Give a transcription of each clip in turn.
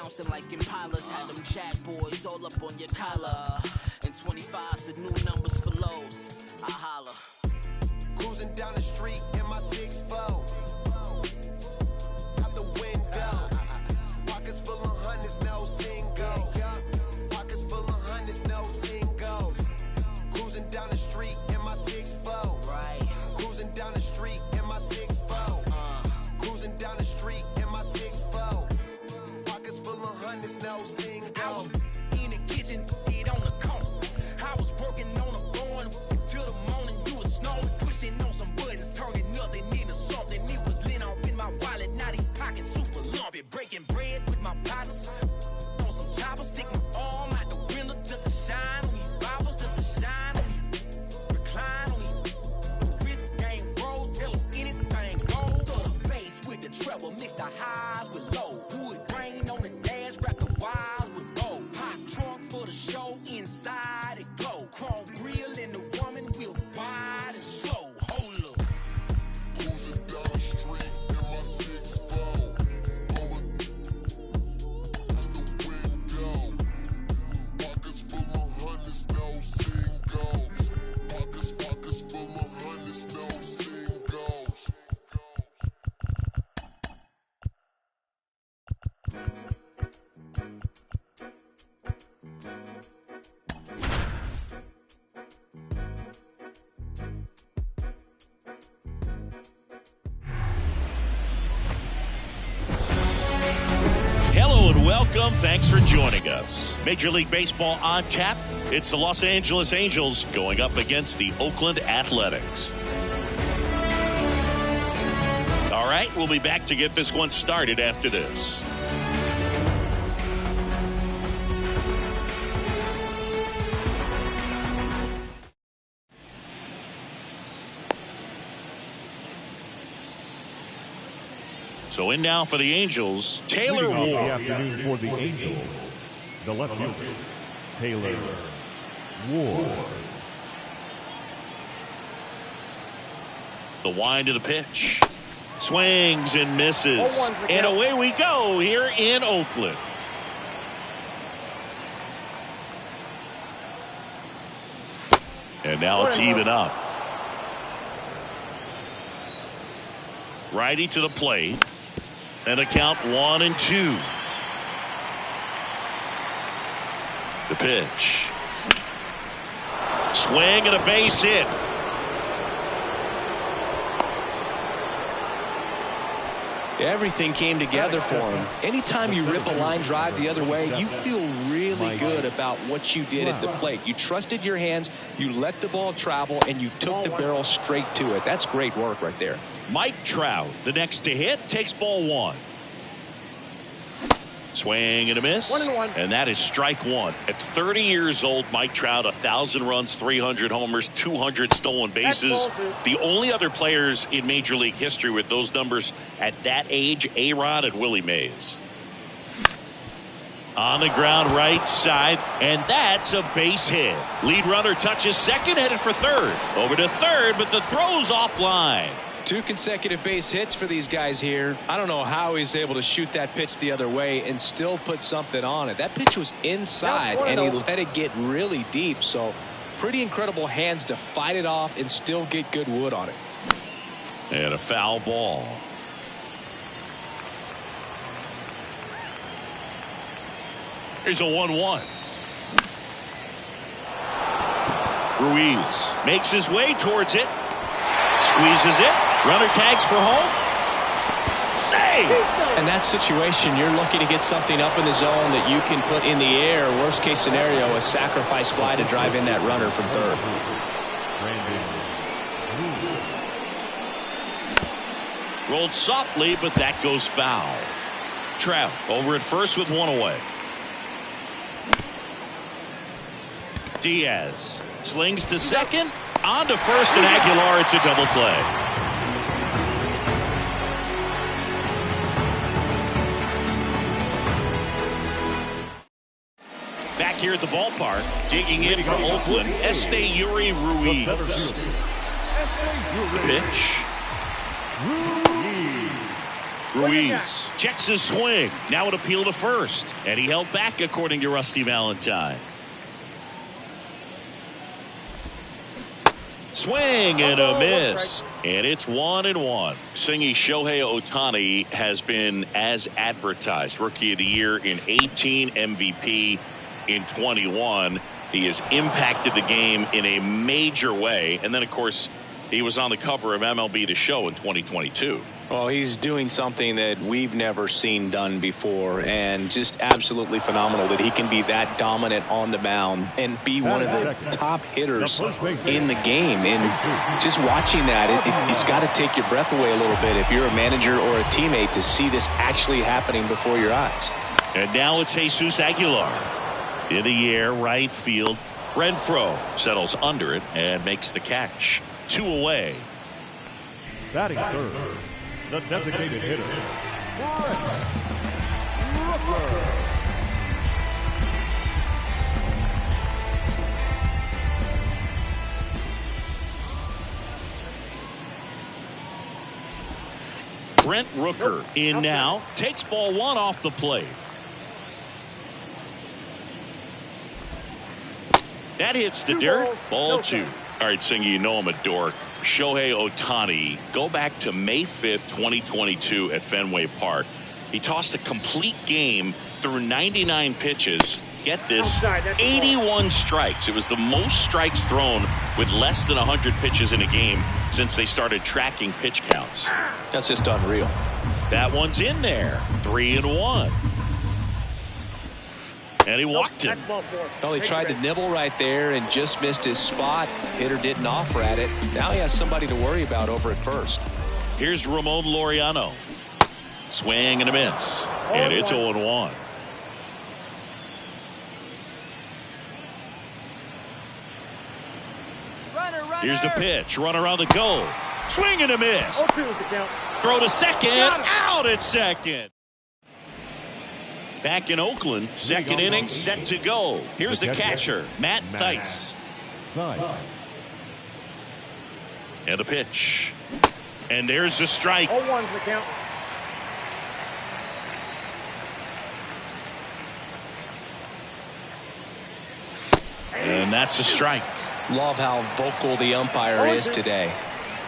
bouncing like impalas. Had them jack boys all up on your collar. And 25's the new numbers for lows. I holla. Cruising down the street in my 6'4". Out the window. Pockets full of hundreds, no singles. Pockets full of hundreds, no singles. Cruising down the street in my 6'4". Right. Cruising down the street in my 6'4". Cruising down the street in my 6'4". Pockets full of hundreds, no singles. I was in the kitchen, get on the corner. I was working on a barn till the morning. You was snoring, pushing on some buttons, turning nothing into something. It was lint off in my wallet, now these pockets super lumpy. Breaking bread with my partners on some choppers, stick my arm out the window just to shine on these bottles, just to shine on these, recline on these. The wrist game roll, tell them anything goes. Throw the bass with the treble, mix the highs with low. Wood grain on the dash, wrap the wires with roll. Hot trunk for the show, inside it glow. Chrome grill and the woman will wide and slow. Hold up. Cruising down the street in my 6'4". Going out the window. Pockets full of hundreds, no singles. Pockets full of hundreds, no singles. Hello and welcome. Thanks for joining us. Major League Baseball on tap. It's the Los Angeles Angels going up against the Oakland Athletics. All right, we'll be back to get this one started after this. So in now for the Angels, Taylor Leading off the Ward. afternoon for the Angels, the left fielder, Taylor Ward. The wind of the pitch. Swings and misses. And away we go here in Oakland. And now it's even up. Righty to the plate. And a count 1-2. The pitch. Swing and a base hit. Everything came together for him. Anytime you rip a line drive the other way, you feel really good about what you did at the plate. You trusted your hands, you let the ball travel, and you took the barrel straight to it. That's great work right there. Mike Trout, the next to hit, takes ball one. Swing and a miss. 1-1. And that is strike one. At 30 years old, Mike Trout, 1,000 runs, 300 homers, 200 stolen bases. The only other players in Major League history with those numbers at that age, A-Rod and Willie Mays. On the ground right side, and that's a base hit. Lead runner touches second, headed for third. Over to third, but the throw's offline. 2 consecutive base hits for these guys here. I don't know how he's able to shoot that pitch the other way and still put something on it. That pitch was inside, and he let it get really deep. So pretty incredible hands to fight it off and still get good wood on it. And a foul ball. Here's a 1-1. Ruiz makes his way towards it. Squeezes it. Runner tags for home. Save! In that situation, you're looking to get something up in the zone that you can put in the air. Worst case scenario, a sacrifice fly to drive in that runner from third. Rolled softly, but that goes foul. Trout over at first with one away. Diaz slings to second. On to first and Aguilar. It's a double play. Back here at the ballpark, digging in for Oakland, Esteury Ruiz. The pitch. Ruiz checks his swing. Now an appeal to first. And he held back, according to Rusty Valentine. Swing and a miss. And it's 1-1. Singy, Shohei Ohtani has been as advertised. Rookie of the Year in 18, MVP in 21. He has impacted the game in a major way. And then, of course, he was on the cover of MLB The Show in 2022. Well, he's doing something that we've never seen done before, and just absolutely phenomenal that he can be that dominant on the mound and be one of the top hitters in the game. And just watching that, it's got to take your breath away a little bit if you're a manager or a teammate to see this actually happening before your eyes. And now it's Jesus Aguilar. In the air, right field. Renfroe settles under it and makes the catch. 2 away. Batting third, the designated hitter, Brent Rooker in now. Takes ball 1 off the plate. That hits the dirt. Ball 2. All right, Singy, you know I'm a dork. Shohei Ohtani, go back to May 5th, 2022 at Fenway Park. He tossed a complete game through 99 pitches. Get this, 81 strikes. It was the most strikes thrown with less than 100 pitches in a game since they started tracking pitch counts. That's just unreal. That one's in there. 3-1. And he walked him. Well, he tried to nibble right there and just missed his spot. Hitter didn't offer at it. Now he has somebody to worry about over at first. Here's Ramon Laureano. Swing and a miss. And it's 0-1. Here's the pitch. Run around the goal. Swing and a miss. Throw to second. Out at second. Back in Oakland, second inning, set to go. Here's the catcher, Matt Thaiss. And the pitch. And there's the strike. 0-1's the count. And that's a strike. Love how vocal the umpire is today.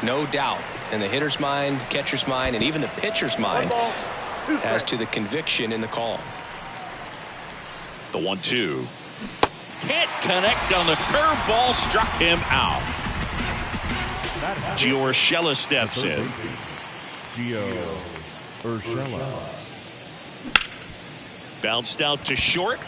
No doubt. In the hitter's mind, catcher's mind, and even the pitcher's mind as to the conviction in the call. The 1-2. Can't connect on the curveball. Struck him out. Gio Urshela steps in. Gio Urshela. Bounced out to short.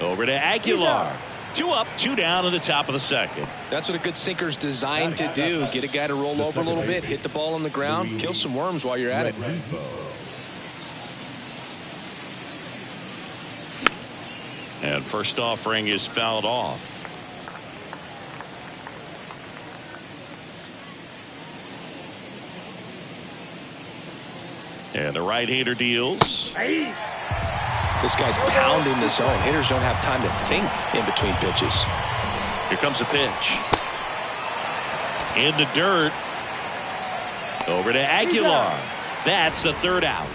Over to Aguilar. 2 up, 2 down in the top of the second. That's what a good sinker's designed to do. Get a guy to roll over a little bit, hit the ball on the ground, kill some worms while you're at it. And first offering is fouled off. And the right-hander deals. This guy's pounding the zone. Hitters don't have time to think in between pitches. Here comes the pitch. In the dirt. Over to Aguilar. That's the 3rd out.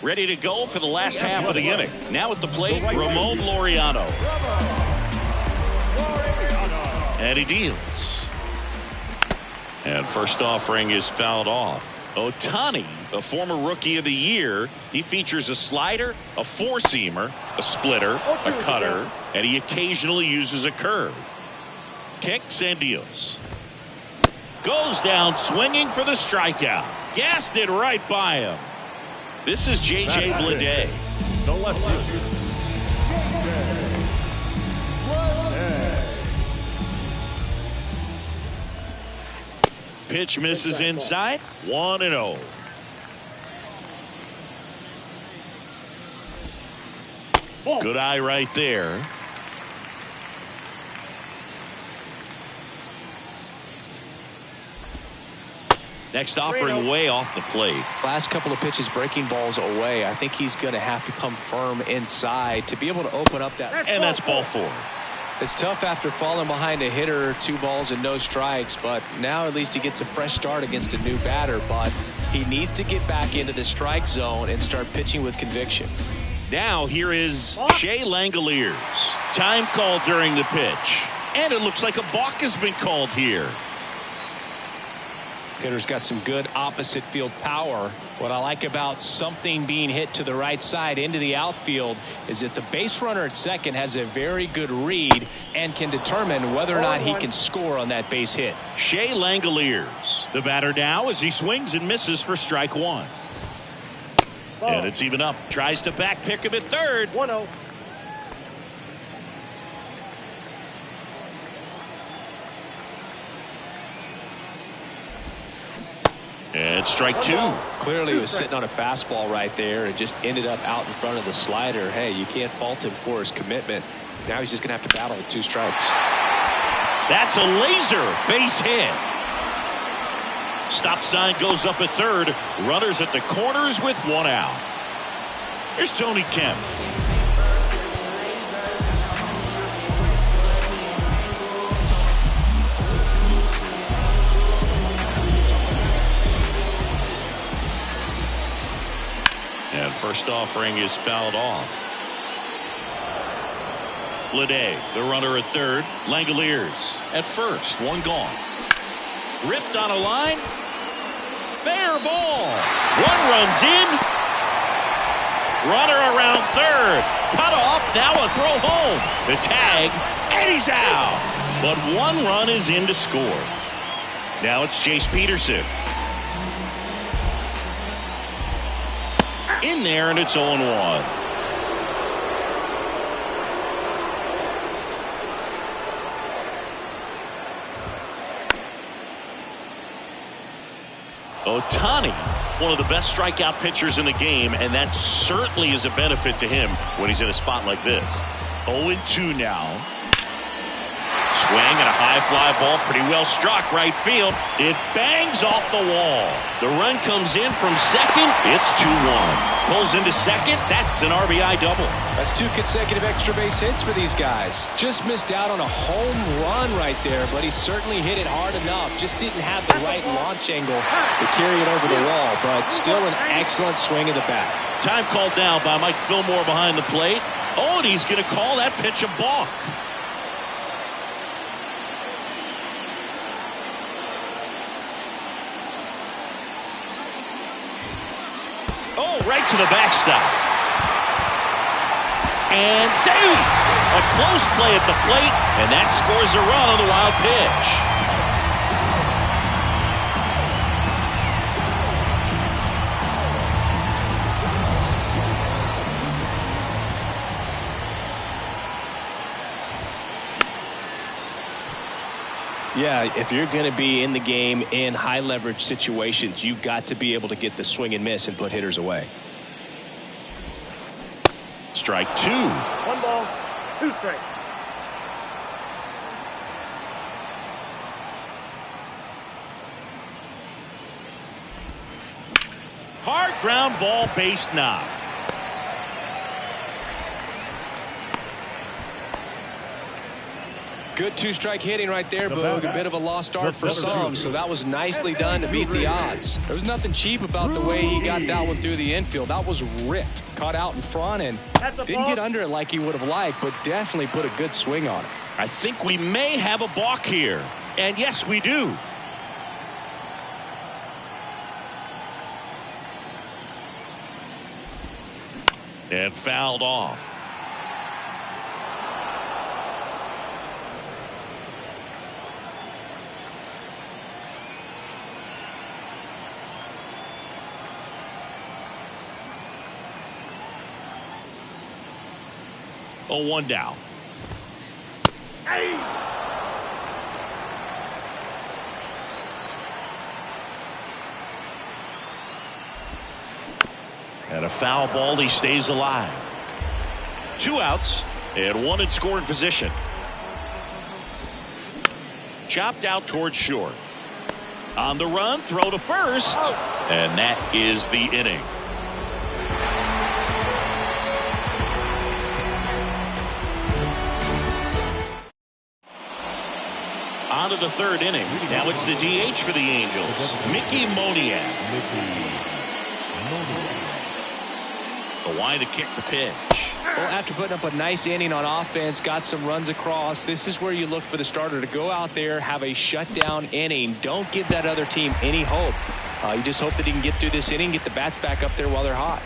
Ready to go for the last half of the inning. Now at the plate, Ramon Laureano. And he deals. And first offering is fouled off. Ohtani, a former Rookie of the Year, he features a slider, a four-seamer, a splitter, a cutter, and he occasionally uses a curve. Kicks and deals. Goes down swinging for the strikeout. Gassed it right by him. This is J.J. Bleday. The left fielder, Pitch misses inside. 1-0. Good eye right there. Next offering way off the plate. Last couple of pitches breaking balls away. I think he's going to have to come firm inside to be able to open up that. And that's ball 4. It's tough after falling behind a hitter, 2 balls and no strikes, but now at least he gets a fresh start against a new batter. But he needs to get back into the strike zone and start pitching with conviction. Now here is Shea Langoliers. Time called during the pitch. And it looks like a balk has been called here. Hitter's got some good opposite field power. What I like about something being hit to the right side into the outfield is that the base runner at second has a very good read and can determine whether or not he can score on that base hit. Shea Langoliers, the batter now as he swings and misses for strike 1. And it's even up. Tries to back pick him at third. 1-0. And strike 2. Clearly he was sitting on a fastball right there and just ended up out in front of the slider. Hey, you can't fault him for his commitment. Now he's just going to have to battle with 2 strikes. That's a laser base hit. Stop sign goes up at third. Runners at the corners with 1 out. Here's Tony Kemp. And first offering is fouled off. Lede, the runner at third. Langoliers at first. 1 gone. Ripped on a line. Fair ball. 1 runs in. Runner around third. Cut off. Now a throw home. The tag. And he's out. But 1 run is in to score. Now it's Chase Peterson. In there, and it's 0-1. Ohtani, one of the best strikeout pitchers in the game, and that certainly is a benefit to him when he's in a spot like this. 0-2 now. Swing and a high fly ball, pretty well struck right field. It bangs off the wall. The run comes in from second. It's 2-1. Pulls into second. That's an RBI double. That's 2 consecutive extra base hits for these guys. Just missed out on a home run right there, but he certainly hit it hard enough. Just didn't have the right launch angle to carry it over the wall, but still an excellent swing of the bat. Time called now by Mike Fillmore behind the plate. Oh, and he's going to call that pitch a balk. Oh, right to the backstop. And save! A close play at the plate, and that scores a run on the wild pitch. Yeah, if you're going to be in the game in high leverage situations, you've got to be able to get the swing and miss and put hitters away. Strike 2. 1 ball, 2 strikes. Hard ground ball, base knock. Good 2-strike hitting right there, Boog. A bit of a lost start for some, so that was nicely done to beat the odds. There was nothing cheap about the way he got that one through the infield. That was ripped, caught out in front, and didn't get under it like he would have liked, but definitely put a good swing on it. I think we may have a balk here. And yes, we do. And fouled off. Oh, 1 down. And a foul ball, he stays alive. 2 outs and 1 in scoring position. Chopped out towards short. On the run, throw to first. And that is the inning. On to the third inning. Now it's the DH for the Angels, Mickey Moniak. The line to kick the pitch. Well, after putting up a nice inning on offense, got some runs across, this is where you look for the starter to go out there, have a shutdown inning. Don't give that other team any hope. You just hope that he can get through this inning, get the bats back up there while they're hot.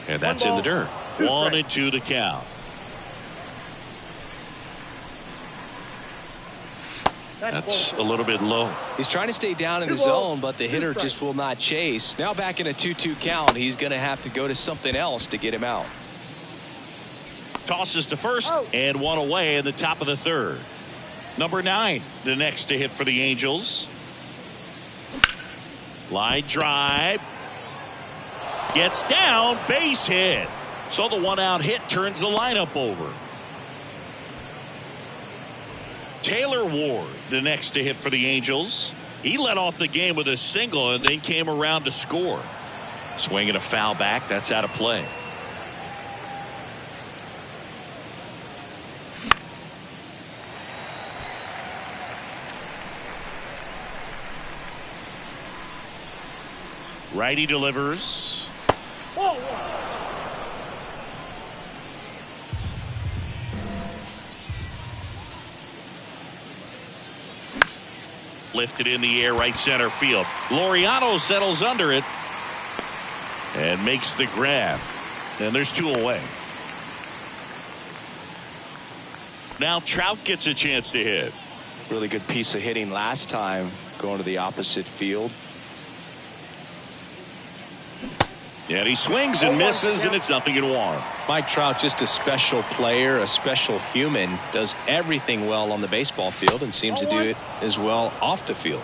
And that's in the dirt. 1-2 to count. That's a little bit low. He's trying to stay down in the zone, but the hitter just will not chase. Now back in a 2-2 count, he's going to have to go to something else to get him out. Tosses to first and one away in the top of the third. Number 9, the next to hit for the Angels. Line drive. Gets down, base hit. So the 1-out hit turns the lineup over. Taylor Ward, the next to hit for the Angels. He led off the game with a single and then came around to score. Swinging a foul back, that's out of play. Righty delivers. Lifted in the air, right center field. Laureano settles under it and makes the grab. And there's 2 away. Now Trout gets a chance to hit. Really good piece of hitting last time, going to the opposite field. And he swings and misses, and it's 0-1. Mike Trout, just a special player, a special human, does everything well on the baseball field and seems to do it as well off the field.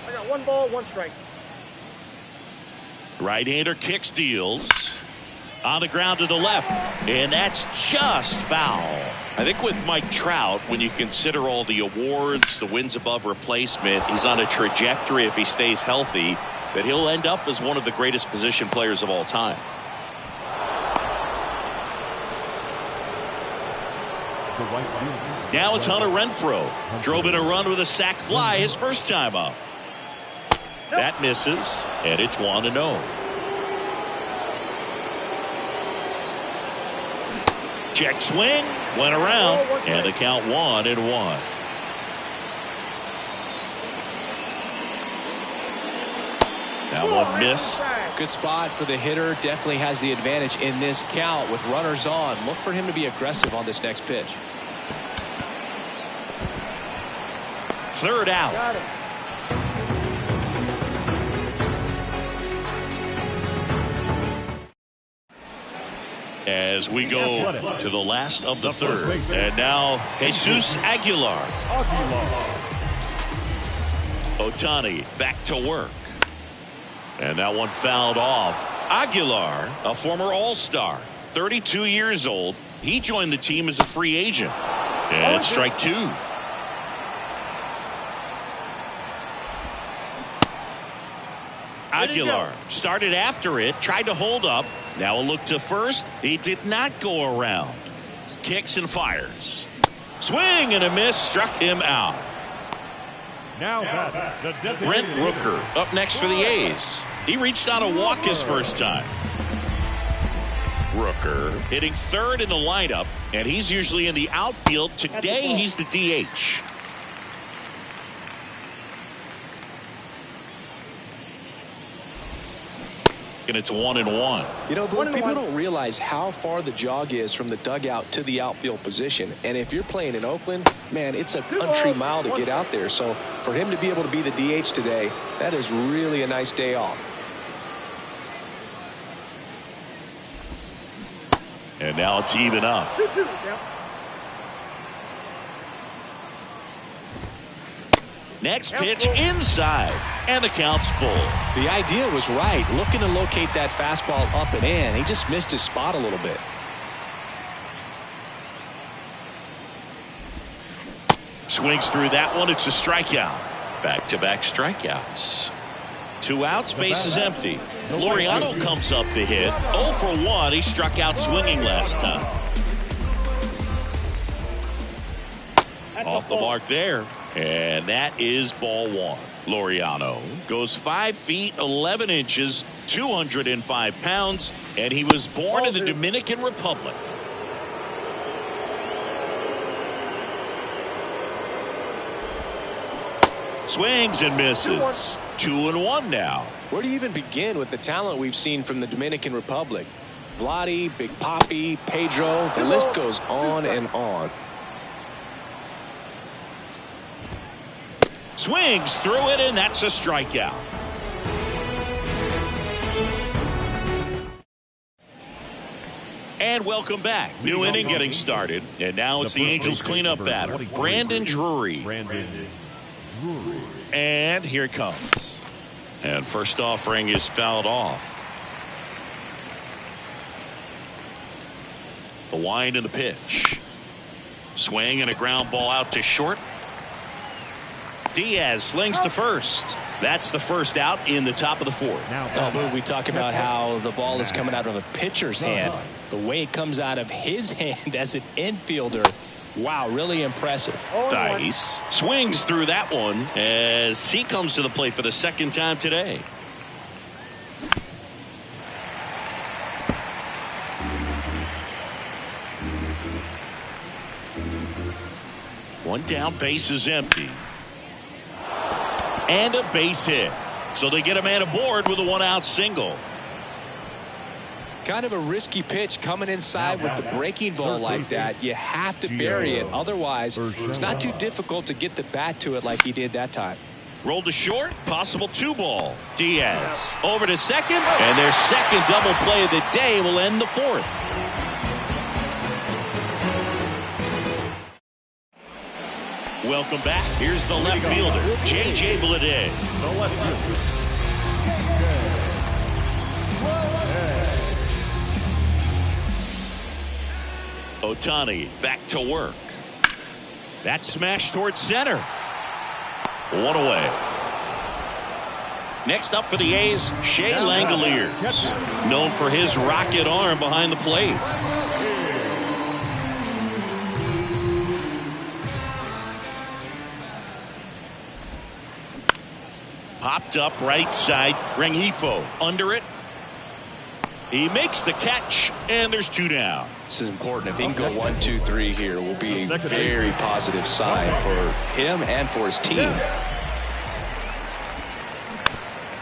I got 1 ball, 1 strike. Right-hander kicks, deals. On the ground to the left, and that's just foul. I think with Mike Trout, when you consider all the awards, the wins above replacement, he's on a trajectory, if he stays healthy, that he'll end up as one of the greatest position players of all time. Now it's Hunter Renfroe. Drove in a run with a sac fly his first time up. That misses, and it's 1-0. Check swing, went around, and the count 1-1. That one missed. Good spot for the hitter. Definitely has the advantage in this count with runners on. Look for him to be aggressive on this next pitch. Third out. As we go to the last of the third. And now Jesus Aguilar. Ohtani back to work. And that one fouled off. Aguilar, a former All-Star, 32 years old. He joined the team as a free agent. And strike 2. Aguilar started after it, tried to hold up. Now a look to first. He did not go around. Kicks and fires. Swing and a miss, struck him out. Now Brent Rooker up next for the A's. He reached on a walk his first time. Rooker hitting third in the lineup, and he's usually in the outfield. Today he's the DH. And it's 1-1. You know, people don't realize how far the jog is from the dugout to the outfield position. And if you're playing in Oakland, man, it's a country mile to get out there. So for him to be able to be the DH today, that is really a nice day off. And now it's even up. Next pitch inside, and the count's full. The idea was right, looking to locate that fastball up and in. He just missed his spot a little bit. Swings through that one. It's a strikeout. Back-to-back strikeouts. 2 outs, bases empty. Laureano comes up to hit. 0 for 1. He struck out swinging last time. Off the mark there. And that is ball 1. Laureano goes 5 feet 11 inches, 205 pounds, and he was born in the Dominican Republic. Swings and misses. 2-1 now. Where do you even begin with the talent we've seen from the Dominican Republic? Vladdy, Big Papi, Pedro, the list goes on and on. Swings through it, and that's a strikeout. And welcome back. New inning getting started. And now it's the Angels cleanup batter, Brandon Drury. And here it comes. And first offering is fouled off. The wind and the pitch. Swing and a ground ball out to short. Diaz slings to first. That's the first out in the top of the 4th. We talk about how the ball is coming out of a pitcher's hand. The way it comes out of his hand as an infielder. Wow, really impressive. Dice swings through that one as he comes to the plate for the second time today. One down, base is empty. And a base hit. So they get a man aboard with a 1-out single. Kind of a risky pitch coming inside with the breaking ball like that. You have to bury it. Otherwise, it's not too difficult to get the bat to it like he did that time. Rolled to short, possible 2-ball. Diaz over to second, and their second double play of the day will end the 4th. Welcome back. Here's the left fielder, J.J. Bleday. The left fielder. Ohtani back to work. That smash towards center. 1 away. Next up for the A's, Shea Langoliers, known for his rocket arm behind the plate. Popped up right side. Rengifo under it. He makes the catch, and there's 2 down. This is important. If he can go 1, 2, 3 here, will be a very positive sign for him and for his team.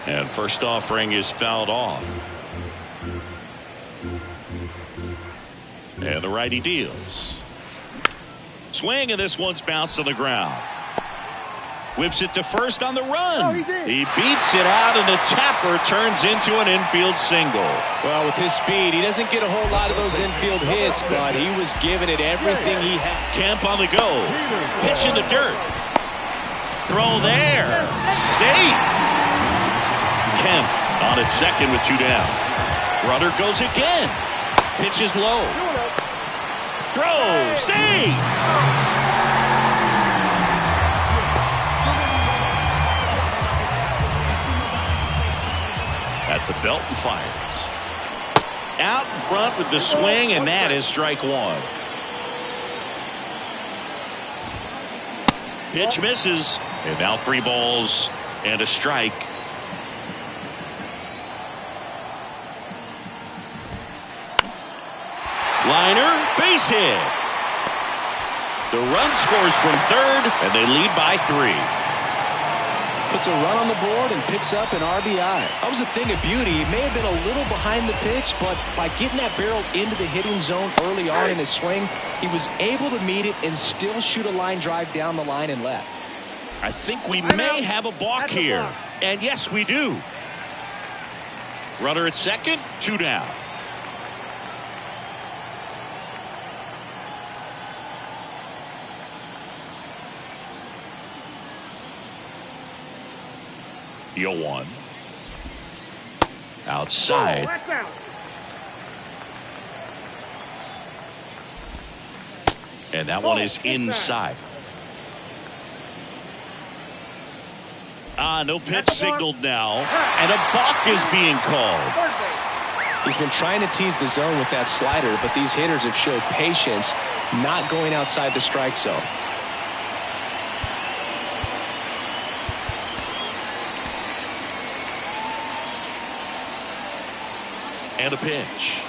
And first offering is fouled off. And the righty deals. Swing, and this one's bounced on the ground. Whips it to first on the run. He beats it out, and the tapper turns into an infield single. Well, with his speed, he doesn't get a whole lot of those infield hits, but he was giving it everything he had. Kemp on the go. Pitch in the dirt. Throw there. Safe. Kemp on at second with 2 down. Rudder goes again. Pitch is low. Throw. Safe. At the belt and fires. Out in front with the swing, and that is strike 1. Pitch misses, and now 3 balls and a strike. Liner, base hit. The run scores from third, and they lead by 3. Puts a run on the board and picks up an RBI. That was a thing of beauty. He may have been a little behind the pitch, but by getting that barrel into the hitting zone early on in his swing, he was able to meet it and still shoot a line drive down the line and left. I think we may have a balk here. And yes, we do. Runner at second, 2 down. The 0-1. Outside. And that one is inside. No pitch signaled now. And a balk is being called. He's been trying to tease the zone with that slider, but these hitters have showed patience, not going outside the strike zone. And a pitch.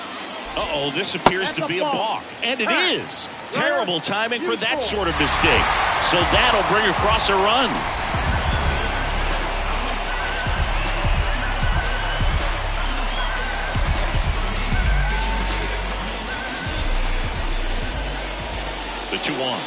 Uh-oh, this appears to be a balk. And it is. Terrible timing for that sort of mistake. So that'll bring across a run. The 2-1.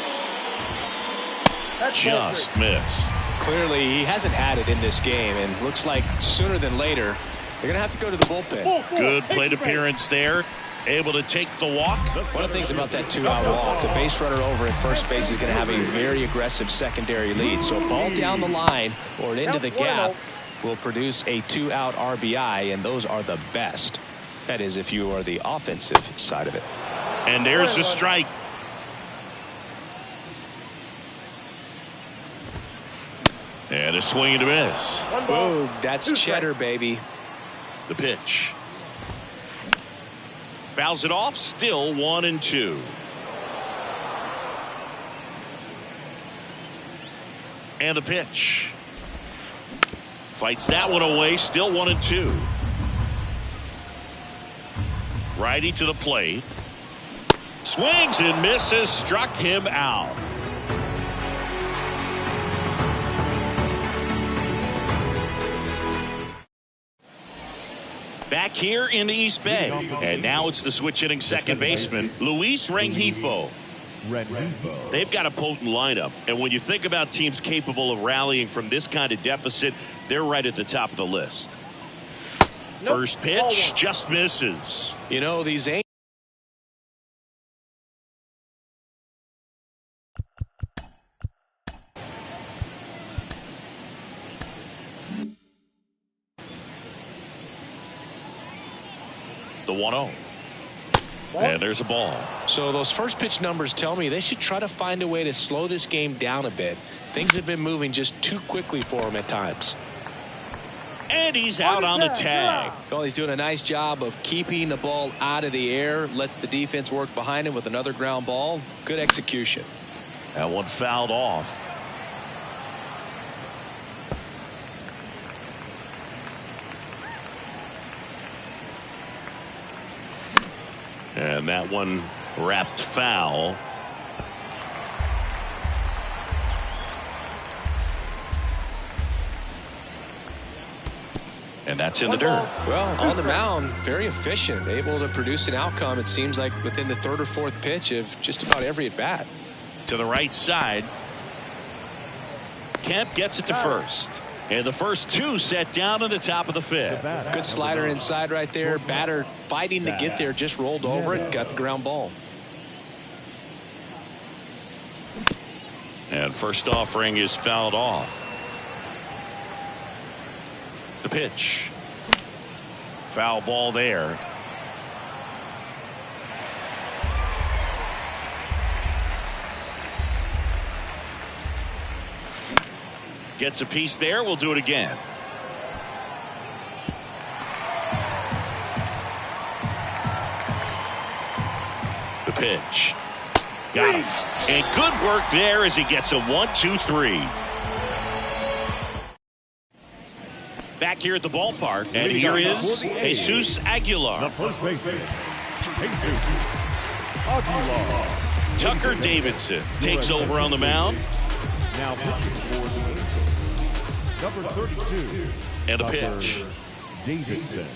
Just missed. Clearly, he hasn't had it in this game, and looks like sooner than later, they're going to have to go to the bullpen. Good plate appearance there. Able to take the walk. One of the things about that 2-out walk, the base runner over at first base is going to have a very aggressive secondary lead. So a ball down the line or into the gap will produce a 2-out RBI, and those are the best. That is, if you are the offensive side of it. And there's the strike. And a swing and a miss. Boom, that's cheddar, baby. The pitch. Fouls it off, still 1-2. And the pitch. Fights that one away, still 1-2. Righty to the plate. Swings and misses, struck him out. Back here in the East Bay. And now it's the switch hitting second baseman, Luis Rengifo. They've got a potent lineup. And when you think about teams capable of rallying from this kind of deficit, they're right at the top of the list. First pitch just misses. You know, these ain't. The 1-0. And there's a ball. So those first pitch numbers tell me they should try to find a way to slow this game down a bit. Things have been moving just too quickly for him at times. And he's out on the tag. Well, he's doing a nice job of keeping the ball out of the air. Lets the defense work behind him with another ground ball. Good execution. That one fouled off. And that one wrapped foul. And that's in the dirt. Well, on the mound, very efficient, able to produce an outcome, it seems like, within the third or fourth pitch of just about every at bat. To the right side. Kemp gets it to first. And the first two set down in the top of the fifth. Good slider inside right there. Batter fighting to get there, just rolled over it, got the ground ball. And first offering is fouled off. The pitch. Foul ball there. Gets a piece there. We'll do it again. The pitch. Got him. And good work there as he gets a 1-2-3. Back here at the ballpark. And here is Jesus Aguilar. The first baseman, Jesus Aguilar. Tucker Davidson takes over on the mound. Now pitching for number 32. And a pitch. Davidson.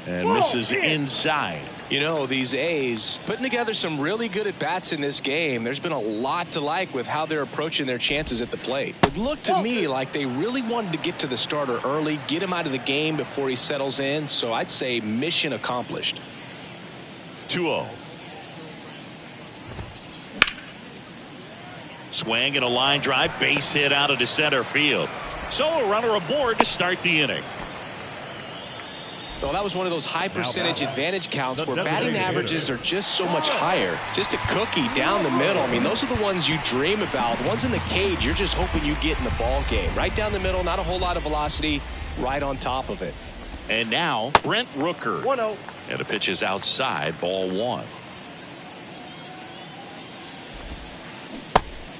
And misses inside. You know, these A's putting together some really good at-bats in this game. There's been a lot to like with how they're approaching their chances at the plate. It looked to me like they really wanted to get to the starter early, get him out of the game before he settles in. So I'd say mission accomplished. 2-0. Swing and a line drive, base hit out into center field. So a runner aboard to start the inning. Well, that was one of those high percentage advantage counts where batting averages are just so much higher. Just a cookie down the middle. I mean, those are the ones you dream about. The ones in the cage, you're just hoping you get in the ball game. Right down the middle, not a whole lot of velocity, right on top of it. And now, Brent Rooker. 1-0. And the pitch is outside, ball 1.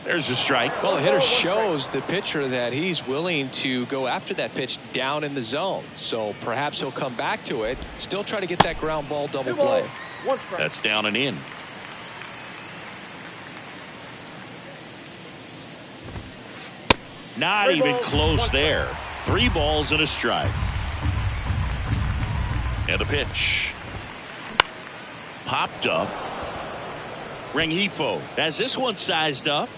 There's a strike. Well, the hitter shows the pitcher that he's willing to go after that pitch down in the zone. So perhaps he'll come back to it. Still try to get that ground ball double play. 1 strike. That's down and in. Not 3 even balls, close 1 there. 3 balls and a strike. And a pitch. Popped up. Rengifo has this one sized up.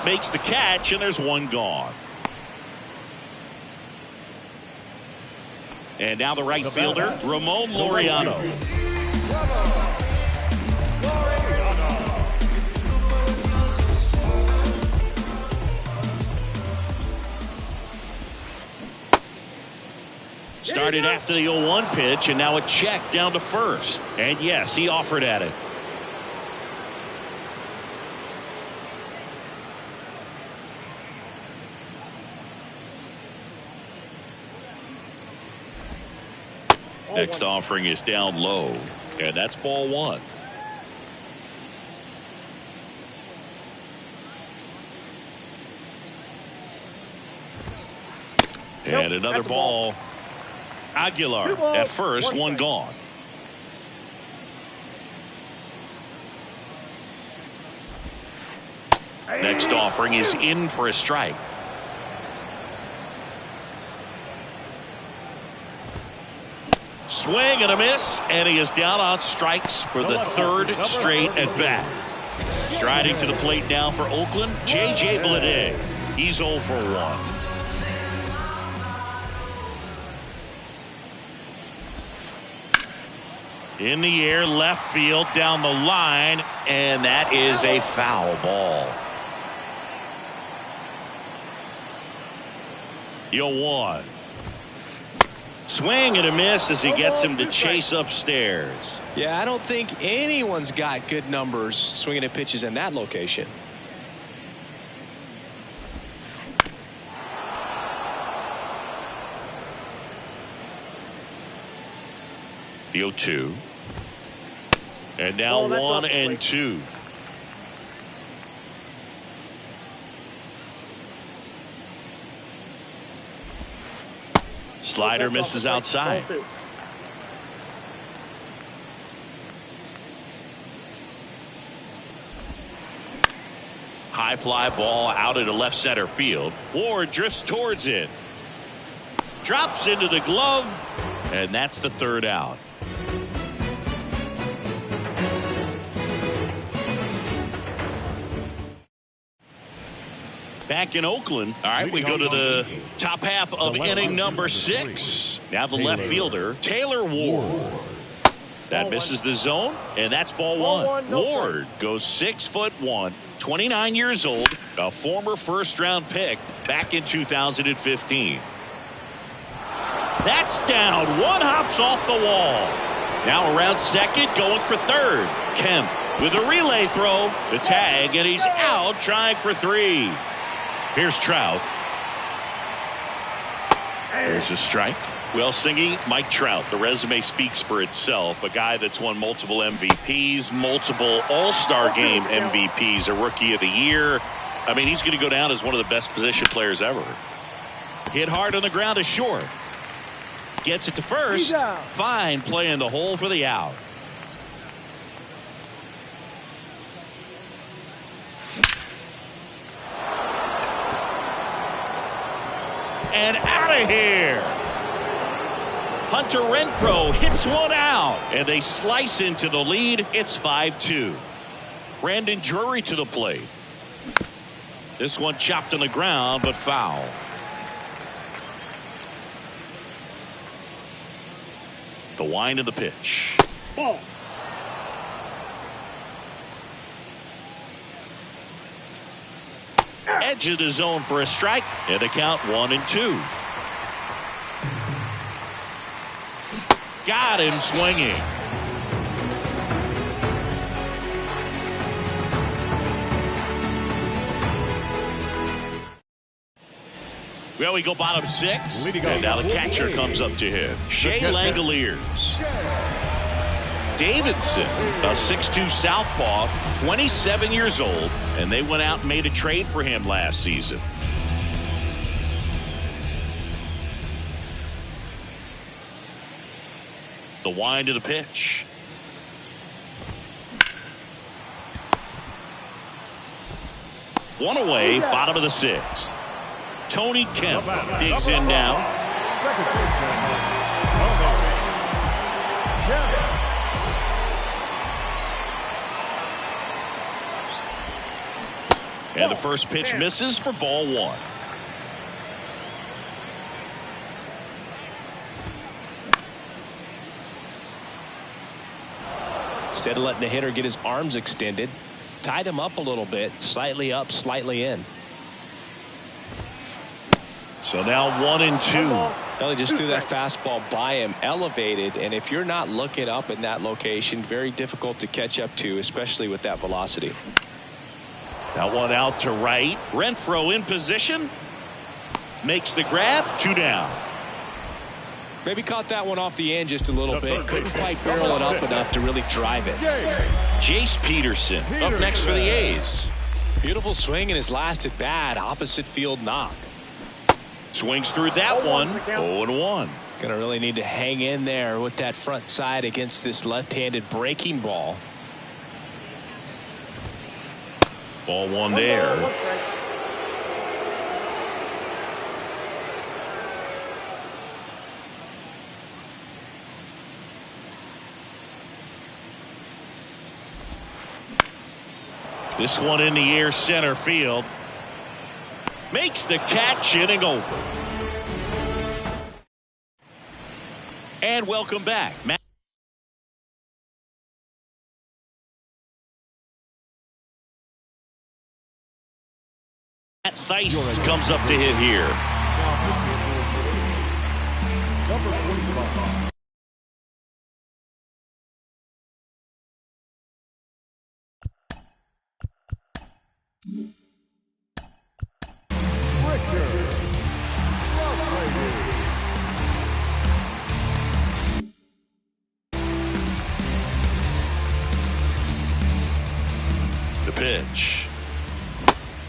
Makes the catch, and there's 1 gone. And now the right fielder, Ramon Laureano. Started after the 0-1 pitch, and now a check down to first. And yes, he offered at it. Next offering is down low, and that's ball 1. And another ball. Aguilar at first, 1 gone. Next offering is in for a strike. Swing and a miss, and he is down on strikes for the 3rd straight at bat. Striding to the plate now for Oakland, J.J. Bleday. He's 0 for 1. In the air, left field, down the line, and that is a foul ball. 0-1. Swing and a miss as he gets him to chase upstairs. Yeah, I don't think anyone's got good numbers swinging at pitches in that location. The 0-2. And now 1-2. Slider misses outside. High fly ball out into left center field. Ward drifts towards it. Drops into the glove. And that's the 3rd out. Back in Oakland. All right, we go to the top half of inning number 6. Now the left fielder, Taylor Ward. That misses the zone, and that's ball 1. Ward goes 6'1", 29 years old, a former 1st-round pick back in 2015. That's down. 1 hops off the wall. Now around second, going for 3rd. Kemp with a relay throw, the tag, and he's out trying for 3. Here's Trout. There's a strike. Well, Singy, Mike Trout, the resume speaks for itself. A guy that's won multiple MVPs, multiple All-Star Game MVPs, a Rookie of the Year. I mean, he's going to go down as one of the best position players ever. Hit hard on the ground to short. Gets it to first. Fine play in the hole for the out. And out of here. Hunter Renfroe hits 1 out, and they slice into the lead. It's 5-2. Brandon Drury to the plate. This one chopped on the ground, but foul. The wind of the pitch. Ball. Edge of the zone for a strike, and the count 1-2. Got him swinging. Well, we go bottom 6. And now the catcher comes up to him. Shea Langoliers. Davidson, a 6'2 southpaw, 27 years old, and they went out and made a trade for him last season. The wind of the pitch. One away, bottom of the 6th. Tony Kemp digs in now. And the first pitch misses for ball 1. Instead of letting the hitter get his arms extended, tied him up a little bit, slightly up, slightly in. So now 1-2. Well, he just threw that fastball by him, elevated, and if you're not looking up in that location, very difficult to catch up to, especially with that velocity. That one out to right. Renfroe in position. Makes the grab. 2 down. Maybe caught that one off the end just a little bit. Couldn't quite barrel it up enough to really drive it. Jace Peterson up next for the A's. Beautiful swing in his last at bat. Opposite field knock. Swings through that one. 0-1. Gonna really need to hang in there with that front side against this left-handed breaking ball. Ball 1 there. This one in the air, center field. Makes the catch, inning over. And welcome back. Matt Theis comes up to hit here. The pitch.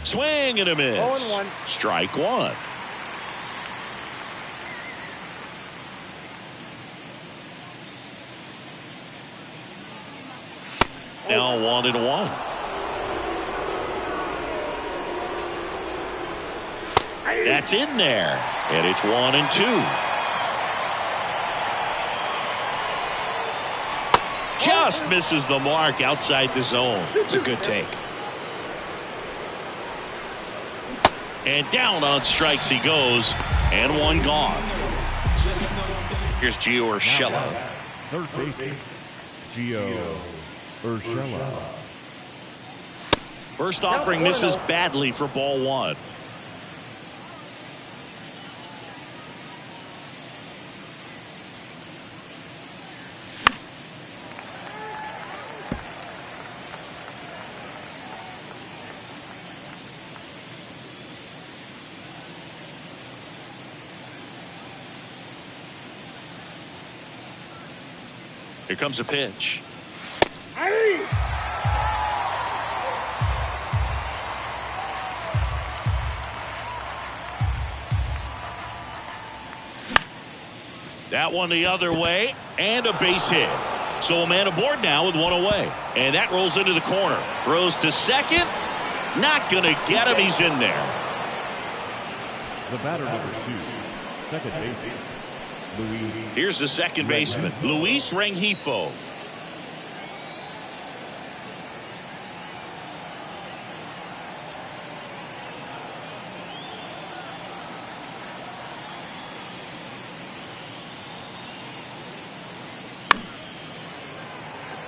Swing and a miss. 0-1. Strike 1. Now 1-1. That's in there. And it's 1-2. Just misses the mark outside the zone. It's a good take. And down on strikes he goes. And one gone. Here's Gio Urshela. Third baseman, Gio Urshela. First offering misses badly for ball 1. Here comes a pitch. That one the other way, and a base hit. So a man aboard now with one away. And that rolls into the corner. Throws to second. Not going to get him. He's in there. The batter number 2, second baseman, Luis. Here's the second baseman, Luis Rengifo.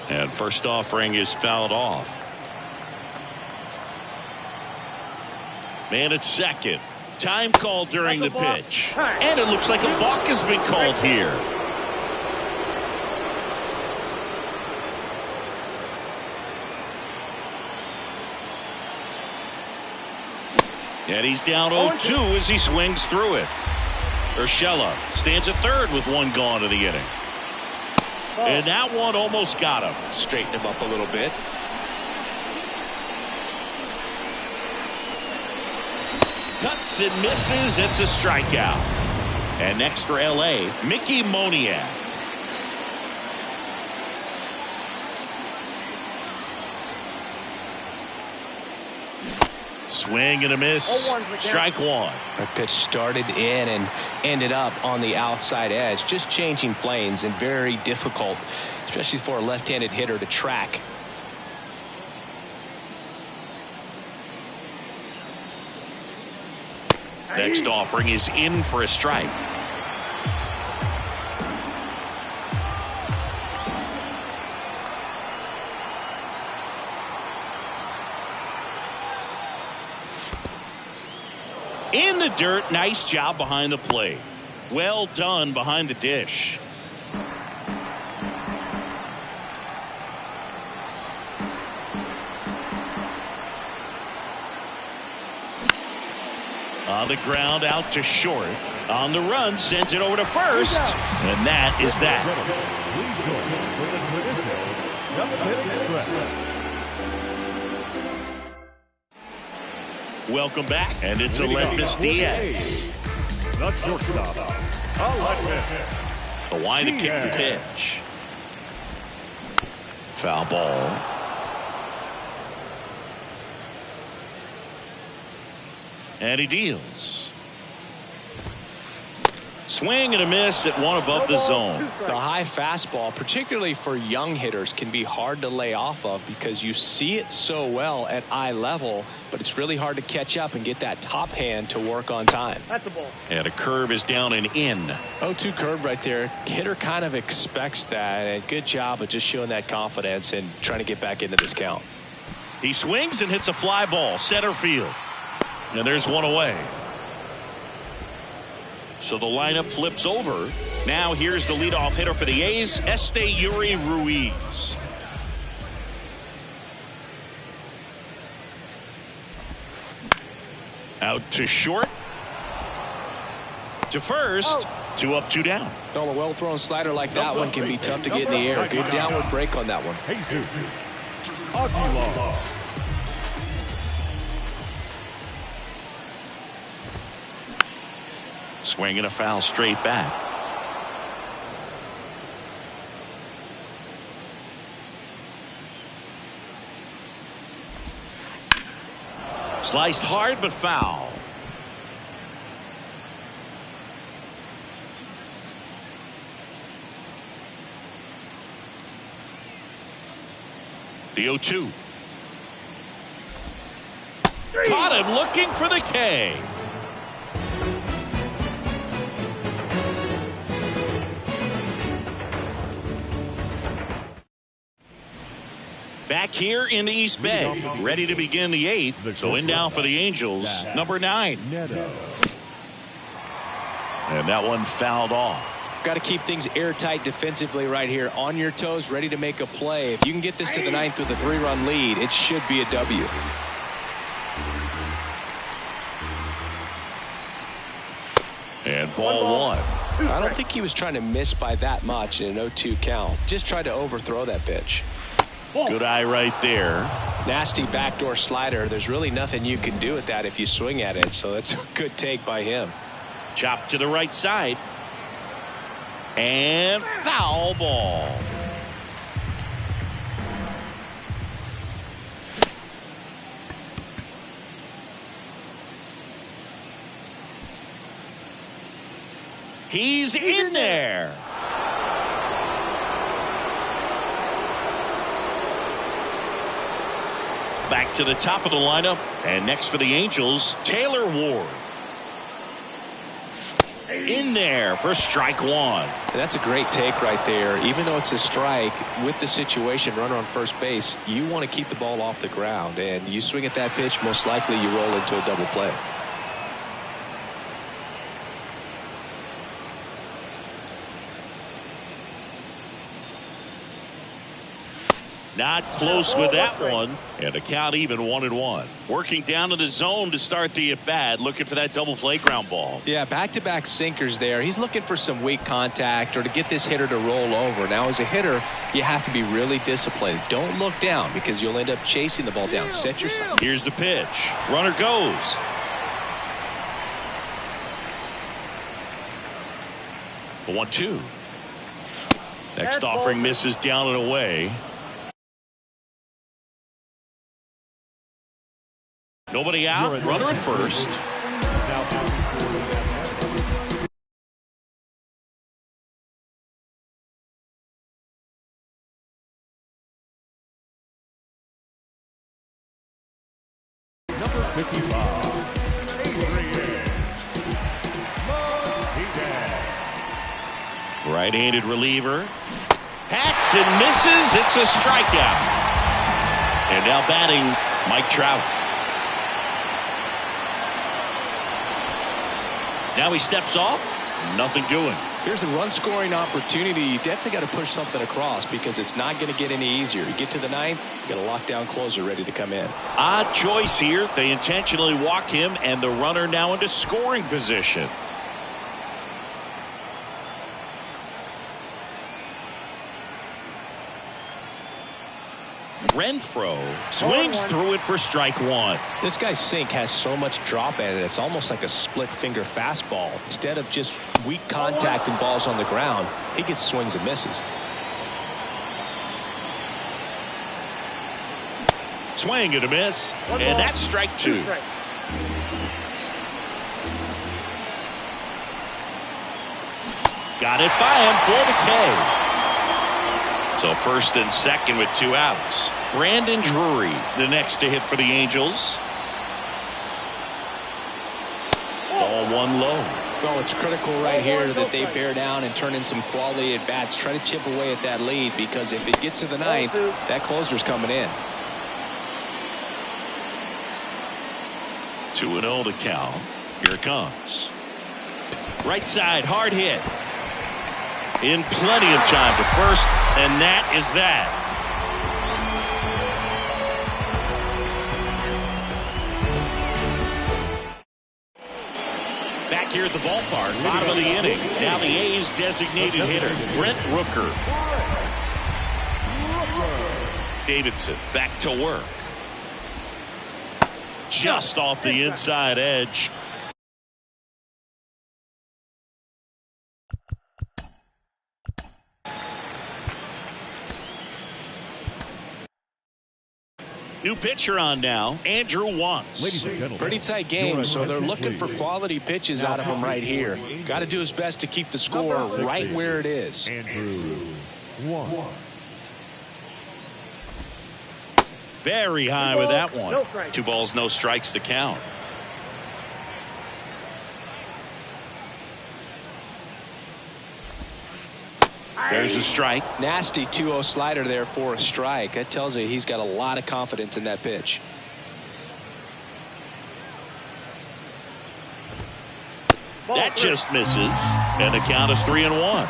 And first offering is fouled off. Man at second. Time called during the pitch. And it looks like a balk has been called here. And he's down 0-2 as he swings through it. Urshela stands at third with one gone in the inning. And that one almost got him. Straighten him up a little bit. Cuts and misses. It's a strikeout. And next for L.A., Mickey Moniak. Swing and a miss. Strike one. That pitch started in and ended up on the outside edge. Just changing planes and very difficult, especially for a left-handed hitter to track. Next offering is in for a strike. In the dirt. Nice job behind the plate. Well done behind the dish. On the ground, out to short. On the run, sends it over to first. And that is that. Welcome back, and it's Aledmys Diaz. The shortstop, Aledmys. The line to kick the pitch. Foul ball. And he deals. Swing and a miss at one above the zone. The high fastball, particularly for young hitters, can be hard to lay off of because you see it so well at eye level, but it's really hard to catch up and get that top hand to work on time. That's a ball. And a curve is down and in. 0-2 curve right there. Hitter kind of expects that, and good job of just showing that confidence and trying to get back into this count. He swings and hits a fly ball, center field. And there's one away. So the lineup flips over. Now here's the leadoff hitter for the A's, Esteury Ruiz. Out to short. To first. 2 up, 2 down. Well, a well-thrown slider like that one can be tough to get in the air. Good downward break on that one. Swinging a foul straight back. Sliced hard but foul. The 0-2. Caught him looking for the K. Back here in the East Bay, ready to begin the 8th. So in now for the Angels, number 9. And that one fouled off. Got to keep things airtight defensively right here. On your toes, ready to make a play. If you can get this to the 9th with a 3-run lead, it should be a W. And ball one. I don't think he was trying to miss by that much in an 0-2 count. Just tried to overthrow that pitch. Good eye right there. Nasty backdoor slider. There's really nothing you can do with that if you swing at it. So that's a good take by him. Chop to the right side. And foul ball. He's in there. Back to the top of the lineup. And next for the Angels, Taylor Ward. In there for strike one. And that's a great take right there. Even though it's a strike, with the situation, runner on first base, you want to keep the ball off the ground. And you swing at that pitch, most likely you roll into a double play. Not close with that one. And the count even 1-1. Working down to the zone to start the at-bat. Looking for that double play ground ball. Yeah, back-to-back sinkers there. He's looking for some weak contact or to get this hitter to roll over. Now, as a hitter, you have to be really disciplined. Don't look down because you'll end up chasing the ball down. Set yourself. Here's the pitch. Runner goes. The 1-2. Next offering misses down and away. Nobody out. Runner at first. Number 55. Right-handed reliever. Hacks and misses. It's a strikeout. And now batting, Mike Trout. Now he steps off. Nothing doing. Here's a run-scoring opportunity. You definitely got to push something across because it's not going to get any easier. You get to the ninth, you got a lockdown closer ready to come in. Odd choice here. They intentionally walk him, and the runner now into scoring position. Renfroe swings through it for strike one. This guy's sink has so much drop at it. It's almost like a split finger fastball. Instead of just weak contact and balls on the ground, he gets swings and misses. Swing and a miss. And that's strike two. Got it by him for the K. So first and second with 2 outs. Brandon Drury, the next to hit for the Angels. Ball one low. Well, it's critical right here that they bear down and turn in some quality at bats. Try to chip away at that lead because if it gets to the ninth, that closer's coming in. 2-0 to count. Here it comes. Right side, hard hit. In plenty of time to first, and that is that. Back here at the ballpark, bottom of the inning. Now the A's designated hitter, Brent Rooker. Davidson back to work. Just off the inside edge. New pitcher on now, Andrew Wantz. Ladies and gentlemen, pretty tight game, so they're looking for quality pitches out of him right here. Got to do his best to keep the score right where it is. Andrew Wantz. Very high with that one. 2 balls, no strikes to count. There's a strike. Nasty 2-0 slider there for a strike. That tells you he's got a lot of confidence in that pitch. That just misses. And the count is 3-1.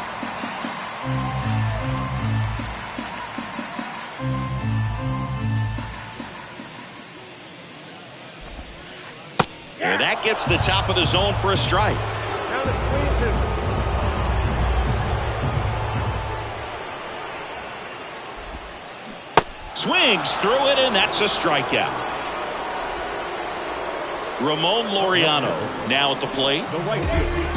And that gets the top of the zone for a strike. Swings through it, and that's a strikeout. Ramon Laureano now at the plate. The right field.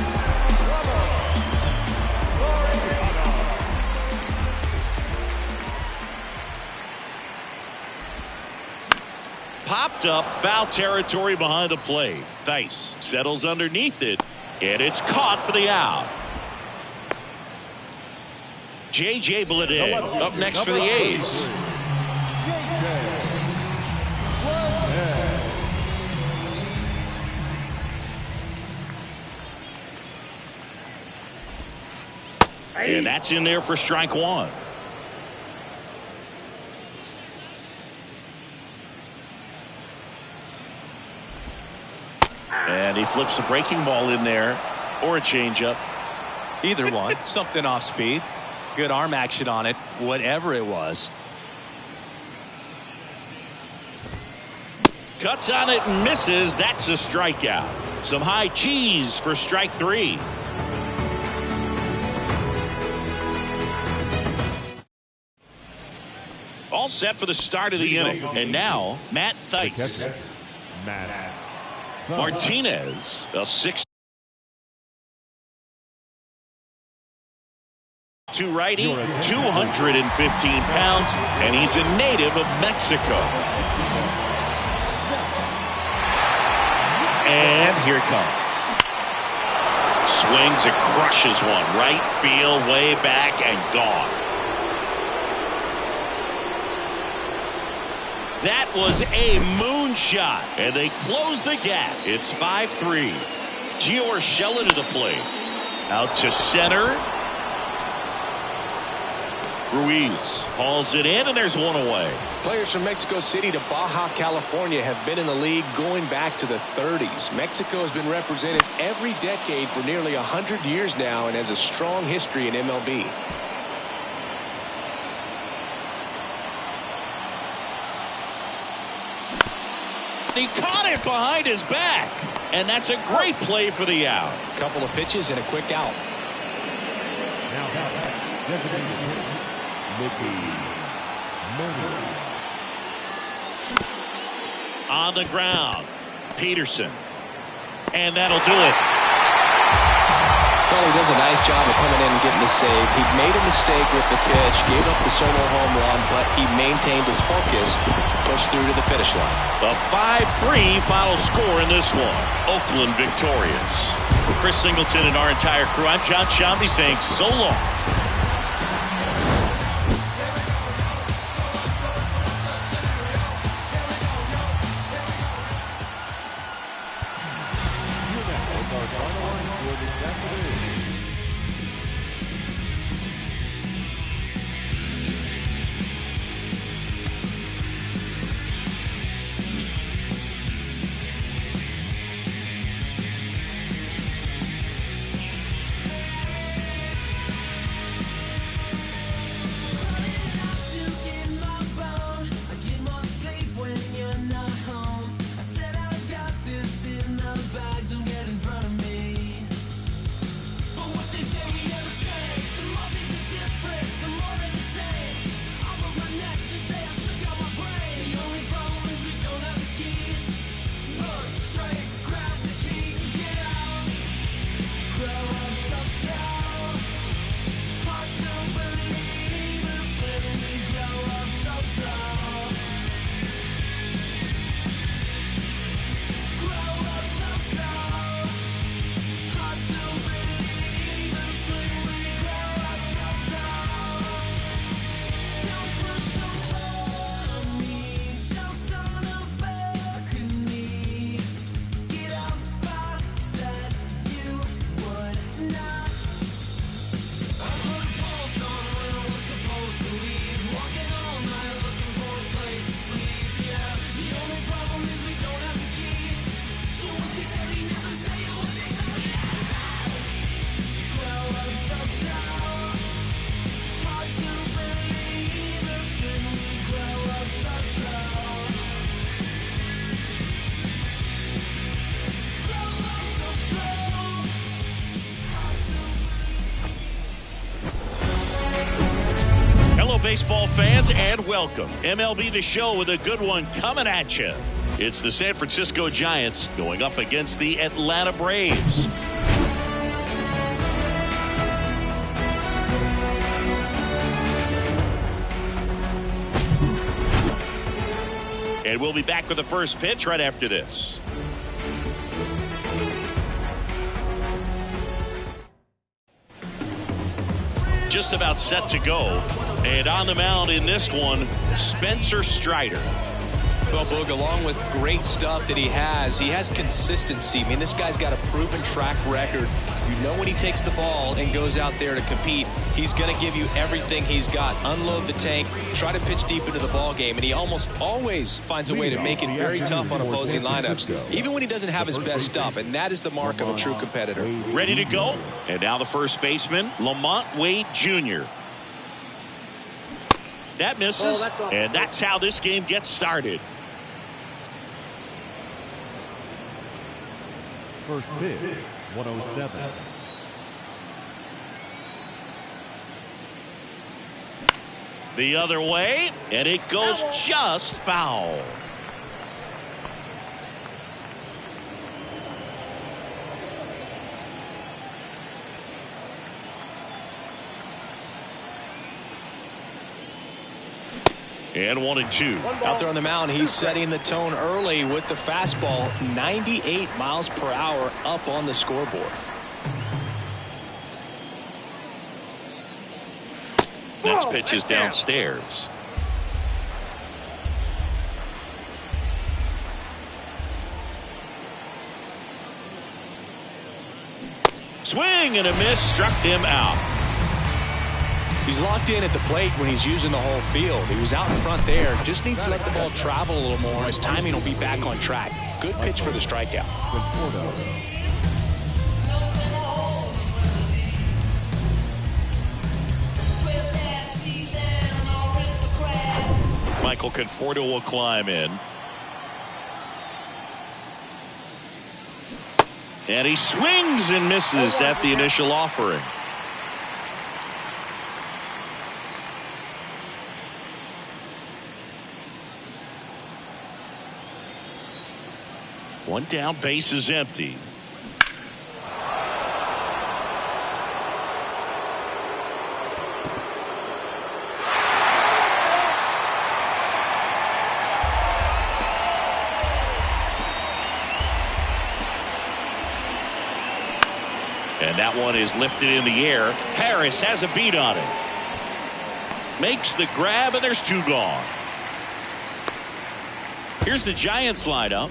Popped up, foul territory behind the plate. Thice settles underneath it, and it's caught for the out. J.J. Bleday up next for the A's. And that's in there for strike one. And he flips a breaking ball in there, or a changeup. Either one. Something off speed. Good arm action on it, whatever it was. Cuts on it and misses. That's a strikeout. Some high cheese for strike 3. All set for the start of the inning. And now, Matt Theis. Martinez, a 6'2" righty, 215 pounds, and he's a native of Mexico. And here it comes. Swings and crushes one. Right field, way back, and gone. That was a moonshot, and they close the gap. It's 5-3. Gio Urshela to the plate. Out to center. Ruiz hauls it in, and there's one away. Players from Mexico City to Baja California have been in the league going back to the 30s. Mexico has been represented every decade for nearly 100 years now and has a strong history in MLB. He caught it behind his back, and that's a great play for the out. A couple of pitches and a quick out. On the ground, Peterson, and that'll do it. Well, he does a nice job of coming in and getting the save. He made a mistake with the pitch, gave up the solo home run, but he maintained his focus, pushed through to the finish line. A 5-3 final score in this one. Oakland victorious. For Chris Singleton and our entire crew, I'm John Shambi saying so long. Baseball fans, and welcome. MLB The Show with a good one coming at you. It's the San Francisco Giants going up against the Atlanta Braves. And we'll be back with the first pitch right after this. Just about set to go. And on the mound in this one, Spencer Strider. Well, Boog, along with great stuff that he has consistency. I mean, this guy's got a proven track record. You know when he takes the ball and goes out there to compete, he's going to give you everything he's got. Unload the tank, try to pitch deep into the ball game, and he almost always finds a way to make it very tough on opposing lineups, even when he doesn't have his best stuff, and that is the mark of a true competitor. Ready to go, and now the first baseman, Lamont Wade Jr. That misses, and that's how this game gets started. First pitch, 107. The other way, and it goes just foul. And 1-2. Out there on the mound, he's setting the tone early with the fastball. 98 miles per hour up on the scoreboard. Next pitch is downstairs. Swing and a miss, struck him out. He's locked in at the plate when he's using the whole field. He was out in front there. Just needs to let the ball travel a little more. His timing will be back on track. Good pitch for the strikeout. Michael Conforto will climb in. And he swings and misses at the initial offering. One down, base is empty. And that one is lifted in the air. Harris has a beat on it. Makes the grab, and there's two gone. Here's the Giants lineup.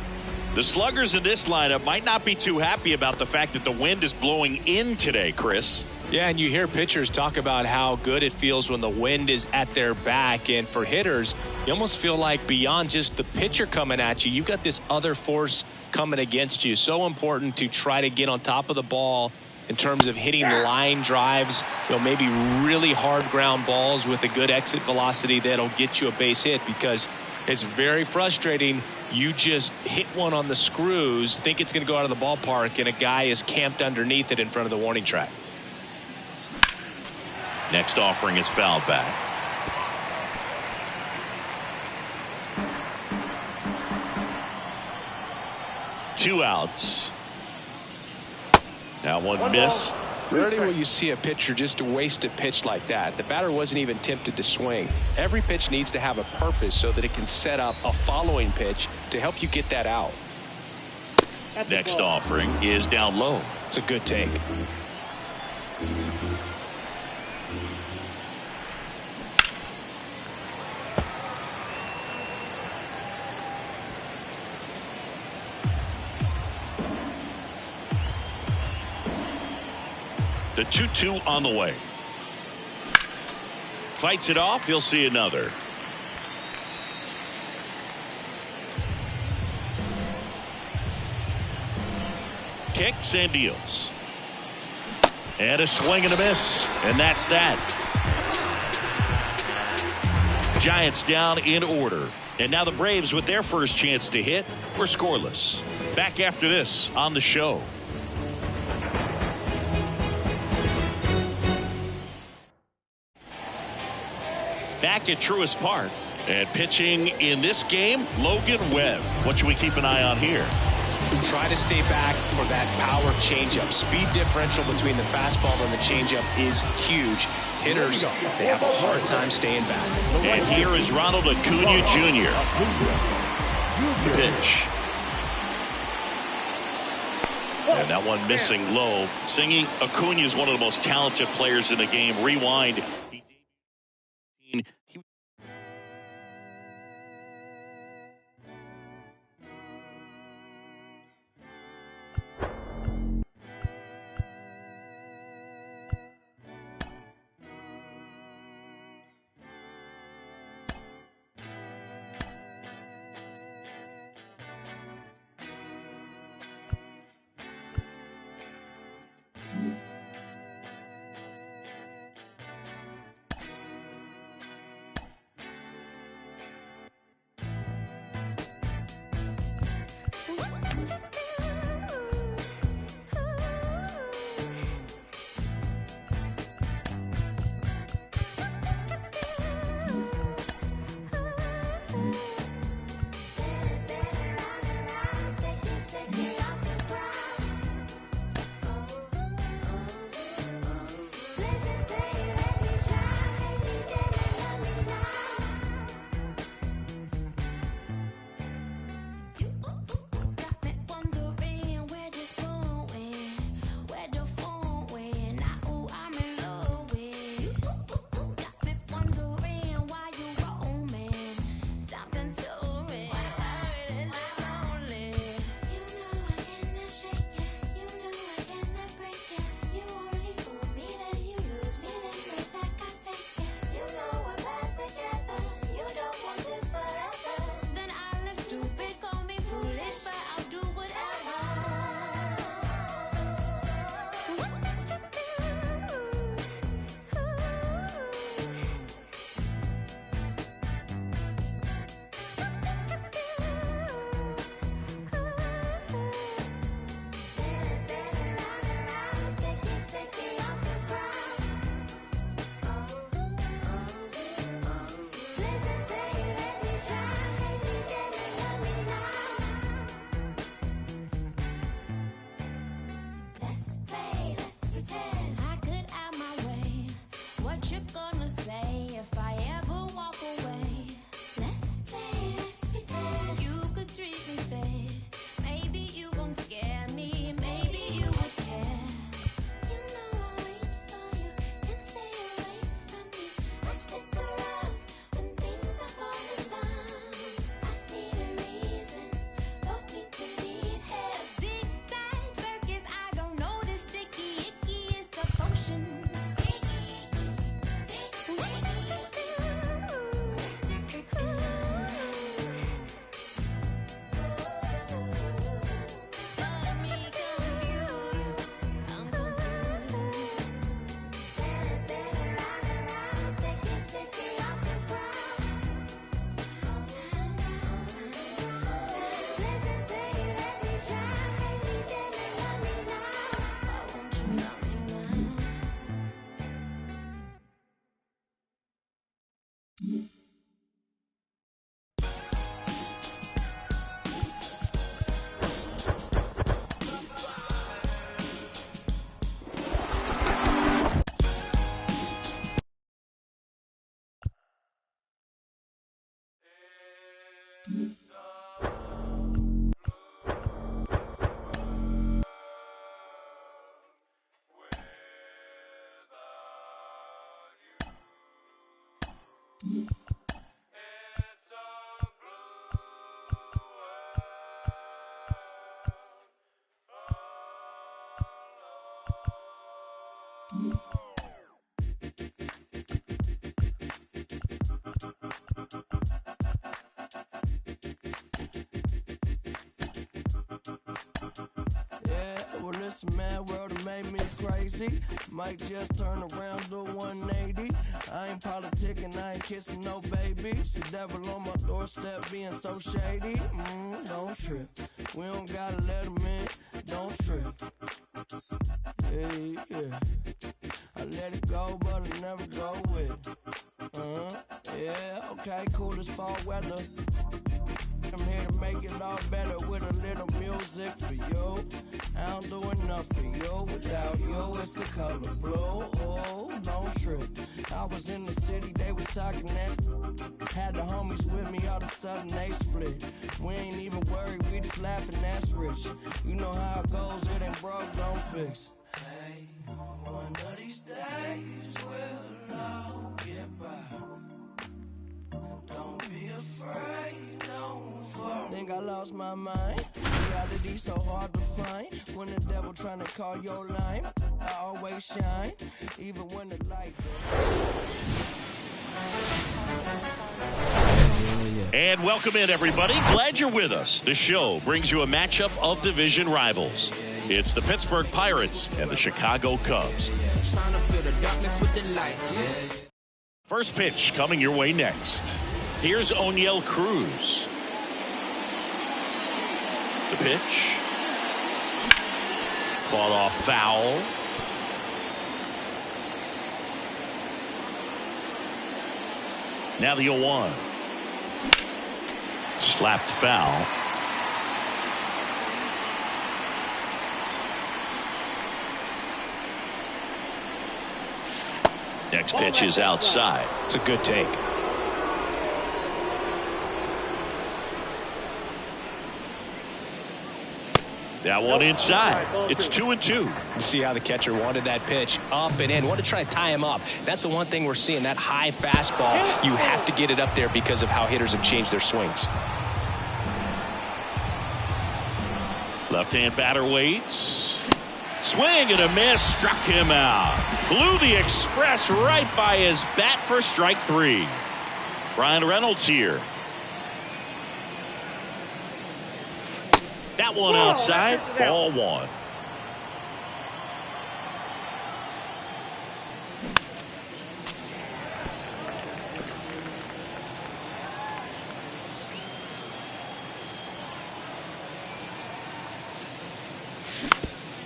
The sluggers in this lineup might not be too happy about the fact that the wind is blowing in today, Chris. Yeah, and you hear pitchers talk about how good it feels when the wind is at their back. And for hitters, you almost feel like beyond just the pitcher coming at you, you've got this other force coming against you. So important to try to get on top of the ball in terms of hitting line drives, maybe really hard ground balls with a good exit velocity that'll get you a base hit, because it's very frustrating. You just hit one on the screws, think it's going to go out of the ballpark, and a guy is camped underneath it in front of the warning track. Next offering is fouled back. Two outs. Now one missed. Rarely will you see a pitcher just waste a pitch like that. The batter wasn't even tempted to swing. Every pitch needs to have a purpose so that it can set up a following pitch to help you get that out. Next offering is down low. It's a good take. The 2-2 on the way. Fights it off. He'll see another. Kicks and deals. And a swing and a miss. And that's that. Giants down in order. And now the Braves, with their first chance to hit, were scoreless. Back after this on the show. Back at Truist Park, and pitching in this game, Logan Webb. What should we keep an eye on here? Try to stay back for that power changeup. Speed differential between the fastball and the changeup is huge. Hitters, they have a hard time staying back. And here is Ronald Acuna Jr. The pitch. And that one missing low. Singy, Acuna is one of the most talented players in the game. Rewind. what you're gonna say if I ever walk away. Let's play, let's pretend you could treat me fair. Maybe you won't scare me, maybe you would care. You know I'll wait for you, can't stay away from me. I'll stick around when things are falling down. I need a reason for me to leave here. Zigzag circus, I don't know this sticky icky is the potion. Well, this mad world have made me crazy. Might just turn around, do 180. I ain't politicking, I ain't kissing no babies. The devil on my doorstep being so shady. Don't trip. We don't gotta let him in. Don't trip. Hey, yeah. I let it go, but I never go with it. Yeah, okay, cool as fall weather. I'm here to make it all better with a little music for you. I don't do enough for you. Without you, it's the color blue. Oh, don't trip. I was in the city, they was talking that. Had the homies with me, all of a sudden they split. We ain't even worried, we just laughing, that's rich. You know how it goes, it ain't broke, don't fix. Hey, one of these days we'll all get by. Don't be afraid, don't fall. Think I lost my mind. Reality so hard to find. When the devil trying to call your line, I always shine, even when the light goes. And welcome in, everybody. Glad you're with us. The show brings you a matchup of division rivals. It's the Pittsburgh Pirates and the Chicago Cubs. First pitch coming your way next. Here's O'Neill Cruz. The pitch. Fought off foul. Now the 0-1. Slapped foul. Next pitch is outside. It's a good take. That one inside. It's 2-2. You see how the catcher wanted that pitch up and in. Wanted to try to tie him up. That's the one thing we're seeing. That high fastball, you have to get it up there because of how hitters have changed their swings. Left-hand batter waits. Swing and a miss. Struck him out. Blew the express right by his bat for strike 3. Brian Reynolds here. That one outside. Ball 1.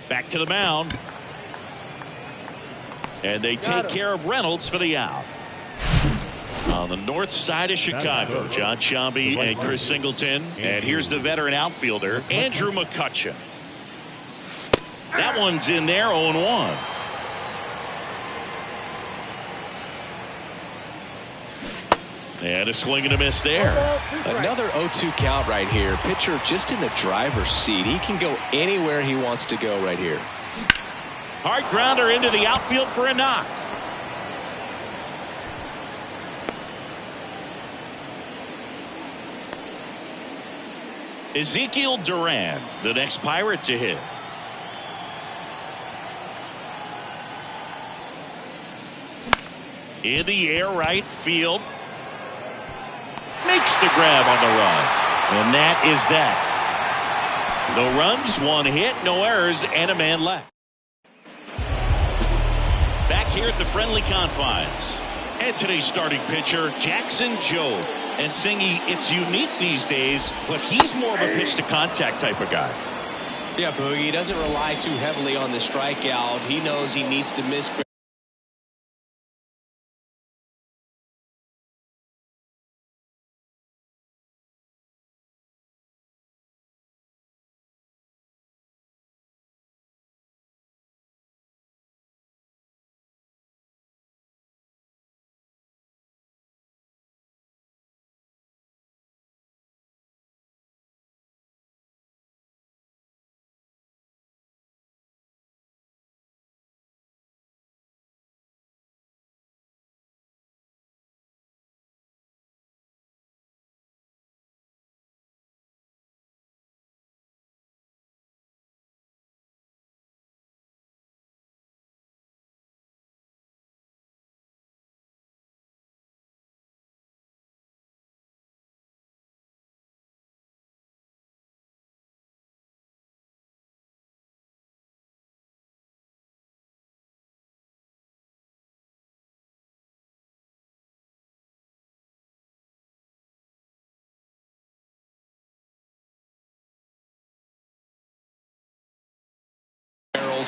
Back to the mound. And they take care of Reynolds for the out. On the north side of Chicago, John Sciambi and Chris Singleton. And here's the veteran outfielder, Andrew McCutcheon. That one's in there, 0-1. And a swing and a miss there. Another 0-2 count right here. Pitcher just in the driver's seat. He can go anywhere he wants to go right here. Hard grounder into the outfield for a knock. Ezekiel Duran, the next Pirate to hit. In the air, right field. Makes the grab on the run. And that is that. No runs, one hit, no errors, and a man left. Back here at the friendly confines. And today's starting pitcher, Jackson Jobe. And Singy, it's unique these days, but he's more of a pitch-to-contact type of guy. Yeah, Boogie, he doesn't rely too heavily on the strikeout. He knows he needs to miss.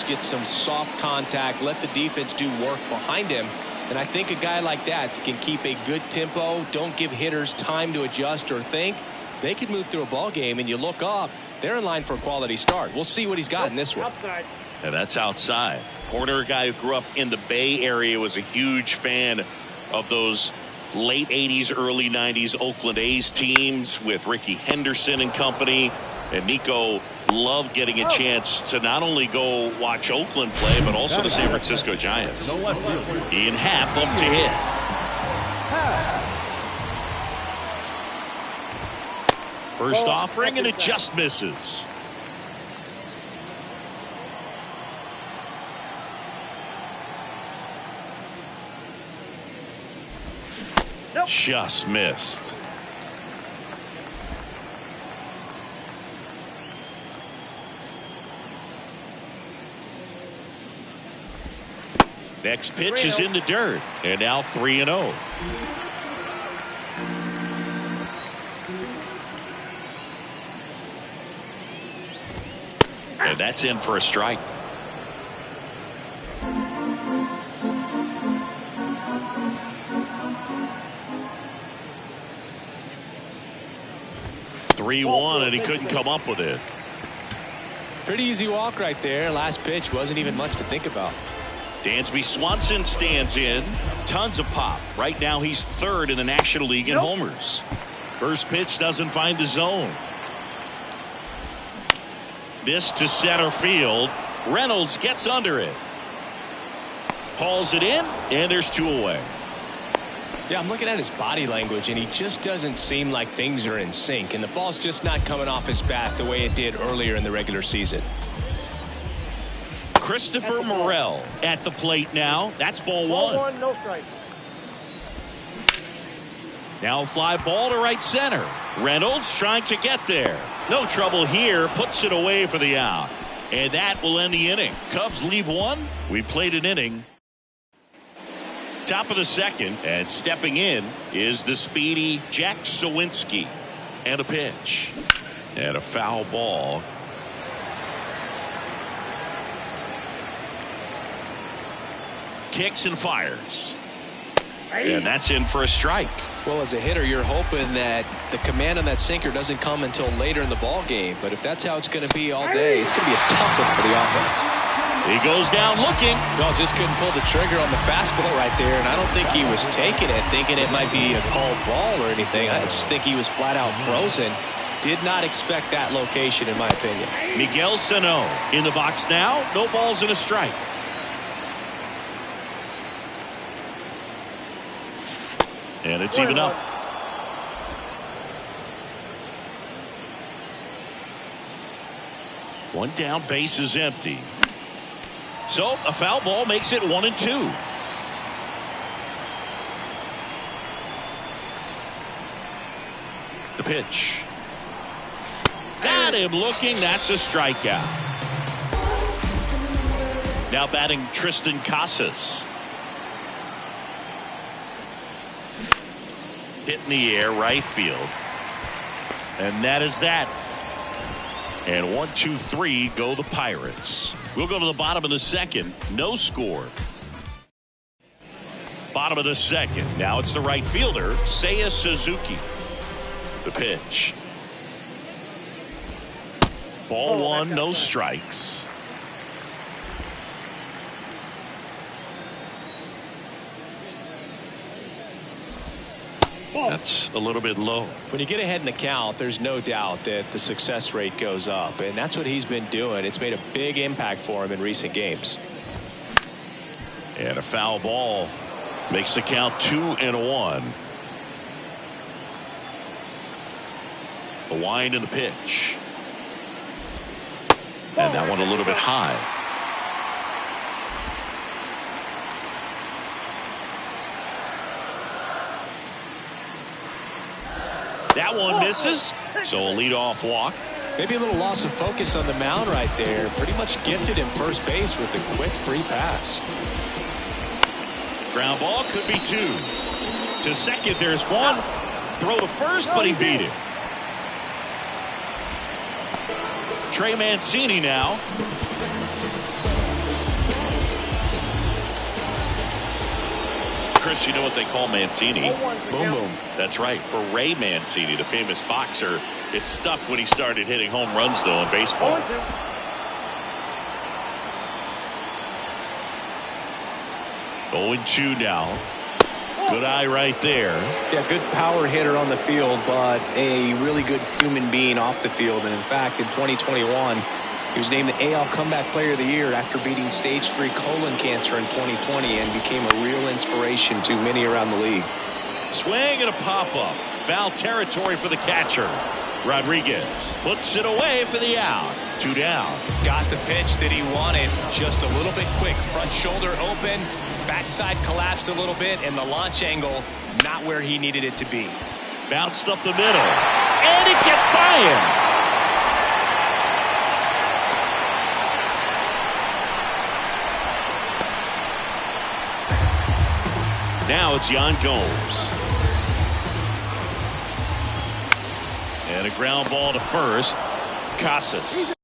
Get some soft contact, let the defense do work behind him, and I think a guy like that can keep a good tempo, don't give hitters time to adjust or think. They could move through a ball game, and you look up, they're in line for a quality start. We'll see what he's got in this one. Outside. And that's outside. Porter, a guy who grew up in the Bay Area, was a huge fan of those late 80s, early 90s Oakland A's teams with Ricky Henderson and company. And Nico loved getting a chance to not only go watch Oakland play, but also the San Francisco Giants. Ian Happ up to hit. First offering, and it just misses. Just missed. Next pitch is in the dirt, and now 3-0. And that's in for a strike. (3-1), and he couldn't come up with it. Pretty easy walk right there. Last pitch wasn't even much to think about. Dansby Swanson stands in. Tons of pop. Right now he's third in the National League in homers. First pitch doesn't find the zone. This to center field. Reynolds gets under it. Hauls it in, and there's two away. Yeah, I'm looking at his body language, and he just doesn't seem like things are in sync, and the ball's just not coming off his bat the way it did earlier in the regular season. Christopher Morel at the plate now. That's ball one. Ball one, no strikes. Now fly ball to right center. Reynolds trying to get there. No trouble here. Puts it away for the out. And that will end the inning. Cubs leave one. We played an inning. Top of the second, and stepping in is the speedy Jack Sawinski. And a pitch. And a foul ball. Kicks and fires. And that's in for a strike. Well, as a hitter, you're hoping that the command on that sinker doesn't come until later in the ball game. But if that's how it's going to be all day, it's going to be a tough one for the offense. He goes down looking. Well, just couldn't pull the trigger on the fastball right there, and I don't think he was taking it, thinking it might be a called ball or anything. I just think he was flat out frozen. Did not expect that location, in my opinion. Miguel Sano in the box now. No balls and a strike. And it's even up. One down, base is empty. So a foul ball makes it 1-2. The pitch. Got him looking. That's a strikeout. Now batting Tristan Casas. Hit in the air, right field. And that is that. And 1, 2, 3 go the Pirates. We'll go to the bottom of the second. No score. Bottom of the second. Now it's the right fielder, Seiya Suzuki. The pitch. Ball one, no strikes. That's a little bit low. When you get ahead in the count, there's no doubt that the success rate goes up, and that's what he's been doing. It's made a big impact for him in recent games. And a foul ball makes the count 2-1. The wind and the pitch. And that one a little bit high. That one misses, so a leadoff walk. Maybe a little loss of focus on the mound right there. Pretty much gifted him first base with a quick free pass. Ground ball could be 2. To second, there's 1. Throw to first, but he beat it. Trey Mancini now. Chris, you know what they call Mancini? Boom, boom. That's right. For Ray Mancini, the famous boxer, it stuck when he started hitting home runs, though, in baseball. 0-2 now. Good eye right there. Yeah, good power hitter on the field, but a really good human being off the field. And in fact, in 2021, he was named the AL Comeback Player of the Year after beating stage 3 colon cancer in 2020 and became a real inspiration to many around the league. Swing and a pop-up. Foul territory for the catcher. Rodriguez puts it away for the out. 2 down. Got the pitch that he wanted. Just a little bit quick. Front shoulder open. Backside collapsed a little bit, and the launch angle not where he needed it to be. Bounced up the middle. And it gets by him. Now it's Yan Gomes. And a ground ball to first. Casas.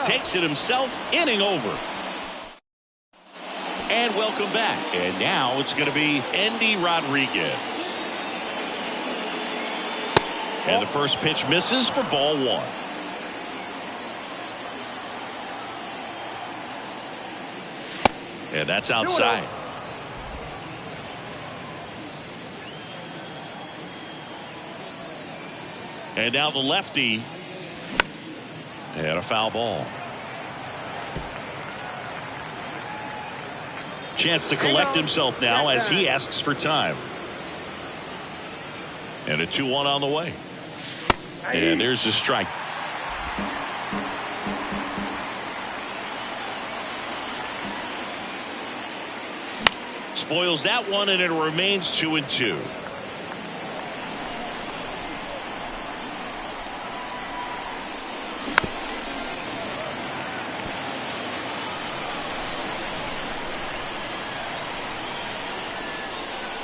Takes it himself, inning over. And welcome back. And now it's going to be Endy Rodriguez. And the first pitch misses for ball 1. And that's outside. And now the lefty. And a foul ball. Chance to collect himself now as he asks for time. And a 2-1 on the way. And there's the strike. Spoils that one, and it remains 2-2.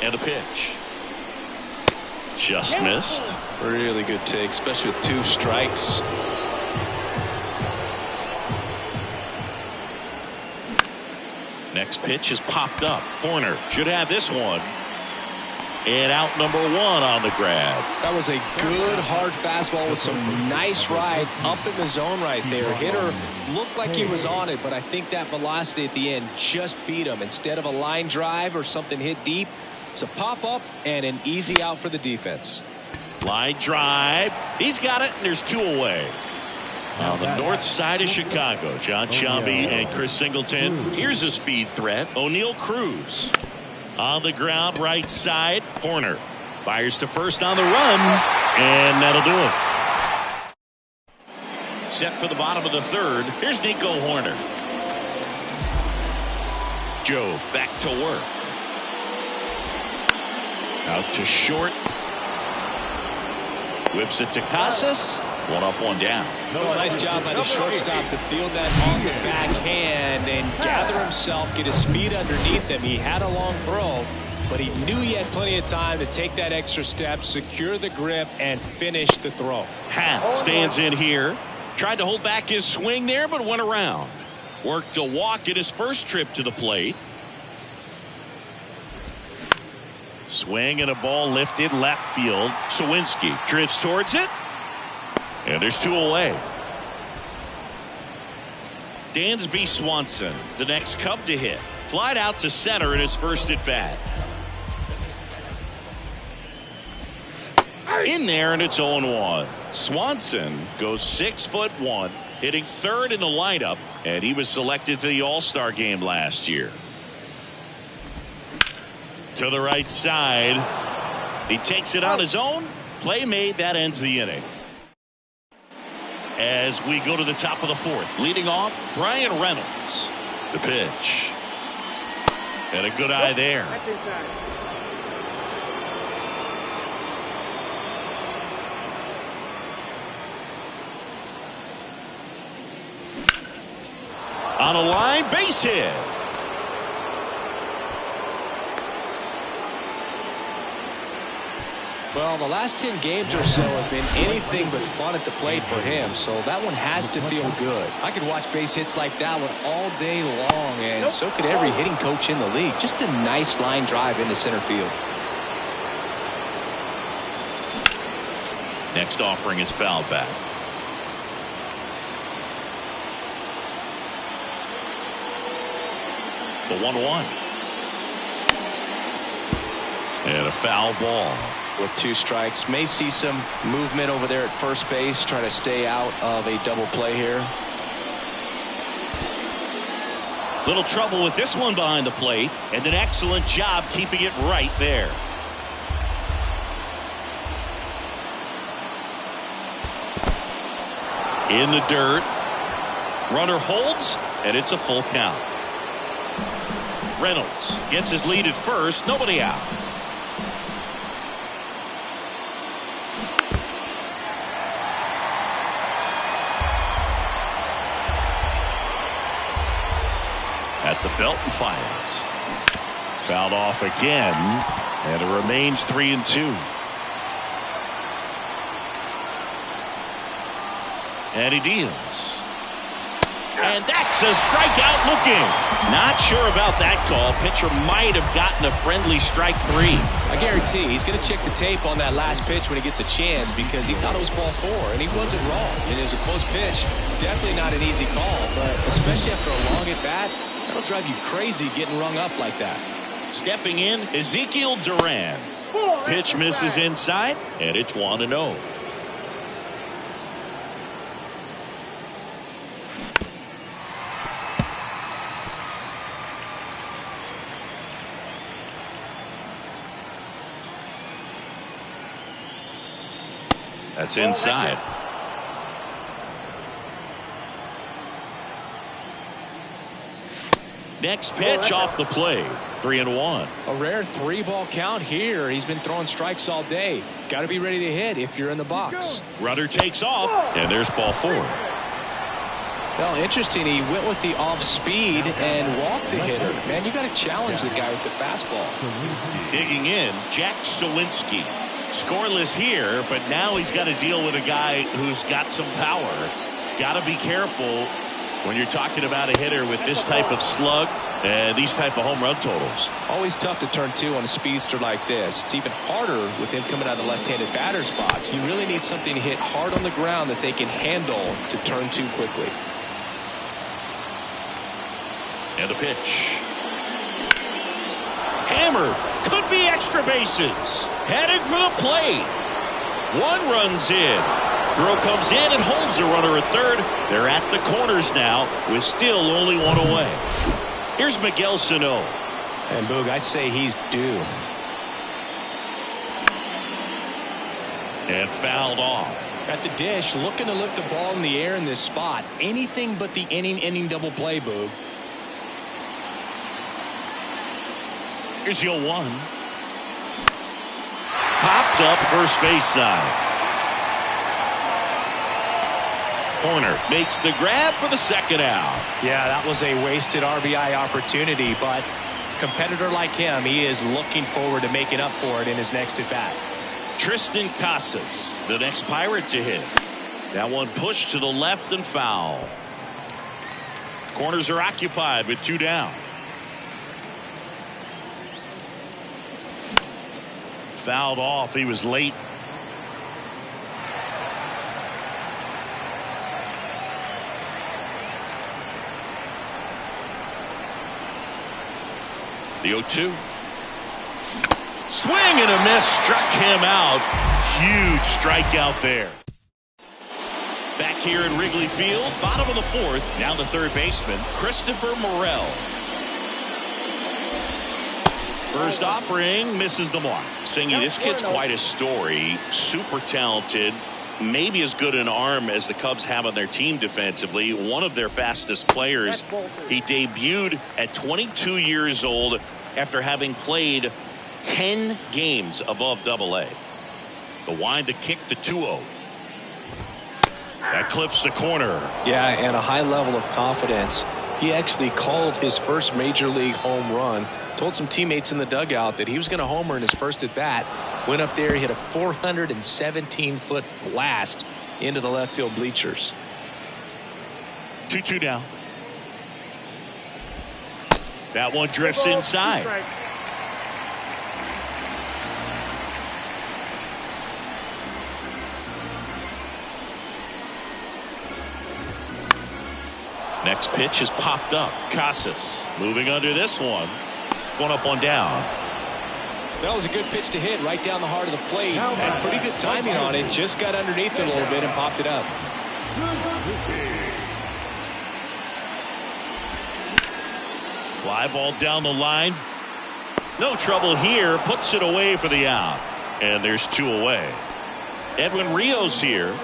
And the pitch. Just missed. Really good take, especially with 2 strikes. Next pitch is popped up. Horner should have this one. And out number 1 on the grab. That was a good hard fastball with some nice ride up in the zone right there. Hitter looked like he was on it, but I think that velocity at the end just beat him. Instead of a line drive or something hit deep, it's a pop up and an easy out for the defense. Line drive. He's got it, and there's 2 away. On the north side of Chicago, John Sciambi and Chris Singleton. Here's a speed threat, O'Neal Cruz. On the ground, right side, Horner fires to first on the run, and that'll do it. Set for the bottom of the 3rd. Here's Nico Horner. Joe back to work. Out to short. Whips it to Casas. 1 up, 1 down. Nice job by the shortstop to field that on the backhand and gather himself, get his feet underneath him. He had a long throw, but he knew he had plenty of time to take that extra step, secure the grip, and finish the throw. Happ stands in here. Tried to hold back his swing there, but went around. Worked a walk in his first trip to the plate. Swing and a ball lifted left field. Sawinski drifts towards it. And there's 2 away. Dansby Swanson, the next Cub to hit. Flied out to center in his first at bat. In there, and it's 0-1. Swanson goes 6'1", hitting 3rd in the lineup, and he was selected to the All-Star game last year. To the right side. He takes it on his own. Play made. That ends the inning. As we go to the top of the 4th, leading off, Brian Reynolds. The pitch. And a good eye there. On a line, base hit. Well, the last 10 games or so have been anything but fun at the plate for him, so that one has to feel good. I could watch base hits like that one all day long, and so could every hitting coach in the league. Just a nice line drive into center field. Next offering is fouled back. The 1-1. And a foul ball. With 2 strikes, may see some movement over there at first base, try to stay out of a double play here. Little trouble with this one behind the plate, and an excellent job keeping it right there. In the dirt. Runner holds, and it's a full count. Reynolds gets his lead at first, nobody out. At the belt and fires. Fouled off again, and it remains 3-2. And he deals. And that's a strikeout looking. Not sure about that call. Pitcher might have gotten a friendly strike 3. I guarantee he's going to check the tape on that last pitch when he gets a chance, because he thought it was ball 4, and he wasn't wrong. It is a close pitch. Definitely not an easy call, but especially after a long at bat, that'll drive you crazy getting rung up like that. Stepping in, Ezekiel Duran. Pitch misses inside, and it's 1-0. That's inside. Next pitch off the plate. 3-1. A rare 3-ball count here. He's been throwing strikes all day. Got to be ready to hit if you're in the box. Rudder takes off, and there's ball 4. Well, interesting. He went with the off speed and walked the hitter. Man, you got to challenge the guy with the fastball. Digging in, Jack Sawinski. Scoreless here, but now he's got to deal with a guy who's got some power. Got to be careful when you're talking about a hitter with this type of slug and these type of home run totals. Always tough to turn two on a speedster like this. It's even harder with him coming out of the left-handed batter's box. You really need something to hit hard on the ground that they can handle to turn two quickly. And a pitch. Hammered. Could be extra bases. Headed for the plate. One runs in. Throw comes in and holds the runner at third. They're at the corners now with still only one away. Here's Miguel Sano. And Boog, I'd say he's due. And fouled off. At the dish, looking to lift the ball in the air in this spot. Anything but the inning double play, Boog. Here's 0-1. Popped up first base side. Corner makes the grab for the second out. Yeah, that was a wasted RBI opportunity, but competitor like him, he is looking forward to making up for it in his next at bat. Tristan Casas, the next Pirate to hit. That one pushed to the left and foul. Corners are occupied with 2 down. Fouled off. He was late. The 0-2. Swing and a miss. Struck him out. Huge strikeout there. Back here at Wrigley Field, bottom of the 4th. Now the third baseman, Christopher Morel. First offering misses the mark. Singy, this kid's quite a story. Super talented. Maybe as good an arm as the Cubs have on their team defensively. One of their fastest players. He debuted at 22 years old after having played 10 games above Double-A. The wind to kick the 2-0. That clips the corner. Yeah, and a high level of confidence. He actually called his first major league home run. Told some teammates in the dugout that he was going to homer in his first at bat. Went up there, hit a 417-foot blast into the left field bleachers. 2-2 down. That one drifts inside. Next pitch is popped up. Casas moving under this one. One up, one down. That was a good pitch to hit right down the heart of the plate. Had pretty good timing on it. Just got underneath it a little bit and popped it up. Fly ball down the line. No trouble here. Puts it away for the out. And there's 2 away. Edwin Rios here.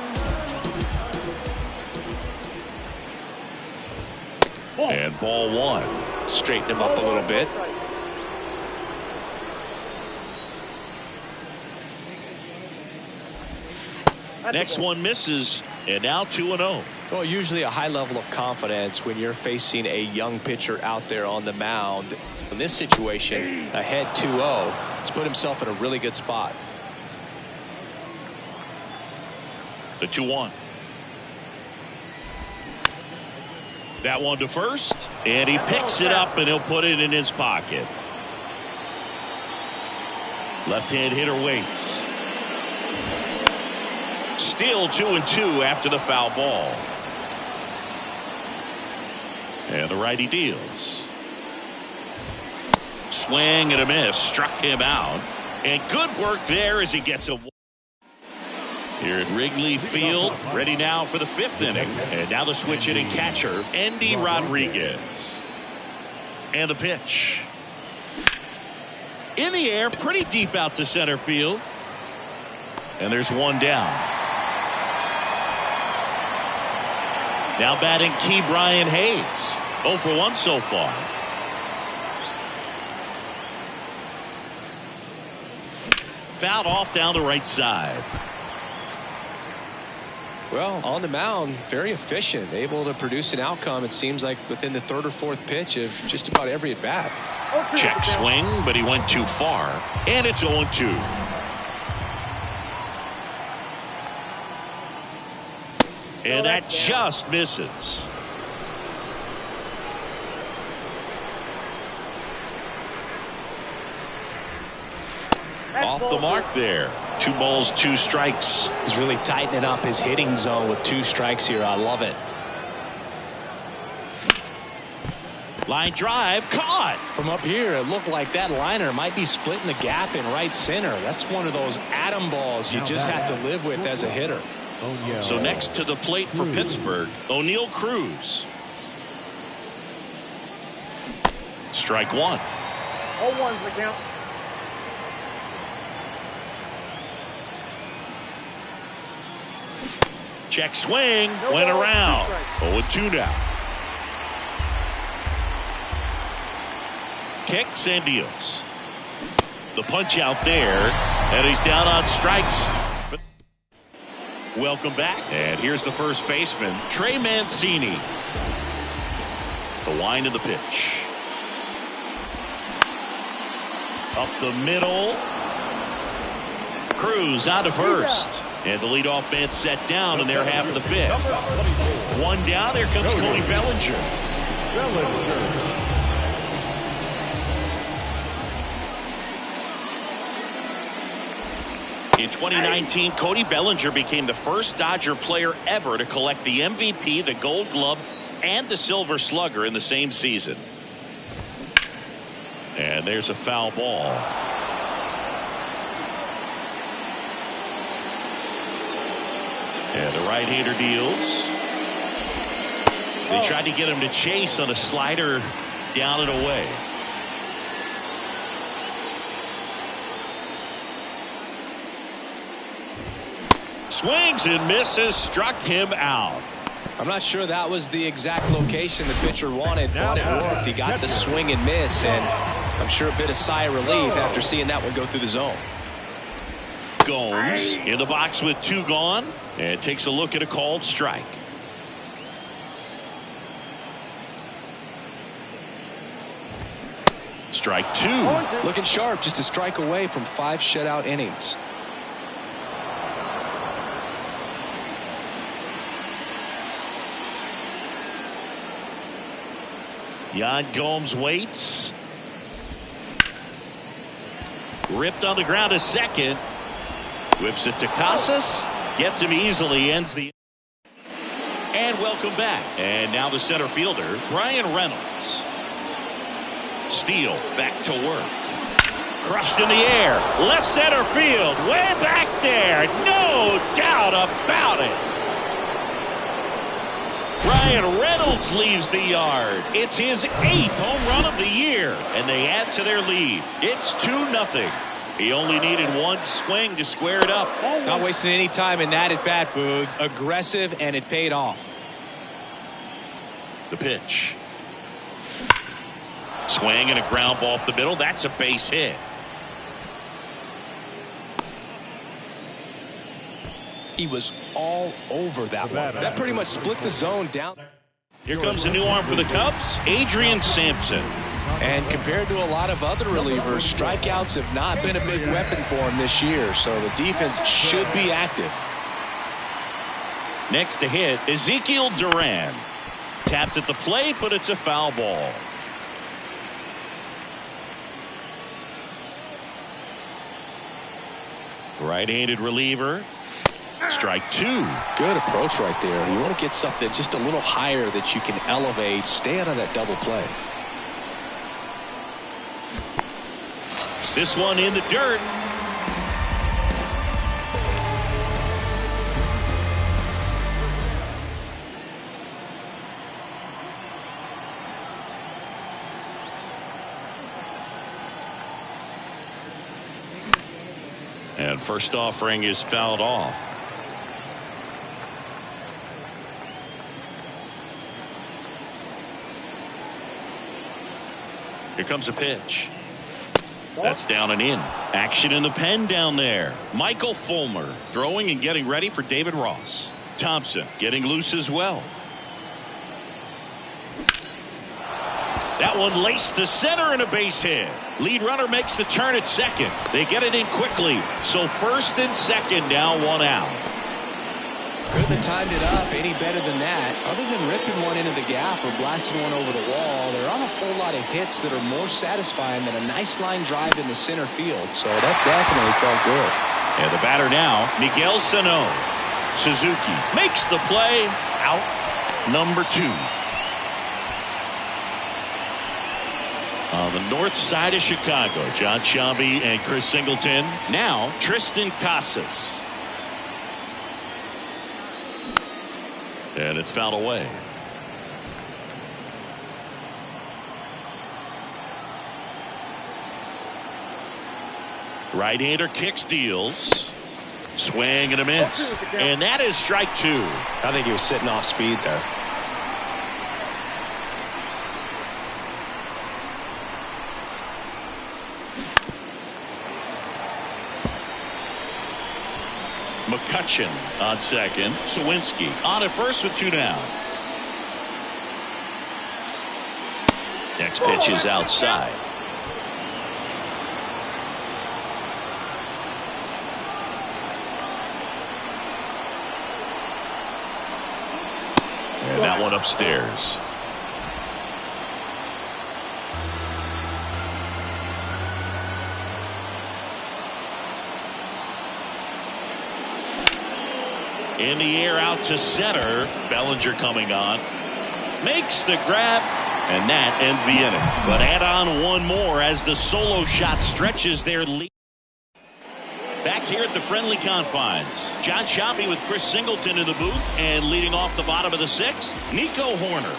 And ball 1. Straighten him up a little bit. Next one misses, and now 2-0. Well, usually a high level of confidence when you're facing a young pitcher out there on the mound. In this situation, ahead 2-0, he's put himself in a really good spot. The 2-1. That one to first, and he picks it up, and he'll put it in his pocket. Left-hand hitter waits. Still 2-2 after the foul ball. And the righty deals. Swing and a miss. Struck him out. And good work there as he gets a... Here at Wrigley Field, ready now for the 5th inning. And now the switch hitting catcher, Andy Rodriguez. And the pitch. In the air, pretty deep out to center field. And there's one down. Now batting Key Brian Hayes. 0 for 1 so far. Fouled off down the right side. Well, on the mound, very efficient, able to produce an outcome, it seems like, within the third or fourth pitch of just about every at bat. Check swing, but he went too far, and it's 0-2. And that just misses. Off the mark there. 2 balls, 2 strikes. He's really tightening up his hitting zone with 2 strikes here. I love it. Line drive, caught. From up here, it looked like that liner might be splitting the gap in right center. That's one of those atom balls you just have to live with as a hitter. So next to the plate for Pittsburgh, O'Neal Cruz. Strike 1. 0-1's the count. Check swing, went around. 0-2 now. Kicks and deals. The punch out there, and he's down on strikes. Welcome back. And here's the first baseman, Trey Mancini. The wind of the pitch. Up the middle. Cruz out of first. And the leadoff man set down in their half of the 5th. 1 down. Here comes Cody Bellinger. In 2019, Cody Bellinger became the first Dodger player ever to collect the MVP, the Gold Glove, and the Silver Slugger in the same season. And there's a foul ball. And the right-hander deals. They tried to get him to chase on a slider down and away. Swings and misses, struck him out. I'm not sure that was the exact location the pitcher wanted, but it worked. He got the swing and miss, and I'm sure a bit of sigh of relief after seeing that one go through the zone. Gomes in the box with 2 gone, and takes a look at a called strike. Strike 2. Looking sharp, just a strike away from 5 shutout innings. Yan Gomes waits. Ripped on the ground to second. Whips it to Casas. Gets him easily. Ends the. And welcome back. And now the center fielder, Brian Reynolds. Steele back to work. Crushed in the air. Left center field. Way back there. No doubt about it. Brian Reynolds leaves the yard. It's his 8th home run of the year, and they add to their lead. It's 2-0. He only needed 1 swing to square it up. Not wasting any time in that at bat, Boog. Aggressive, and it paid off. The pitch. Swing and a ground ball up the middle. That's a base hit. He was all over that one. That pretty much split the zone down. Here comes a new arm for the Cubs, Adrian Sampson. And compared to a lot of other relievers, strikeouts have not been a big weapon for him this year, so the defense should be active. Next to hit, Ezekiel Duran. Tapped at the plate, but it's a foul ball. Right-handed reliever. Strike 2. Good approach right there. You want to get something just a little higher that you can elevate. Stay out of that double play. This one in the dirt. And first offering is fouled off. Here comes a pitch. That's down and in. Action in the pen down there. Michael Fulmer throwing and getting ready for David Ross. Thompson getting loose as well. That one laced to center and a base hit. Lead runner makes the turn at second. They get it in quickly. So first and second now, 1 out. Couldn't have timed it up any better than that. Other than ripping one into the gap or blasting one over the wall, there aren't a whole lot of hits that are more satisfying than a nice line drive in the center field. So that definitely felt good. And the batter now, Miguel Sano. Suzuki makes the play. Out number 2. On the north side of Chicago, John Sciambi and Chris Singleton. Now Tristan Casas. And it's fouled away. Right-hander kicks, deals. Swing and a miss. And that is strike 2. I think he was sitting off speed there. McCutchen on second. Sawinski on at first with 2 down. Next pitch is outside. And that one upstairs. In the air out to center. Bellinger coming on. Makes the grab. And that ends the inning. But add on one more as the solo shot stretches their lead. Back here at the friendly confines. John Sciambi with Chris Singleton in the booth. And leading off the bottom of the 6th, Nico Horner.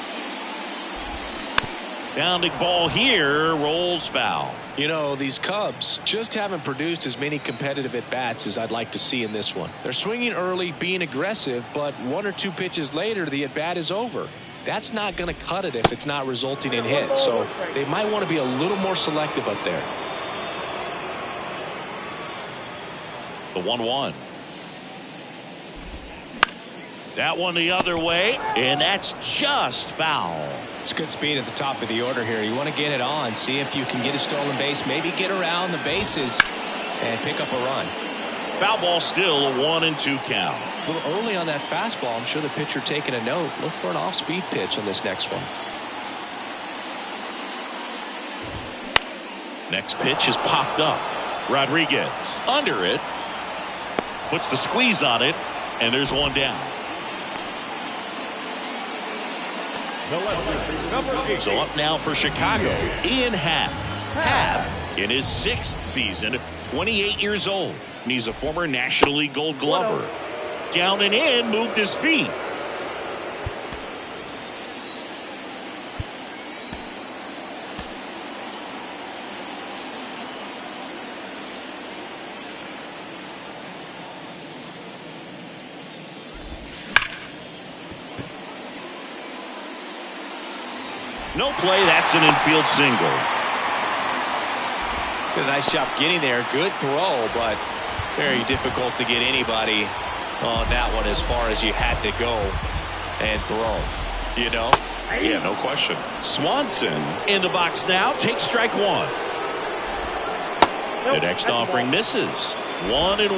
Bounding ball here. Rolls foul. You know, these Cubs just haven't produced as many competitive at-bats as I'd like to see in this one. They're swinging early, being aggressive, but 1 or 2 pitches later, the at-bat is over. That's not going to cut it if it's not resulting in hits. So they might want to be a little more selective up there. The 1-1. That one the other way, and that's just foul. It's good speed at the top of the order here. You want to get it on, see if you can get a stolen base, maybe get around the bases and pick up a run. Foul ball still, a 1-2 count. A little early on that fastball. I'm sure the pitcher taking a note. Look for an off-speed pitch on this next one. Next pitch is popped up. Rodriguez under it. Puts the squeeze on it, and there's 1 down. So up now for Chicago, Ian Happ. Happ in his 6th season, 28 years old. And he's a former National League Gold Glover. Down and in, moved his feet. No play, that's an infield single. Did a nice job getting there. Good throw, but very difficult to get anybody on that one as far as you had to go and throw. You know? Yeah, no question. Swanson in the box now. Takes strike 1. The next offering misses. 1-1.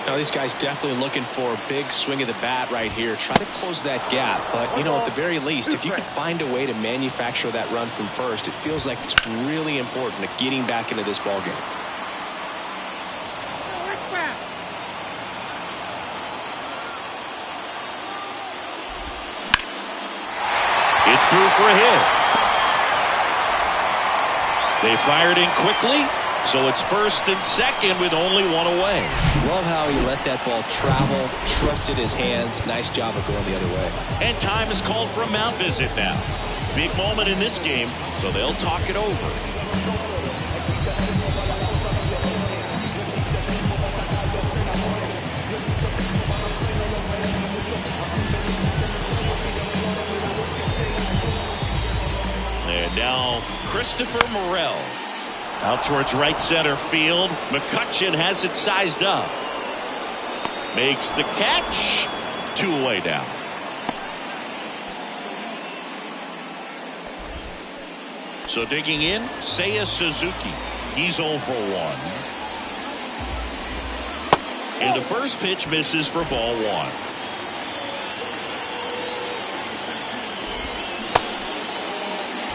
Now these guys definitely looking for a big swing of the bat right here. Try to close that gap. But, you know, at the very least, if you could find a way to manufacture that run from first, it feels like it's really important to getting back into this ballgame. It's through for a hit. They fired in quickly. So it's first and second with only 1 away. Love how he let that ball travel, trusted his hands. Nice job of going the other way. And time is called for a mound visit now. Big moment in this game, so they'll talk it over. And now Christopher Morel. Out towards right center field. McCutchen has it sized up. Makes the catch. 2 away now. So digging in, Seiya Suzuki. He's 0 for 1. And the first pitch misses for ball 1.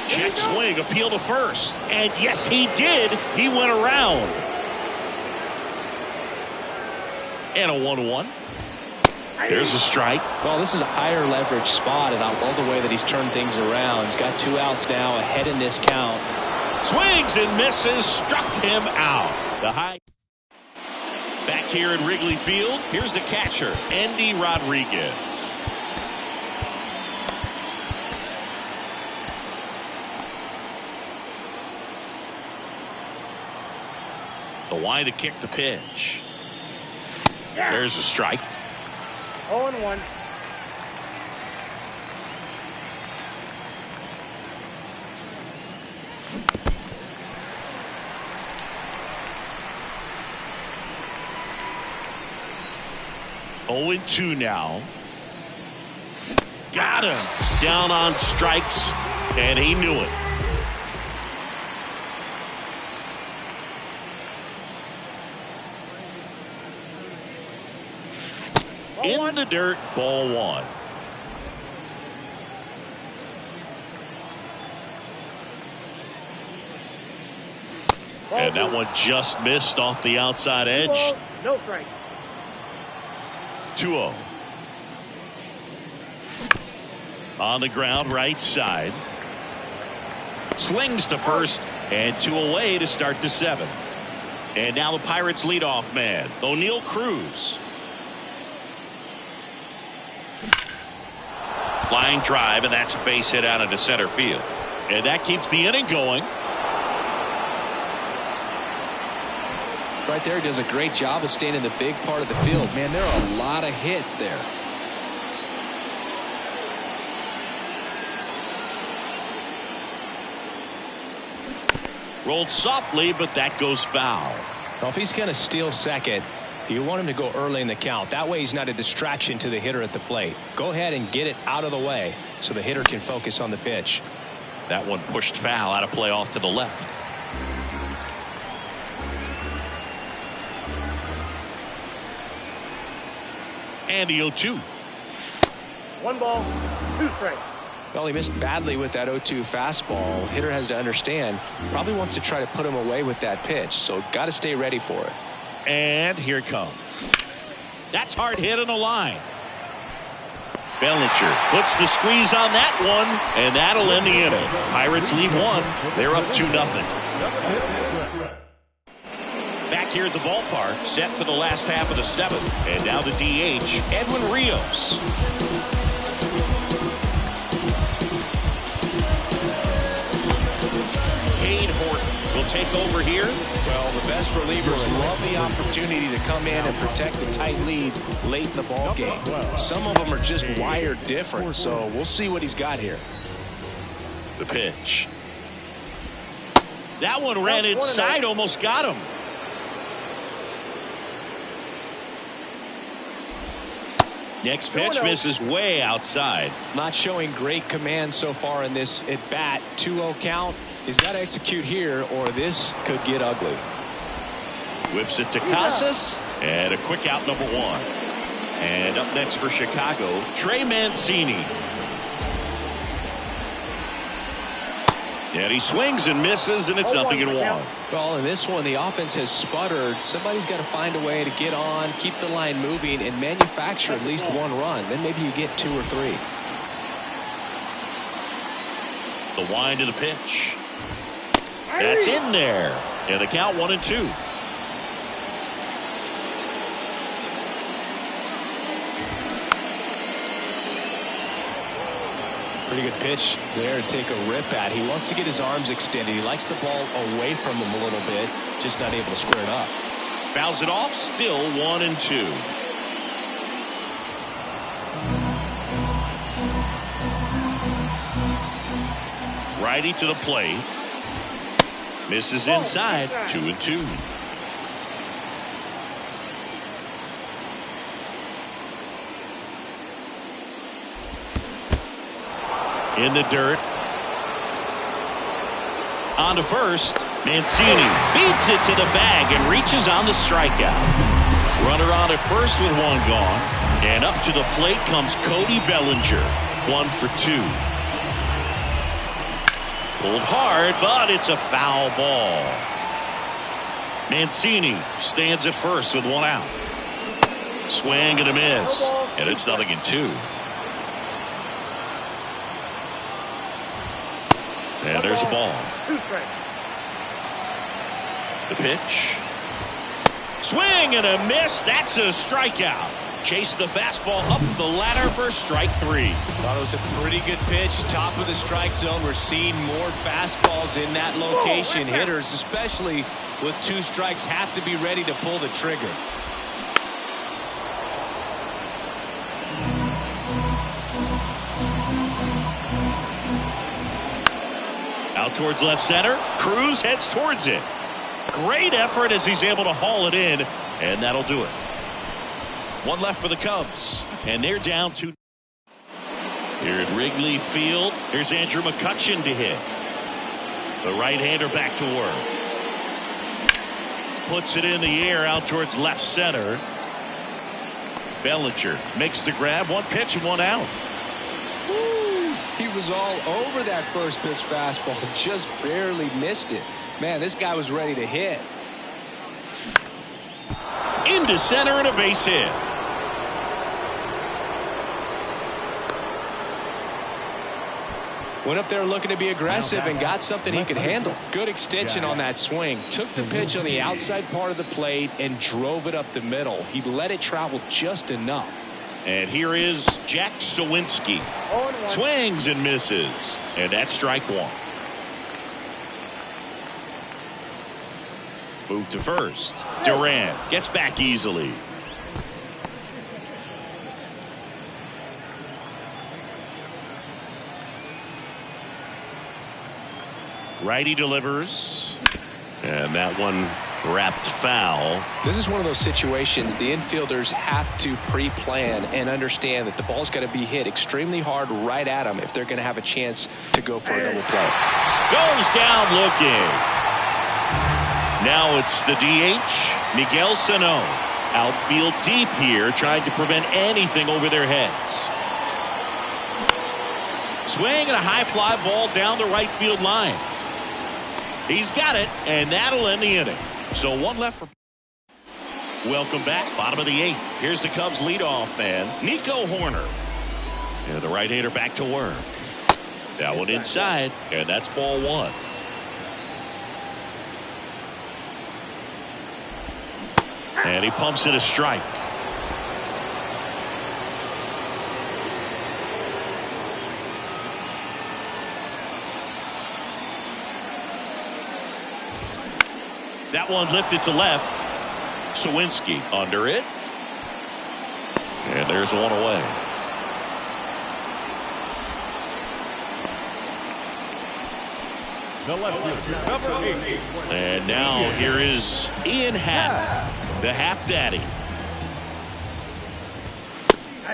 Check swing, appeal to first. And yes, he did. He went around. And a 1-1. There's a strike. Well, this is a higher leverage spot, and I love the way that he's turned things around. He's got 2 outs now, ahead in this count. Swings and misses, struck him out. The high. Back here in Wrigley Field, here's the catcher, Andy Rodriguez. The wide to kick the pitch. There's a strike. 0-1. Oh and 2 now. Got him. Down on strikes, and he knew it. In the dirt, ball 1. And that one just missed off the outside edge. No strike. 2-0. On the ground, right side. Slings to first, and 2 away to start the 7th. And now the Pirates leadoff man, O'Neal Cruz. Line drive, and that's a base hit out into center field. And that keeps the inning going. Right there, he does a great job of staying in the big part of the field. Man, there are a lot of hits there. Rolled softly, but that goes foul. Well, if he's going to steal second, you want him to go early in the count. That way he's not a distraction to the hitter at the plate. Go ahead and get it out of the way so the hitter can focus on the pitch. That one pushed foul out of play off to the left. And the 0-2. 1 ball, 2 strikes. Well, he missed badly with that 0-2 fastball. Hitter has to understand, probably wants to try to put him away with that pitch, so got to stay ready for it. And here it comes. That's hard hit on the line. Bellinger puts the squeeze on that one, and that'll end the inning. Pirates lead 1. They're up 2-0. Back here at the ballpark, set for the last half of the 7th. And now the DH, Edwin Rios. Cade Horton will take over here. Well, the best relievers love the opportunity to come in and protect a tight lead late in the ball game. Some of them are just wired different, so we'll see what he's got here. The pitch. That one ran inside, almost got him. Next pitch misses way outside. Not showing great command so far in this at bat. 2-0 count. He's got to execute here or this could get ugly. Whips it to Casas, and a quick out, number 1. And up next for Chicago, Trey Mancini. And he swings and misses, and it's 0-1. Well, in this one, the offense has sputtered. Somebody's got to find a way to get on, keep the line moving, and manufacture at least 1 run. Then maybe you get 2 or 3. The wind of the pitch. That's in there. And the count 1-2. Pretty good pitch there to take a rip at. He wants to get his arms extended. He likes the ball away from him a little bit, just not able to square it up. Fouls it off, still 1-2. Righty to the plate. Misses inside, 2-2. in the dirt. On to first. Mancini beats it to the bag and reaches on the strikeout. Runner on at first with one gone. And up to the plate comes Cody Bellinger. 1 for 2. Pulled hard, but it's a foul ball. Mancini stands at first with one out. Swing and a miss. And it's 0-2. And there's a ball. The pitch. Swing and a miss. That's a strikeout. Chase the fastball up the ladder for strike 3. Thought it was a pretty good pitch. Top of the strike zone. We're seeing more fastballs in that location. Hitters, especially with 2 strikes, have to be ready to pull the trigger. Out towards left center. Cruz heads towards it. Great effort as he's able to haul it in, and that'll do it. 1 left for the Cubs, and they're down 2. Here at Wrigley Field, here's Andrew McCutchen to hit. The right-hander back to work. Puts it in the air out towards left center. Bellinger makes the grab. 1 pitch and 1 out. He was all over that first pitch fastball, just barely missed it. Man, this guy was ready to hit. Into center and a base hit. Went up there looking to be aggressive and got something he could handle. Good extension on that swing. Took the pitch on the outside part of the plate and drove it up the middle. He let it travel just enough. And here is Jack Sawinski. Swings and misses. And that's strike 1. Move to first. Durant gets back easily. Righty delivers. And that one wrapped foul. This is one of those situations the infielders have to pre-plan and understand that the ball's got to be hit extremely hard right at them if they're going to have a chance to go for a double play. Goes down looking. Now it's the DH, Miguel Sano. Outfield deep here, trying to prevent anything over their heads. Swing and a high fly ball down the right field line. He's got it, and that'll end the inning. So 1 left for. Welcome back, bottom of the 8th. Here's the Cubs leadoff man, Nico Horner. And the right-hander back to work. That one inside, and that's ball 1. And he pumps it a strike. That one lifted to left. Sawinski under it. And there's one away. The left fielder, number 8. And now here is Ian Happ, the Happ Daddy.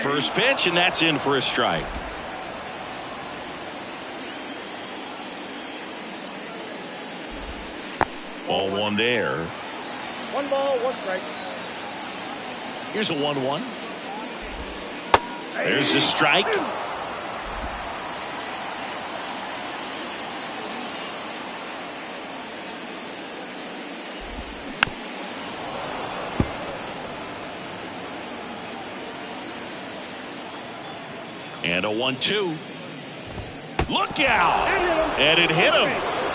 First pitch, and that's in for a strike. Ball 1 there. 1 ball, 1 strike. Here's a 1-1. There's the strike. And a 1-2. Look out! And it hit him.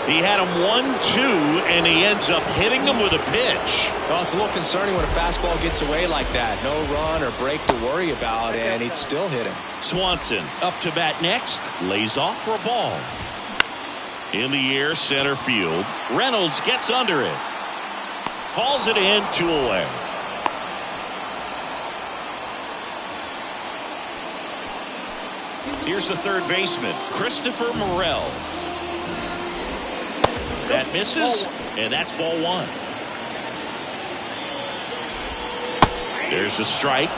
He had him 1-2, and he ends up hitting him with a pitch. Well, it's a little concerning when a fastball gets away like that. No run or break to worry about, and he'd still hit him. Swanson up to bat next. Lays off for a ball. In the air, center field. Reynolds gets under it. Hauls it in, 2 away. Here's the third baseman, Christopher Morel. That misses, and that's ball 1. There's the strike.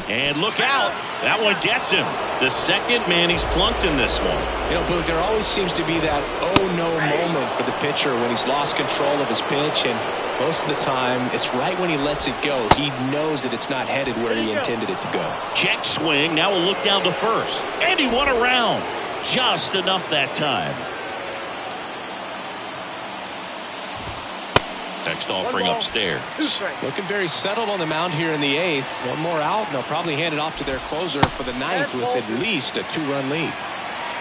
And look out. That one gets him. The second man he's plunked in this one. You know, Boog, there always seems to be that oh-no moment for the pitcher when he's lost control of his pitch, and most of the time, it's right when he lets it go. He knows that it's not headed where he intended it to go. Check swing. Now we'll look down to first. And he won around. Just enough that time. Next offering upstairs. Looking very settled on the mound here in the 8th. One more out, and they'll probably hand it off to their closer for the 9th with at least a 2-run lead.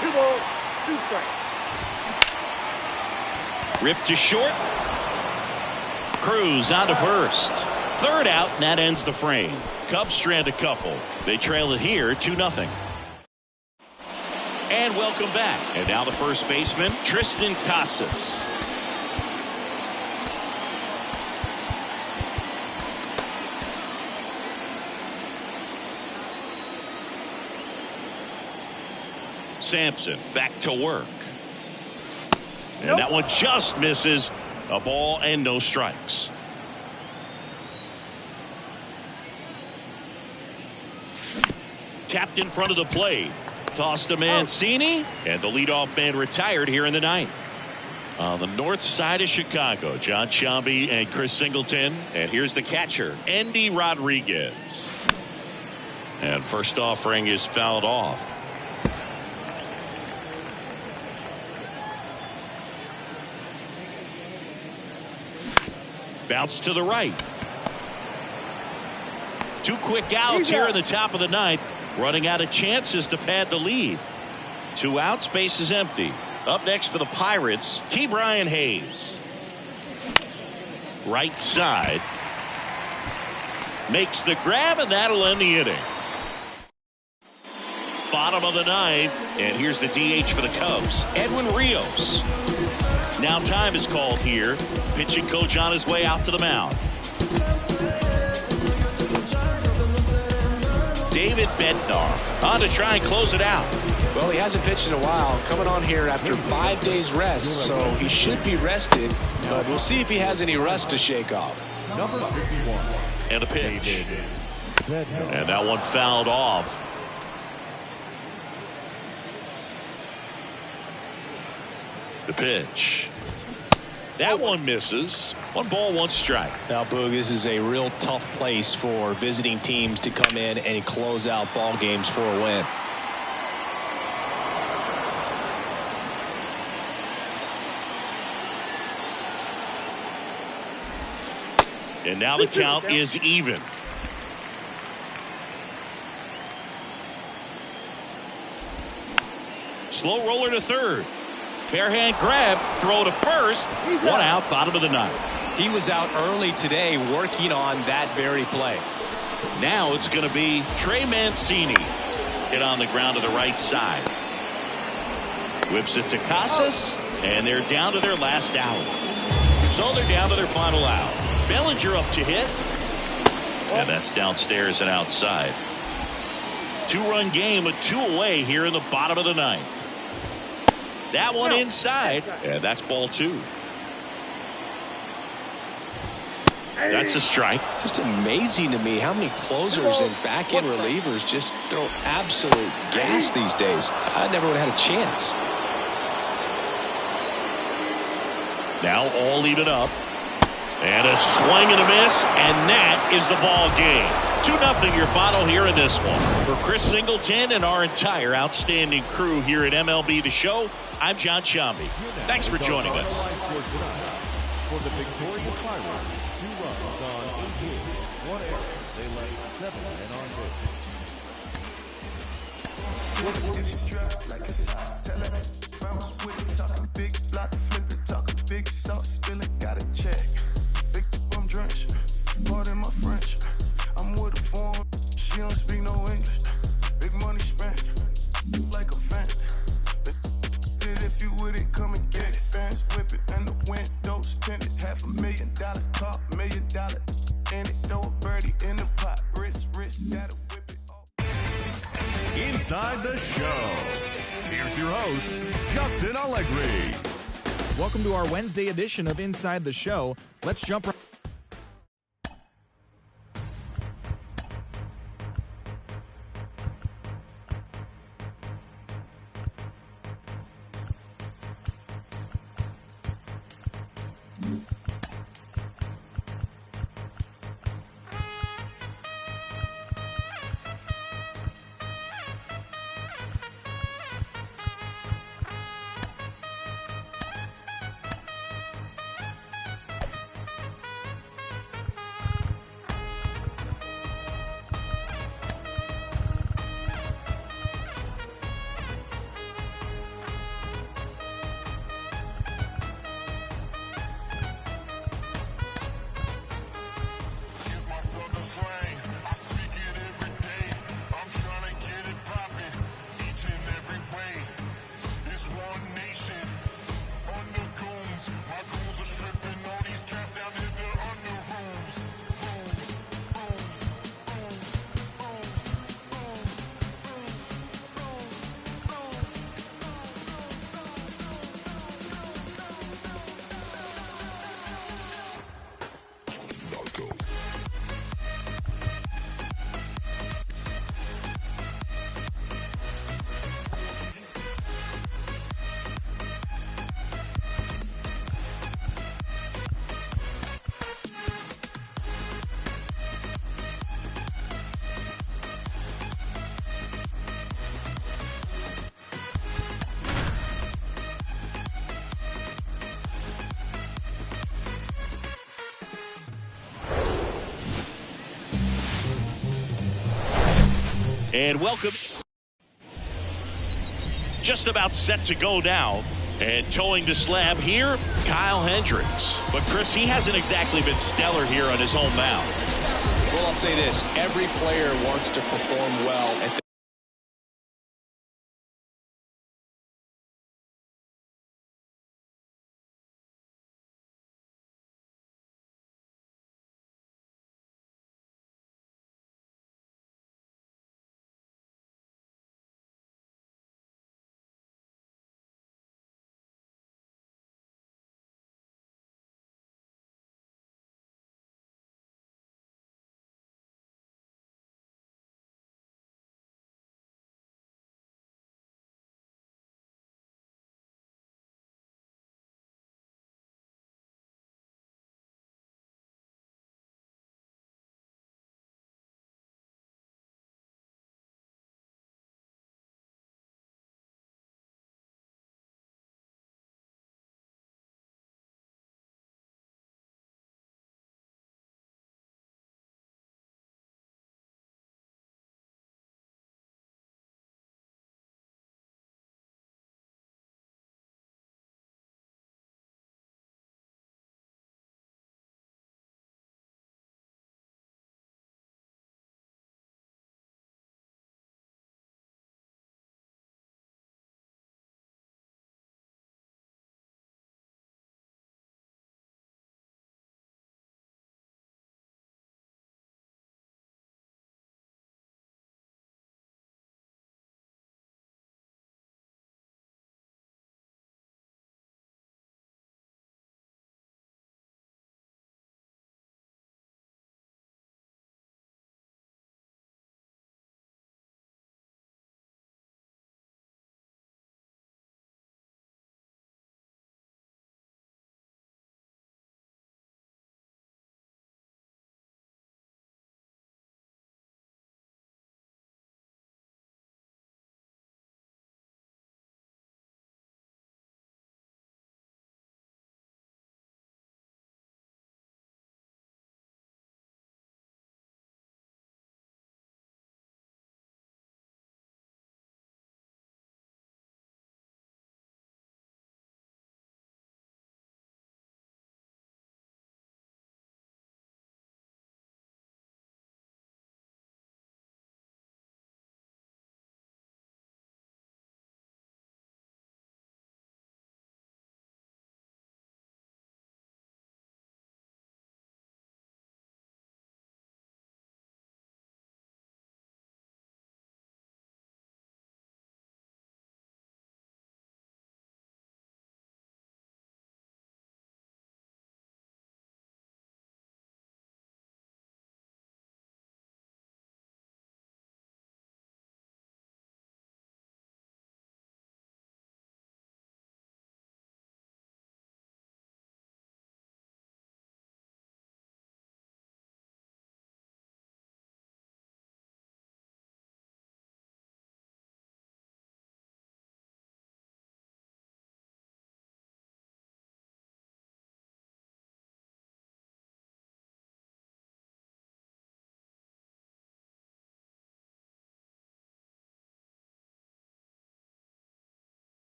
2 balls, 2 strikes. Ripped to short. Cruz out to first. Third out, and that ends the frame. Cubs strand a couple. They trail it here 2-0. And welcome back. And now the first baseman, Tristan Casas. Sampson back to work. And that one just misses. A ball and no strikes. Tapped in front of the plate. Tossed to Mancini. And the leadoff man retired here in the 9th. On the north side of Chicago, John Sciambi and Chris Singleton. And here's the catcher, Andy Rodriguez. And first offering is fouled off. Bounce to the right. 2 quick outs here in the top of the 9th. Running out of chances to pad the lead. 2 outs, base is empty. Up next for the Pirates, Ke'Bryan Hayes. Right side. Makes the grab, and that'll end the inning. Bottom of the 9th, and here's the DH for the Cubs, Edwin Rios. Now time is called here. Pitching coach on his way out to the mound. David Bednar on to try and close it out. Well, he hasn't pitched in a while. Coming on here after 5 days rest, so he should be rested. But we'll see if he has any rust to shake off. Number 51. And a pitch. And that one fouled off. The pitch. That one misses. 1 ball, 1 strike. Now, Boog, this is a real tough place for visiting teams to come in and close out ball games for a win. And now the count is even. Slow roller to third. Bare hand grab, throw to first. 1 out, bottom of the 9th. He was out early today working on that very play. Now it's going to be Trey Mancini. Hit on the ground to the right side. Whips it to Casas, and they're down to their last out. So they're down to their final out. Bellinger up to hit. And that's downstairs and outside. 2-run game with 2 away here in the bottom of the 9th. That one inside, and that's ball 2. That's a strike. Just amazing to me how many closers and back-end relievers just throw absolute gas these days. I never would have had a chance. Now all even up. And a swing and a miss, and that is the ball game. 2-0 your final here in this one. For Chris Singleton and our entire outstanding crew here at MLB The Show, I'm John Sciambi. Thanks for joining us. For the Victoria Pirates, 2 runs on 8 hits, 1 error. They lay 7 men on base. Bounce with it, talking big block, flip it, talking big sauce, spill it, got a check. Big I'm drenched, pardon my French. I'm with a foreign, she don't speak no English. Big money spent, like a fan. If you with it, come and get it. Bands whip it, and the windows tinted. $500,000 car, $1 million in it. Throw a birdie in the pot, wrist, gotta whip it. Inside the Show. Here's your host, Justin Allegri. Welcome to our Wednesday edition of Inside the Show. Let's jump right. And welcome. Just about set to go now. And towing the slab here, Kyle Hendricks. But, Chris, he hasn't exactly been stellar here on his home mound. Well, I'll say this. Every player wants to perform well at the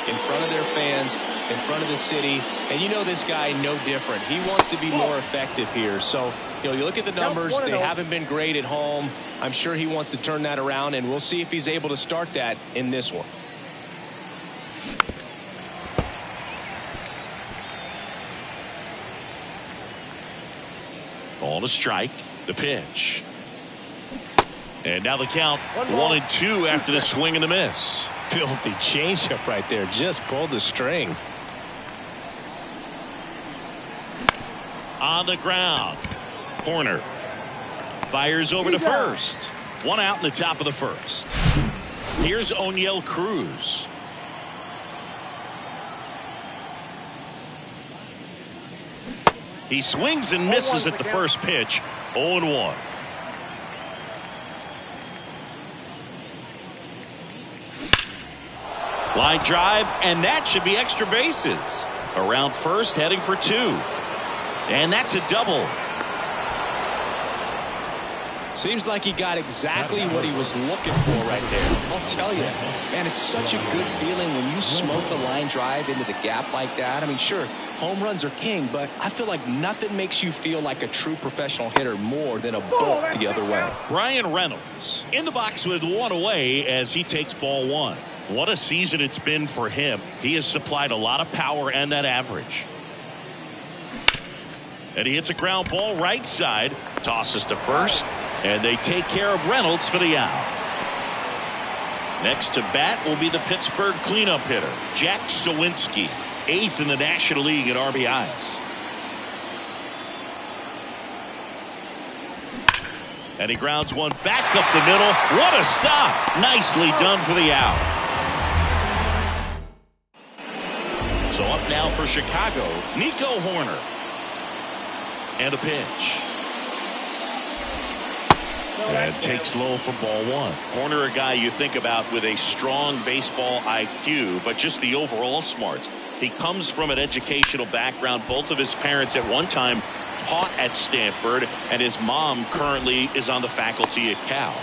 in front of their fans, in front of the city, and you know this guy no different. He wants to be more effective here. So, you look at the numbers. They haven't been great at home. I'm sure he wants to turn that around, and we'll see if he's able to start that in this one. On a strike, the pitch. And now the count 1-2 after the swing and the miss. Filthy changeup right there. Just pulled the string. On the ground. Horner fires over to first. One out in the top of the first. Here's O'Neill Cruz. He swings and misses at the first pitch. 0-1. Line drive, and that should be extra bases. Around first, heading for 2. And that's a double. Seems like he got exactly what he was looking for right there. I'll tell you, man, it's such a good feeling when you smoke a line drive into the gap like that. I mean, sure, home runs are king, but I feel like nothing makes you feel like a true professional hitter more than a bolt the other way. Brian Reynolds in the box with 1 away as he takes ball 1. What a season it's been for him. He has supplied a lot of power and that average. And he hits a ground ball right side. Tosses to first. And they take care of Reynolds for the out. Next to bat will be the Pittsburgh cleanup hitter, Jack Sawinski, 8th in the National League in RBIs. And he grounds one back up the middle. What a stop. Nicely done for the out. So up now for Chicago, Nico Horner. And a pitch. And takes low for ball 1. Horner, a guy you think about with a strong baseball IQ, but just the overall smarts. He comes from an educational background. Both of his parents at one time taught at Stanford, and his mom currently is on the faculty at Cal.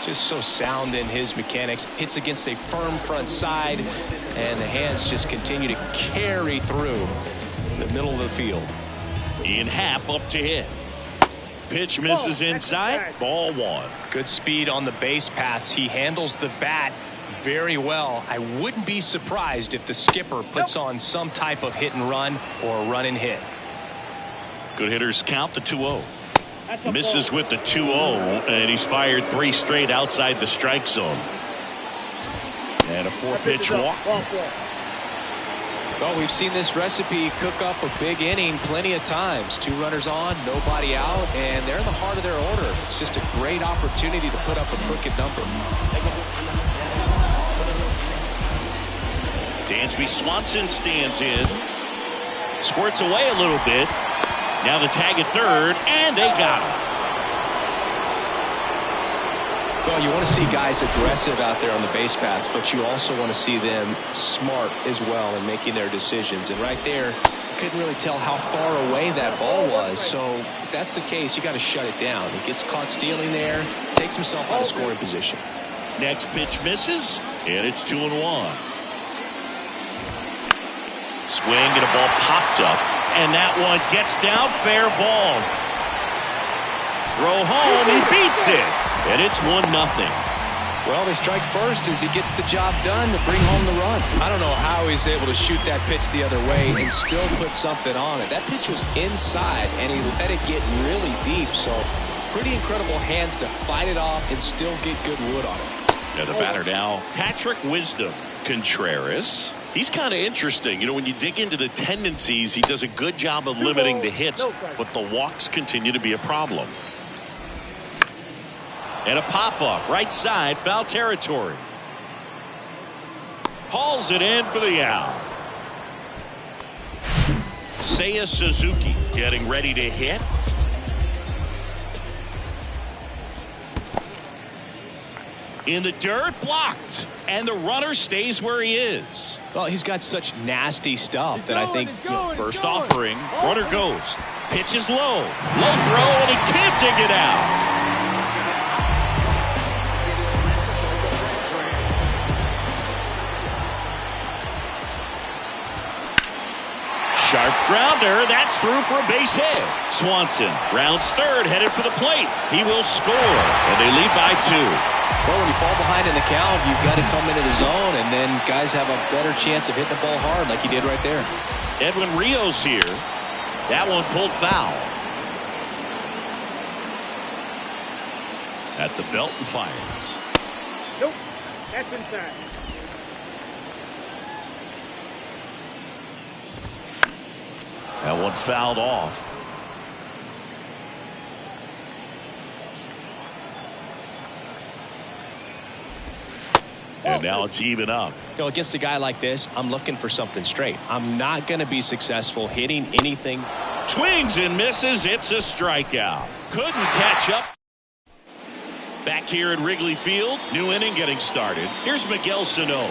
Just so sound in his mechanics. Hits against a firm front side, and the hands just continue to carry through the middle of the field. Ian Happ up to hit. Pitch misses inside. Ball 1. Good speed on the base pass. He handles the bat very well. I wouldn't be surprised if the skipper puts on some type of hit and run or a run and hit. Good hitters count the 2-0. Misses with the 2-0, and he's fired 3 straight outside the strike zone. And a 4-pitch walk. Well, we've seen this recipe cook up a big inning plenty of times. 2 runners on, nobody out, and they're in the heart of their order. It's just a great opportunity to put up a crooked number. Dansby Swanson stands in. Squirts away a little bit. Now the tag at third, and they got him. Well, you want to see guys aggressive out there on the base paths, but you also want to see them smart as well in making their decisions. And right there, you couldn't really tell how far away that ball was. So if that's the case, you got to shut it down. He gets caught stealing there, takes himself out of scoring position. Next pitch misses, and it's 2-1. Swing and a ball popped up, and that one gets down, fair ball. Throw home, he beats it. And it's 1-0. Well, they strike first as he gets the job done to bring home the run. I don't know how he's able to shoot that pitch the other way and still put something on it. That pitch was inside, and he let it get really deep. So pretty incredible hands to fight it off and still get good wood on it. And the batter now, Patrick Wisdom Contreras. He's kind of interesting. You know, when you dig into the tendencies, he does a good job of limiting the hits, but the walks continue to be a problem. And a pop-up, right side, foul territory. Hauls it in for the out. Seiya Suzuki getting ready to hit. In the dirt, blocked. And the runner stays where he is. Well, he's got such nasty stuff that I think first offering, runner goes. Pitch is low. Low throw, and he can't dig it out. Sharp grounder, that's through for a base hit. Swanson rounds third, headed for the plate. He will score, and they lead by 2. Well, when you fall behind in the count, you've got to come into the zone, and then guys have a better chance of hitting the ball hard like he did right there. Edwin Rios here. That one pulled foul. At the belt and fires. Nope, that's inside. That one fouled off. And now it's even up. You know, against a guy like this, I'm looking for something straight. I'm not going to be successful hitting anything. Swings and misses. It's a strikeout. Couldn't catch up. Back here at Wrigley Field, new inning getting started. Here's Miguel Sano.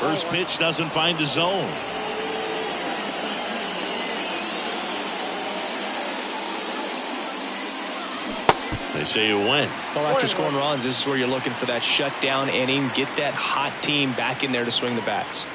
First pitch doesn't find the zone. They say you win. Well, after scoring runs, this is where you're looking for that shutdown inning. Get that hot team back in there to swing the bats.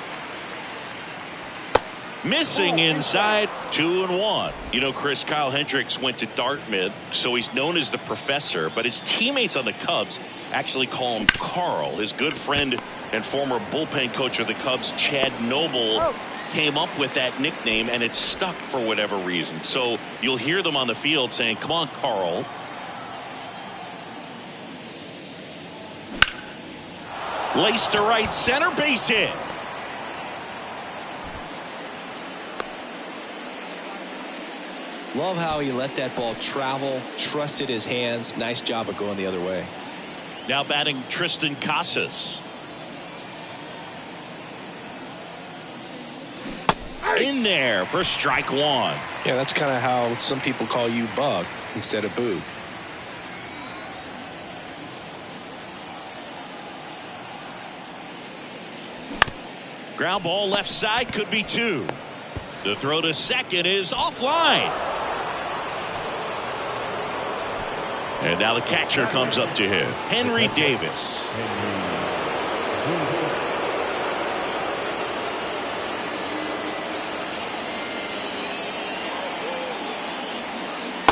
Missing inside, 2-1. You know, Chris, Kyle Hendricks went to Dartmouth, so he's known as the professor, but his teammates on the Cubs actually call him Carl. His good friend and former bullpen coach of the Cubs, Chad Noble, came up with that nickname, and it stuck for whatever reason. So you'll hear them on the field saying, "Come on, Carl." Laced to right center, base hit. Love how he let that ball travel, trusted his hands. Nice job of going the other way. Now batting Tristan Casas. In there for strike one. Yeah, that's kind of how some people call you Bug instead of Boog. Ground ball left side, could be two. The throw to second is offline. And now the catcher comes up to him, Henry Davis.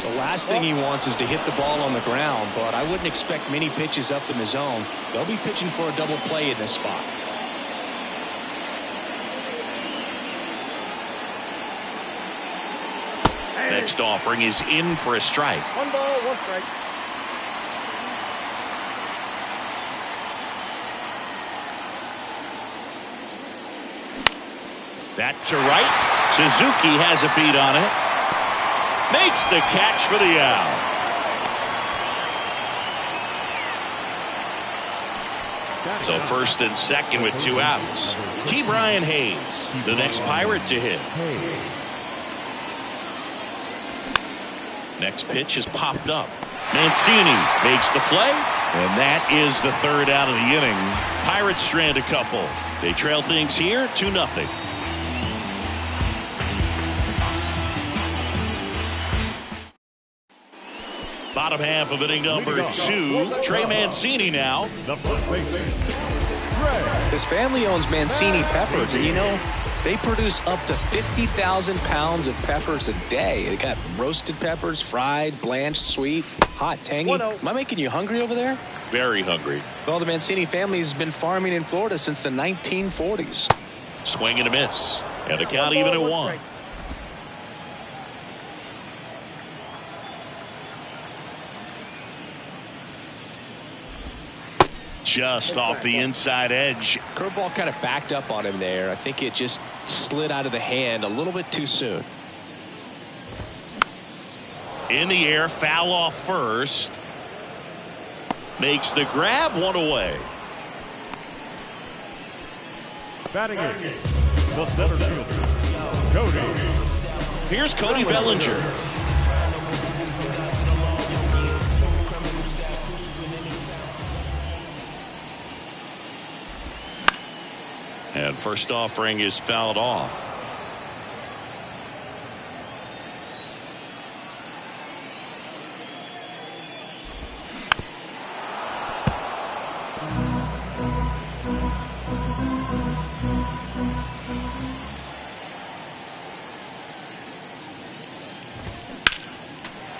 The last thing he wants is to hit the ball on the ground, but I wouldn't expect many pitches up in the zone. They'll be pitching for a double play in this spot. Next offering is in for a strike. 1 ball, 1 strike. That to right. Suzuki has a beat on it. Makes the catch for the out. So first and second with 2 outs. Key Brian Hayes, the next Pirate to hit. Next pitch is popped up. Mancini makes the play, and that is the 3rd out of the inning. Pirates strand a couple. They trail things here 2-0. Bottom half of inning number 2. Trey Mancini now. His family owns Mancini Peppers, and you know, they produce up to 50,000 pounds of peppers a day. They got roasted peppers, fried, blanched, sweet, hot, tangy. Am I making you hungry over there? Very hungry. Well, the Mancini family has been farming in Florida since the 1940s. Swing and a miss. And the count even at 1. Just off the inside edge. Curveball kind of backed up on him there. I think it just slid out of the hand a little bit too soon. In the air, foul off first. Makes the grab, 1 away. Batting in, the center fielder, Cody. Here's Cody Bellinger. And first offering is fouled off.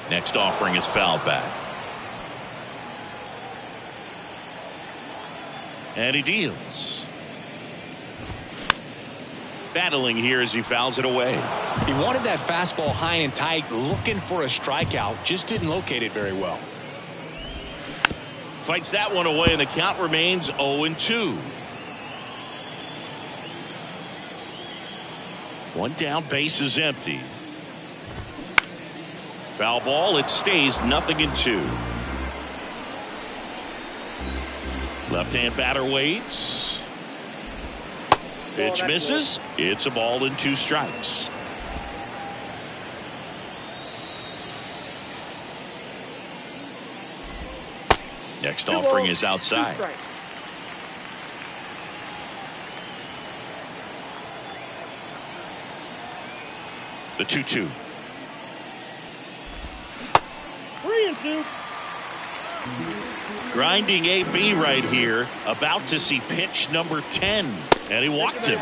Next offering is fouled back. And he deals. Battling here as he fouls it away. He wanted that fastball high and tight, looking for a strikeout, just didn't locate it very well. Fights that one away, and the count remains 0-2. 1 down, base is empty. Foul ball, it stays 0-2. Left-hand batter waits. Pitch misses. It's a ball and 2 strikes. Next offering is outside. The 2-2. 3-2. Grinding AB right here. About to see pitch number 10. And he walked him.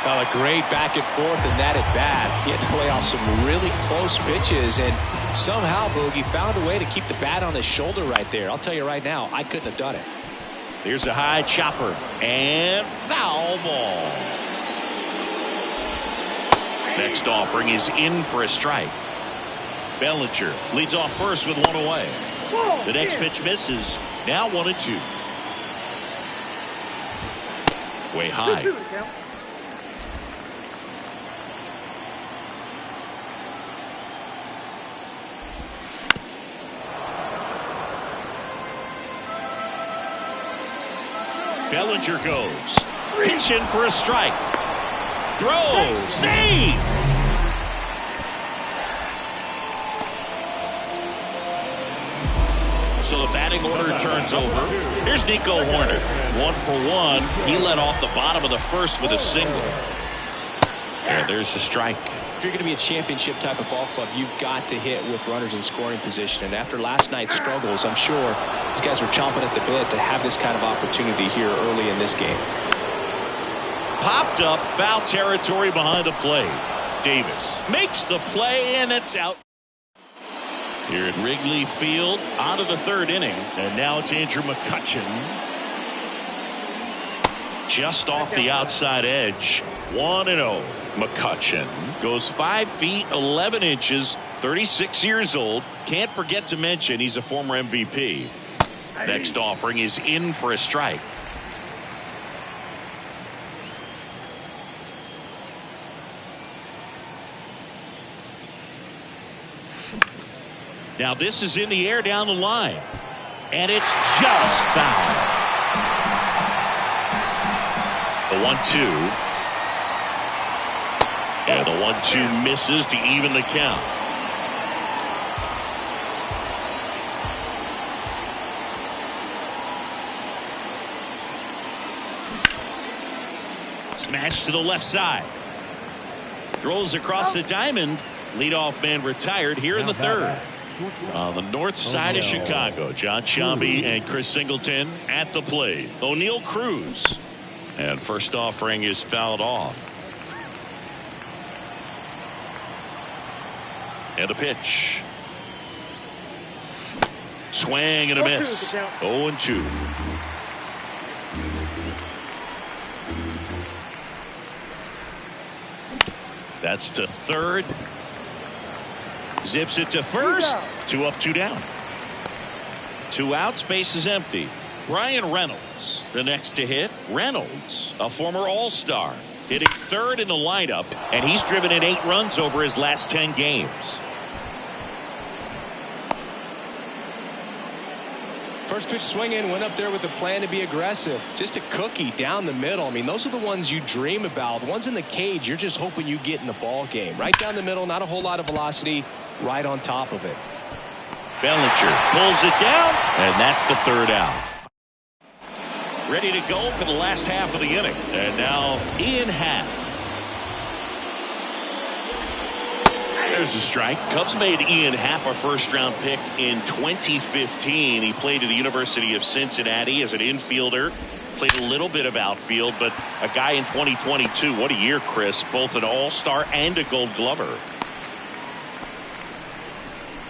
Well, a great back and forth in that at bat. He had to lay off some really close pitches, and somehow Boogie found a way to keep the bat on his shoulder right there. I'll tell you right now, I couldn't have done it. Here's a high chopper and foul ball. Next offering is in for a strike. Bellinger leads off first with one away. The next pitch misses. Now 1-2. Way high. Bellinger goes. Pitch in for a strike. Throw. Save. So the batting order turns over. Here's Nico Horner. 1 for 1. He led off the bottom of the first with a single. And there's the strike. If you're going to be a championship type of ball club, you've got to hit with runners in scoring position. And after last night's struggles, I'm sure these guys were chomping at the bit to have this kind of opportunity here early in this game. Popped up, foul territory behind the plate. Davis makes the play, and it's out. Here at Wrigley Field, out of the third inning, and now it's Andrew McCutchen. Just off the outside edge, 1-0. McCutchen goes 5 feet 11 inches, 36 years old. Can't forget to mention he's a former MVP. Next offering is in for a strike. Now this is in the air down the line, and it's just foul. The 1-2, and the 1-2 misses to even the count. Smash to the left side. Throws across the diamond. Leadoff man retired here in the third. On the north side of Chicago, John Sciambi and Chris Singleton at the plate. O'Neal Cruz. And first offering is fouled off. And a pitch. Swing and a miss. 0-2. That's to third. Zips it to first. 2 up, 2 down. 2 outs, base is empty. Brian Reynolds, the next to hit. Reynolds, a former All-Star, hitting third in the lineup, and he's driven in 8 runs over his last 10 games. First pitch swinging, went up there with a plan to be aggressive. Just a cookie down the middle. I mean, those are the ones you dream about. The ones in the cage, you're just hoping you get in the ball game. Right down the middle, not a whole lot of velocity, right on top of it. Bellinger pulls it down, and that's the third out. Ready to go for the last half of the inning. And now Ian Happ. There's a strike. Cubs made Ian Happ a first-round pick in 2015. He played at the University of Cincinnati as an infielder. Played a little bit of outfield, but a guy in 2022. What a year, Chris. Both an all-star and a gold glover.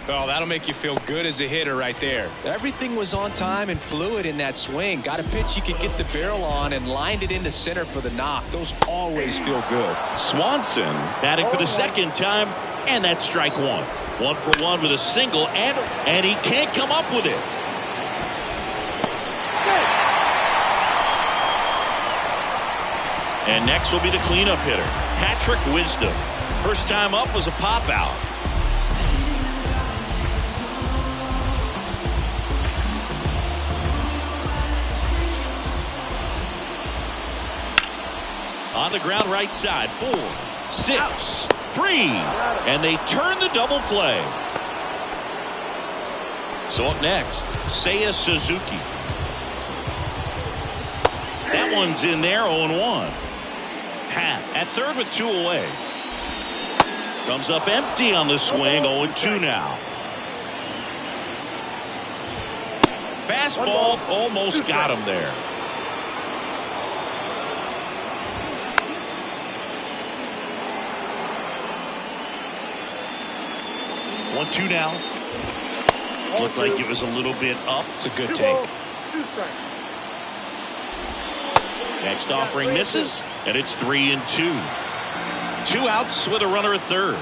Well, that'll make you feel good as a hitter right there. Everything was on time and fluid in that swing. Got a pitch you could get the barrel on and lined it into center for the knock. Those always feel good. Swanson batting for the second time, and that's strike 1. 1 for 1 with a single, and he can't come up with it. And next will be the cleanup hitter, Patrick Wisdom. First time up was a pop out. On the ground right side, 4, 6, 3, and they turn the double play. So up next, Seiya Suzuki. That one's in there, 0-1. Happ at third with 2 away. Comes up empty on the swing. 0-2 now. Fastball almost got him there. 1-2 now. Looked like it was a little bit up. It's a good take. Next offering misses, and it's 3-2. 2 outs with a runner at third.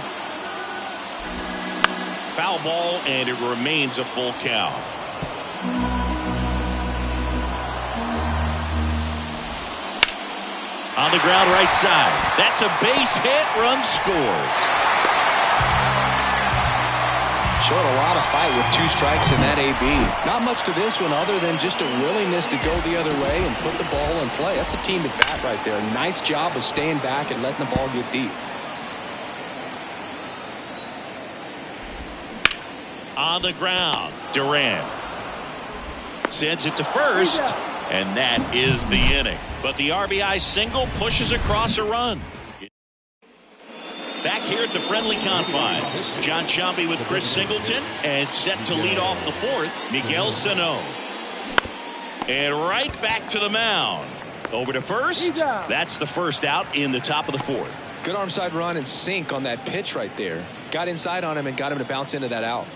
Foul ball, and it remains a full count. On the ground right side. That's a base hit. Run scores. Showed a lot of fight with 2 strikes in that AB. Not much to this one other than just a willingness to go the other way and put the ball in play. That's a team at bat right there. Nice job of staying back and letting the ball get deep. On the ground, Duran sends it to first, and that is the inning. But the RBI single pushes across a run. Back here at the friendly confines, John Sciambi with Chris Singleton, and set to lead off the fourth, Miguel Sano. And right back to the mound. Over to first. That's the first out in the top of the fourth. Good arm side run and sink on that pitch right there. Got inside on him and got him to bounce into that out.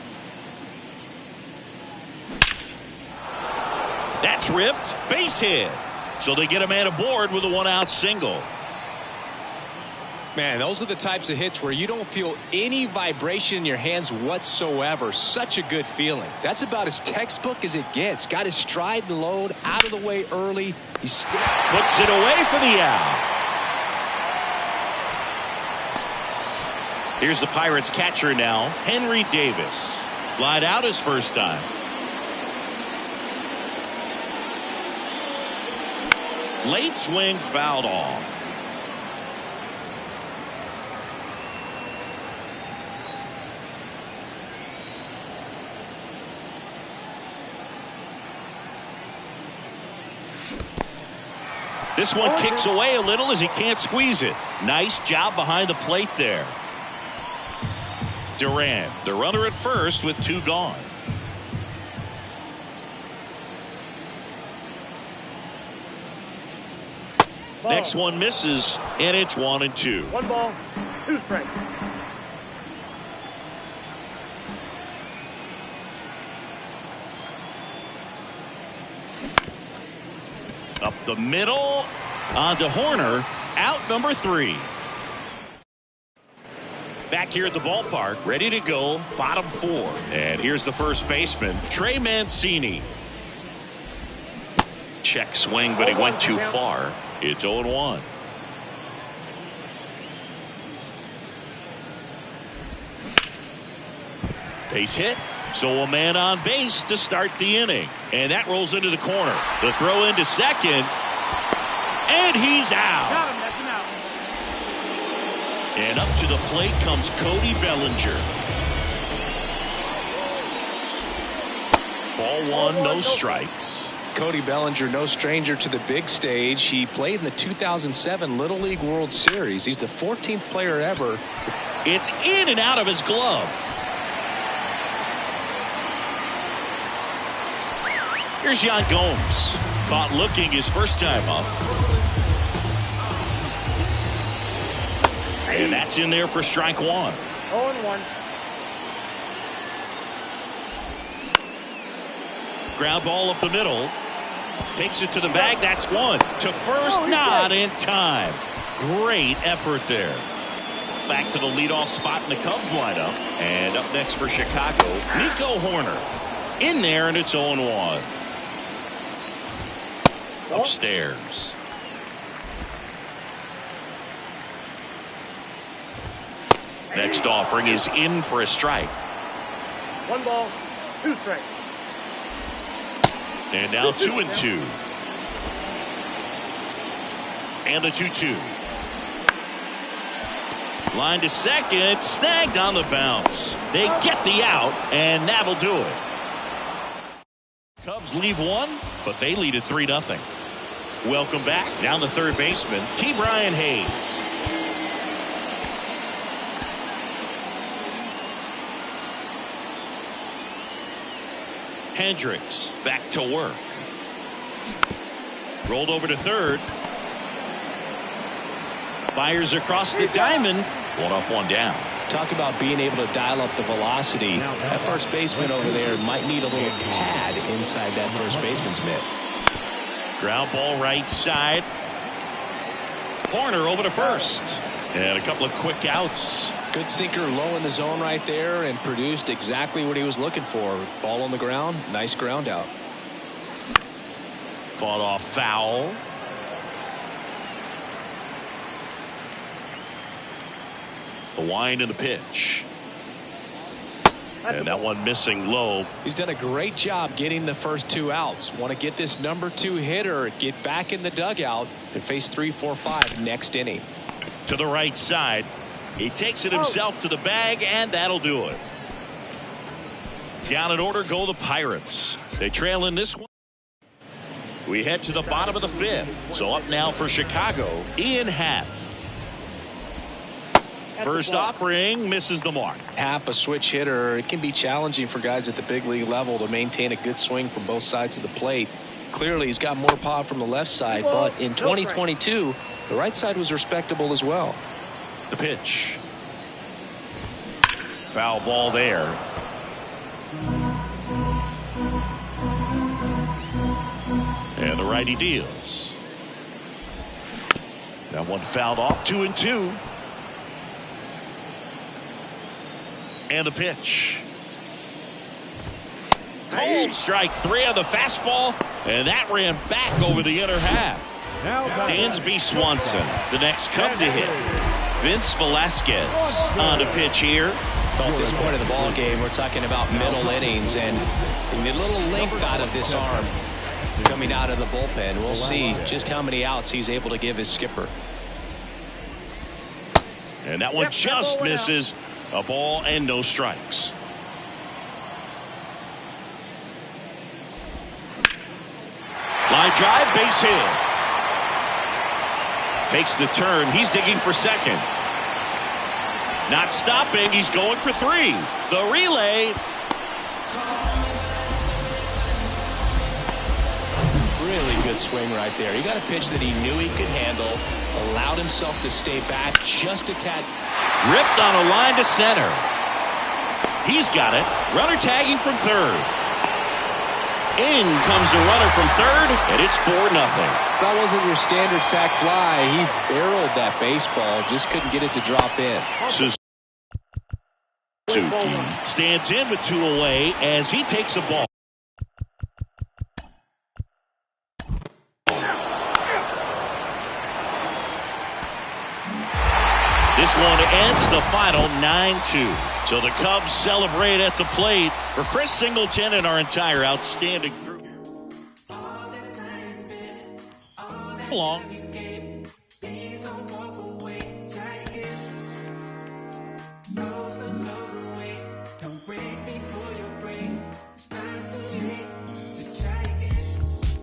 That's ripped. Base hit. So they get a man aboard with a 1-out single. Man, those are the types of hits where you don't feel any vibration in your hands whatsoever. Such a good feeling. That's about as textbook as it gets. Got his stride and load out of the way early. He puts it away for the out. Here's the Pirates catcher now, Henry Davis. Flied out his first time. Late swing fouled off. This one kicks away a little as he can't squeeze it. Nice job behind the plate there. Duran, the runner at first with 2 gone. Next one misses, and it's 1-2. 1 ball, 2 strikes. Up the middle, onto Horner, out number 3. Back here at the ballpark, ready to go, bottom 4. And here's the first baseman, Trey Mancini. Check swing, but he went too far. It's 0-1. Base hit. So a man on base to start the inning. And that rolls into the corner. The throw into second. And he's out. Got him, that's him out. And up to the plate comes Cody Bellinger. Ball 1, no strikes. Cody Bellinger, no stranger to the big stage. He played in the 2007 Little League World Series. He's the 14th player ever. It's in and out of his glove. Here's Yan Gomes. Caught looking his first time up. And that's in there for strike 1. 0-1. Ground ball up the middle. Takes it to the bag. That's 1. To first, not in time. Great effort there. Back to the leadoff spot in the Cubs lineup. And up next for Chicago, Nico Horner. In there, and it's 0-1. Upstairs. Next offering is in for a strike. 1 ball, 2 strikes. And now 2-2. And the 2-2. Line to second, snagged on the bounce. They get the out, and that'll do it. Cubs leave 1, but they lead at 3-0. Welcome back. Down the third baseman, Ke'Bryan Hayes. Hendricks back to work. Rolled over to third. Fires across the diamond. One up, one down. Talk about being able to dial up the velocity. That first baseman over there might need a little pad inside that first baseman's mitt. Ground ball right side. Horner over to first. And a couple of quick outs. Good sinker low in the zone right there and produced exactly what he was looking for. Ball on the ground. Nice ground out. Fought off foul. The wind and the pitch. And that one missing low. He's done a great job getting the first two outs. Want to get this number 2 hitter, get back in the dugout, and face 3, 4, 5 next inning. To the right side. He takes it himself to the bag, and that'll do it. Down in order go the Pirates. They trail in this one. We head to the bottom of the 5th. So up now for Chicago, Ian Happ. First offering misses the mark. Happ, a switch hitter. It can be challenging for guys at the big league level to maintain a good swing from both sides of the plate. Clearly, he's got more power from the left side, but in 2022, the right side was respectable as well. The pitch. Foul ball there. And the righty deals. That one fouled off. 2-2. And the pitch. Cold strike 3 on the fastball. And that ran back over the inner half. Dansby Swanson, the next come to hit. Vince Velasquez on the pitch here. Well, at this point of the ball game, we're talking about middle innings, and we need a little length out of this arm coming out of the bullpen. We'll see just how many outs he's able to give his skipper. And that one just misses. A ball and no strikes. Line drive, base hit. Takes the turn. He's digging for second. Not stopping. He's going for 3. The relay. Really good swing right there. He got a pitch that he knew he could handle, allowed himself to stay back just a tad. Ripped on a line to center. He's got it. Runner tagging from third. In comes the runner from third, and it's 4-0. That wasn't your standard sac fly. He barreled that baseball, just couldn't get it to drop in. Suzuki stands in with 2 away as he takes a ball. This one ends the final 9-2. So the Cubs celebrate at the plate for Chris Singleton and our entire outstanding group. Long.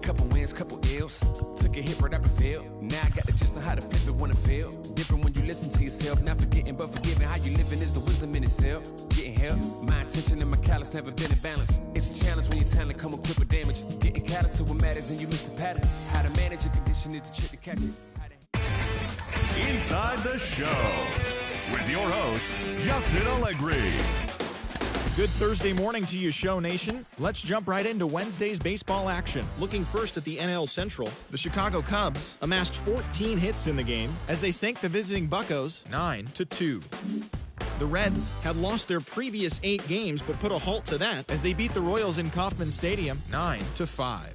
Couple wins, couple ills. Took a hit right up and failed. Now I got to just know how to flip it when it fail. Different when you listen to yourself. Not forgetting but forgiving. How you living is the wisdom in itself. Getting help. My intention and my callous never been in balance. It's a challenge when your talent come equipped with damage. Getting callous to what matters and you miss the pattern. How to manage a condition is the trick to catch it. Inside the Show with your host, Justin Allegri. Good Thursday morning to you, Show Nation. Let's jump right into Wednesday's baseball action. Looking first at the NL Central, the Chicago Cubs amassed 14 hits in the game as they sank the visiting Buccos 9-2. The Reds had lost their previous 8 games but put a halt to that as they beat the Royals in Kauffman Stadium 9-5.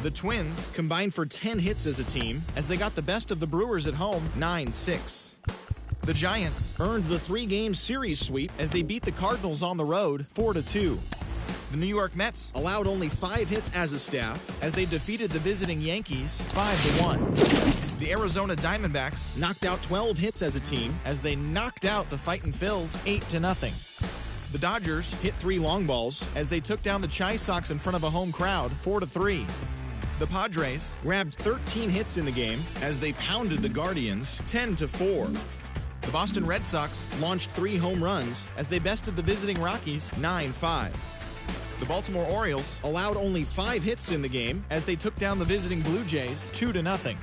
The Twins combined for 10 hits as a team as they got the best of the Brewers at home 9-6. The Giants earned the 3-game series sweep as they beat the Cardinals on the road 4-2. The New York Mets allowed only 5 hits as a staff as they defeated the visiting Yankees 5-1. The Arizona Diamondbacks knocked out 12 hits as a team as they knocked out the Fightin' Phils 8-0. The Dodgers hit 3 long balls as they took down the Chi Sox in front of a home crowd 4-3. The Padres grabbed 13 hits in the game as they pounded the Guardians 10-4. The Boston Red Sox launched 3 home runs as they bested the visiting Rockies 9-5. The Baltimore Orioles allowed only 5 hits in the game as they took down the visiting Blue Jays 2-0.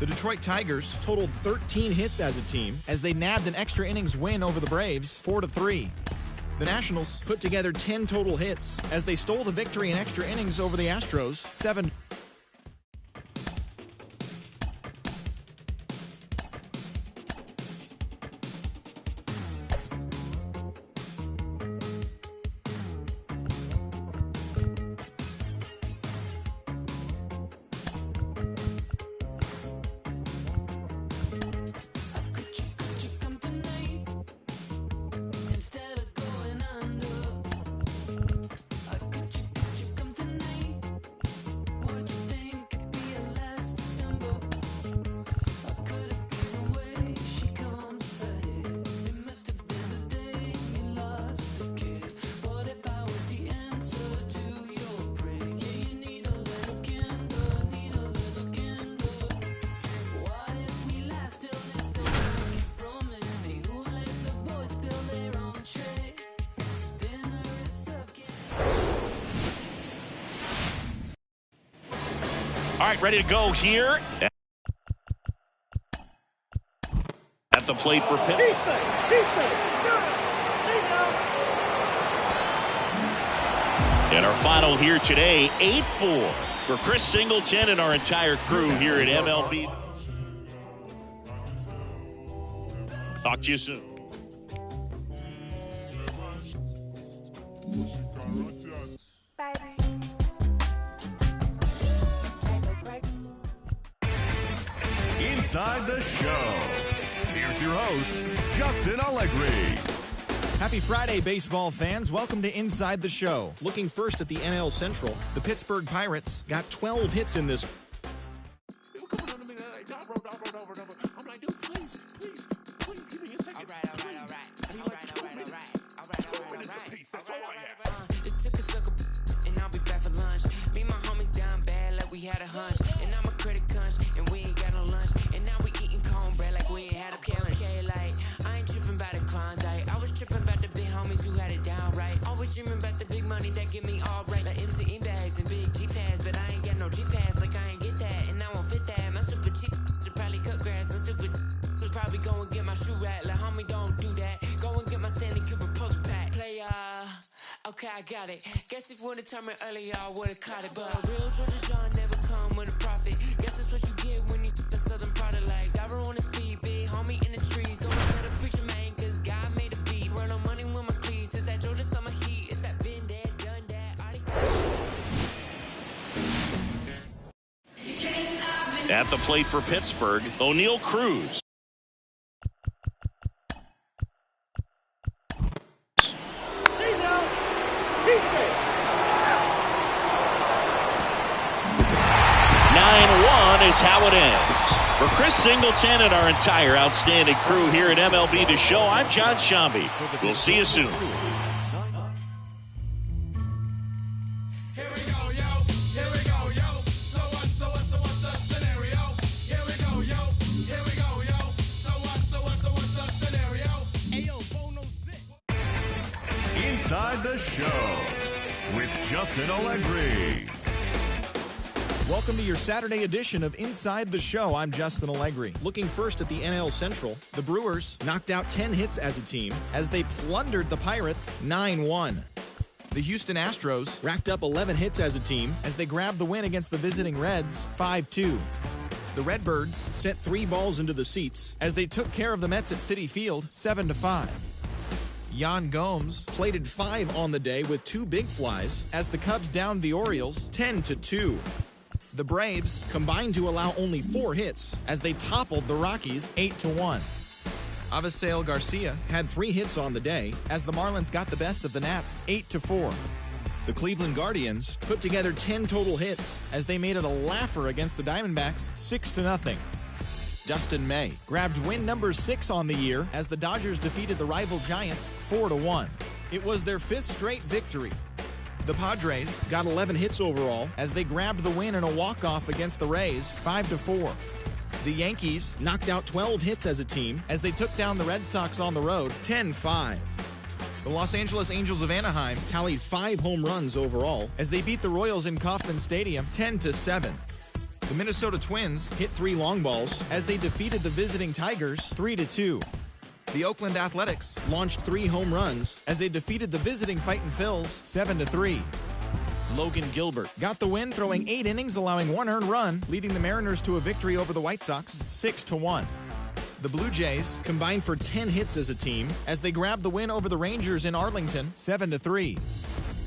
The Detroit Tigers totaled 13 hits as a team as they nabbed an extra innings win over the Braves 4-3. The Nationals put together 10 total hits as they stole the victory in extra innings over the Astros 7. All right, ready to go here. At the plate for Pitt. And our final here today, 8-4 for Chris Singleton and our entire crew here at MLB. Talk to you soon. Inside the show. Here's your host, Justin Allegri. Happy Friday, baseball fans. Welcome to Inside the Show. Looking first at the NL Central, the Pittsburgh Pirates got 12 hits in this. I'm like, dude, please give me a second. All right. I need like 2 minutes. 2 minutes apiece. That's all I have. It took a sucker, and I'll be back for lunch. Me and my homies down bad like we had a hunch. And I'm a credit crunch, and we ain't got no lunch. And now we eating cornbread like we ain't had a K. Like, I ain't tripping about the Klondike. I was tripping about the big homies who had it down right. Always dreaming about the big money that get me all right. Like MC bags and big G-Pads, but I ain't got no G-Pads. Like, I ain't get that, and I won't fit that. My super cheap should probably cut grass. My super should probably go and get my shoe rack. Like, homie, don't do that. Go and get my Stanley Kubrick post pack. Play, okay, I got it. Guess if we would've turned me earlier, I would've caught it. But a real Georgia John never come with a profit. Guess that's what you get when you took the southern product. Like, diver on his feet, big homie in the trees. Go and tell the preacher, man, cause God made a beat. Run on money with my cleats. It's that Georgia summer heat. It's that been dead, done that. At the plate for Pittsburgh, O'Neal Cruz. Is how it ends. For Chris Singleton and our entire outstanding crew here at MLB The Show, I'm John Shambi. We'll see you soon. Inside the show with Justin Allegri. Welcome to your Saturday edition of Inside the Show. I'm Justin Allegri. Looking first at the NL Central, the Brewers knocked out 10 hits as a team as they plundered the Pirates 9-1. The Houston Astros racked up 11 hits as a team as they grabbed the win against the visiting Reds 5-2. The Redbirds sent 3 balls into the seats as they took care of the Mets at Citi Field 7-5. Yan Gomes plated 5 on the day with 2 big flies as the Cubs downed the Orioles 10-2. The Braves combined to allow only 4 hits as they toppled the Rockies 8-1. Avisail Garcia had 3 hits on the day as the Marlins got the best of the Nats 8-4. The Cleveland Guardians put together 10 total hits as they made it a laugher against the Diamondbacks 6-0. Dustin May grabbed win number 6 on the year as the Dodgers defeated the rival Giants 4-1. It was their 5th straight victory. The Padres got 11 hits overall as they grabbed the win in a walk-off against the Rays 5-4. The Yankees knocked out 12 hits as a team as they took down the Red Sox on the road 10-5. The Los Angeles Angels of Anaheim tallied 5 home runs overall as they beat the Royals in Kauffman Stadium 10-7. The Minnesota Twins hit 3 long balls as they defeated the visiting Tigers 3-2. The Oakland Athletics launched 3 home runs as they defeated the visiting Fightin' Phils 7-3. Logan Gilbert got the win, throwing 8 innings, allowing 1 earned run, leading the Mariners to a victory over the White Sox 6-1. The Blue Jays combined for 10 hits as a team as they grabbed the win over the Rangers in Arlington 7-3.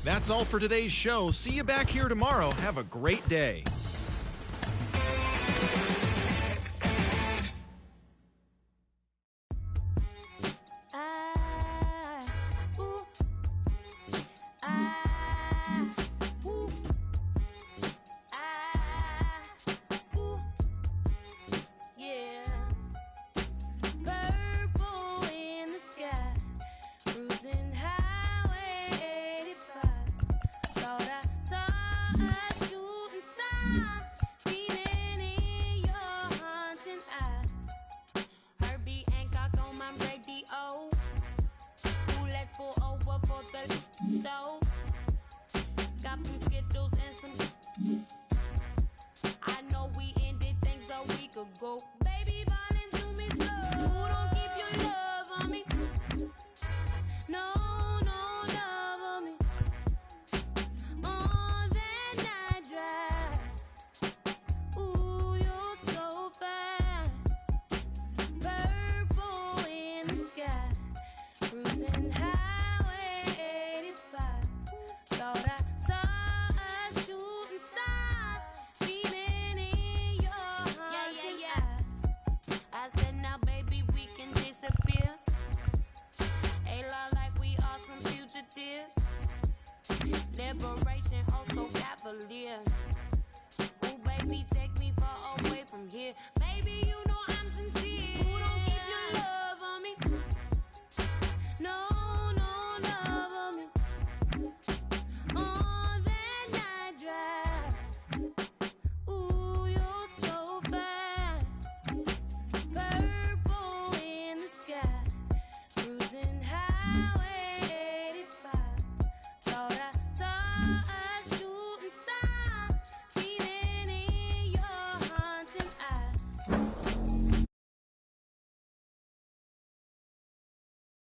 That's all for today's show. See you back here tomorrow. Have a great day. Got some Skittles and some. I know we ended things a week ago. Baby, falling to me slow. Don't keep your love on me. No, no love on me. On that night drive. Ooh, you're so fine. Purple in the sky. Cruising highway 85. Thought I saw a shooting star beaming in your haunted eyes. I said, now baby, we can disappear. A lot like we are some fugitives. Liberation, oh so cavalier. Ooh, baby, take me far away from here. Baby, you know